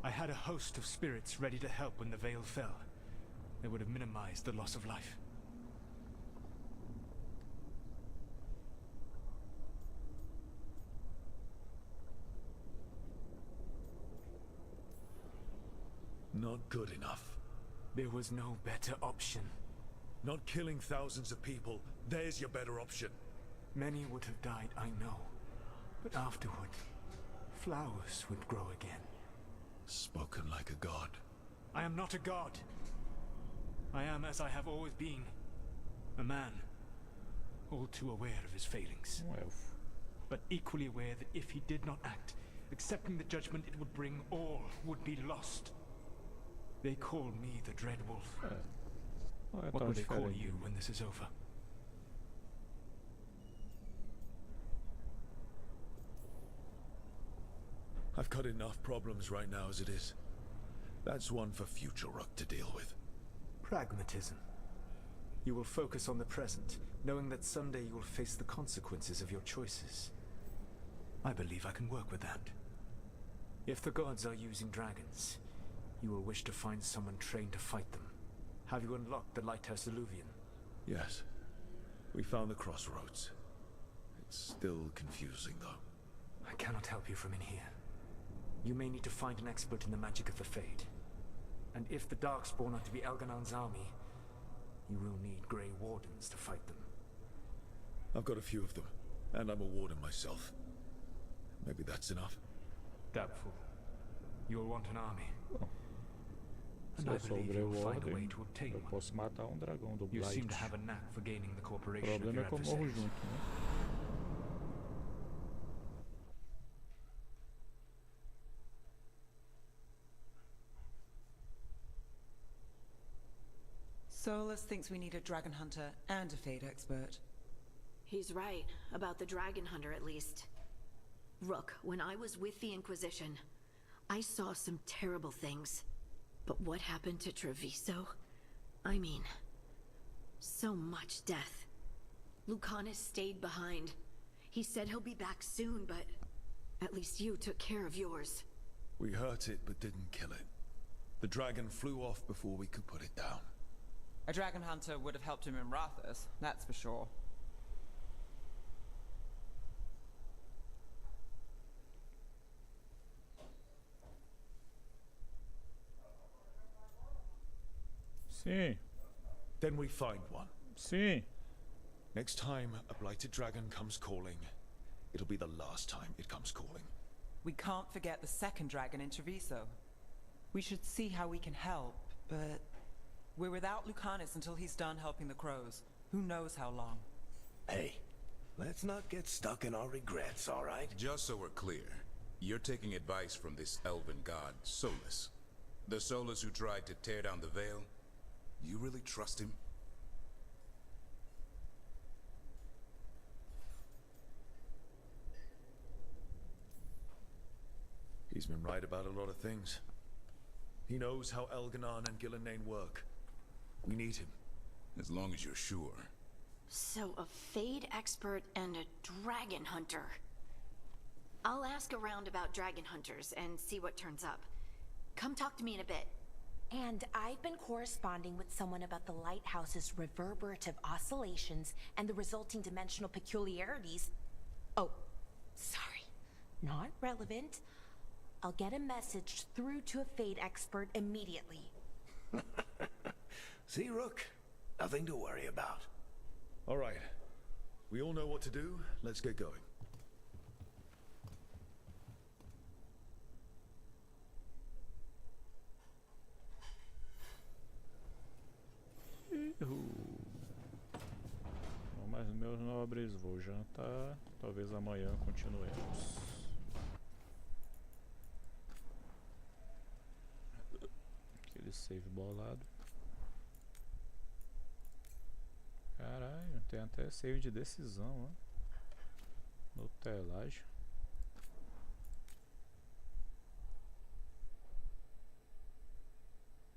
I had a host of spirits ready to help when the veil fell. They would have minimized the loss of life. Not good enough. There was no better option. Not killing thousands of people, there's your better option. Many would have died, I know. But afterward, flowers would grow again. Spoken like a god. I am not a god. I am as I have always been. A man. All too aware of his failings. But equally aware that if he did not act, accepting the judgment it would bring, all would be lost. They call me the Dread Wolf. What will they call you when this is over? I've got enough problems right now as it is. That's one for future Rook to deal with. Pragmatism. You will focus on the present, knowing that someday you will face the consequences of your choices. I believe I can work with that. If the gods are using dragons, you will wish to find someone trained to fight them. Have you unlocked the Lighthouse Illuvian? Yes. We found the crossroads. It's still confusing, though. I cannot help you from in here. You may need to find an expert in the magic of the Fade. And if the Darkspawn are to be Elganan's army, you will need Grey Wardens to fight them. I've got a few of them, and I'm a warden myself. Maybe that's enough? Doubtful. You'll want an army. And I believe you'll find a way to obtain one. Posso matar dragão do You Blight. seem to have a knack for gaining the O cooperation of problema your é que eu morro adversaries. junto, né? Solus thinks we need a dragon hunter and a Fade expert. He's right, about the dragon hunter at least. Rook, when I was with the Inquisition, I saw some terrible things. But what happened to Treviso? I mean, so much death. Lucanus stayed behind. He said he'll be back soon, but at least you took care of yours. We hurt it, but didn't kill it. The dragon flew off before we could put it down. A dragon hunter would have helped him in Rathus, that's for sure. Sim. Then we find one. Sim. Next time a blighted dragon comes calling, it'll be the last time it comes calling. We can't forget the second dragon in Treviso. We should see how we can help, but we're without Lucanus until he's done helping the crows. Who knows how long? Hey, let's not get stuck in our regrets, all right? Just so we're clear, you're taking advice from this elven god, Solus. The Solus who tried to tear down the veil? You really trust him? He's been right about a lot of things. He knows how Elganon and Gillenane work. We need him. As long as you're sure. So a Fade expert and a dragon hunter. I'll ask around about dragon hunters and see what turns up. Come talk to me in a bit. And I've been corresponding with someone about the lighthouse's reverberative oscillations and the resulting dimensional peculiarities. Oh, sorry. Not relevant. I'll get a message through to a Fade expert immediately. See, Rook? Nothing to worry about. All right. We all know what to do. Let's get going. Bom, mas meus nobres, vou jantar. Talvez amanhã continuemos. Aquele save bolado. Caralho, tem até save de decisão, ó. No telagem.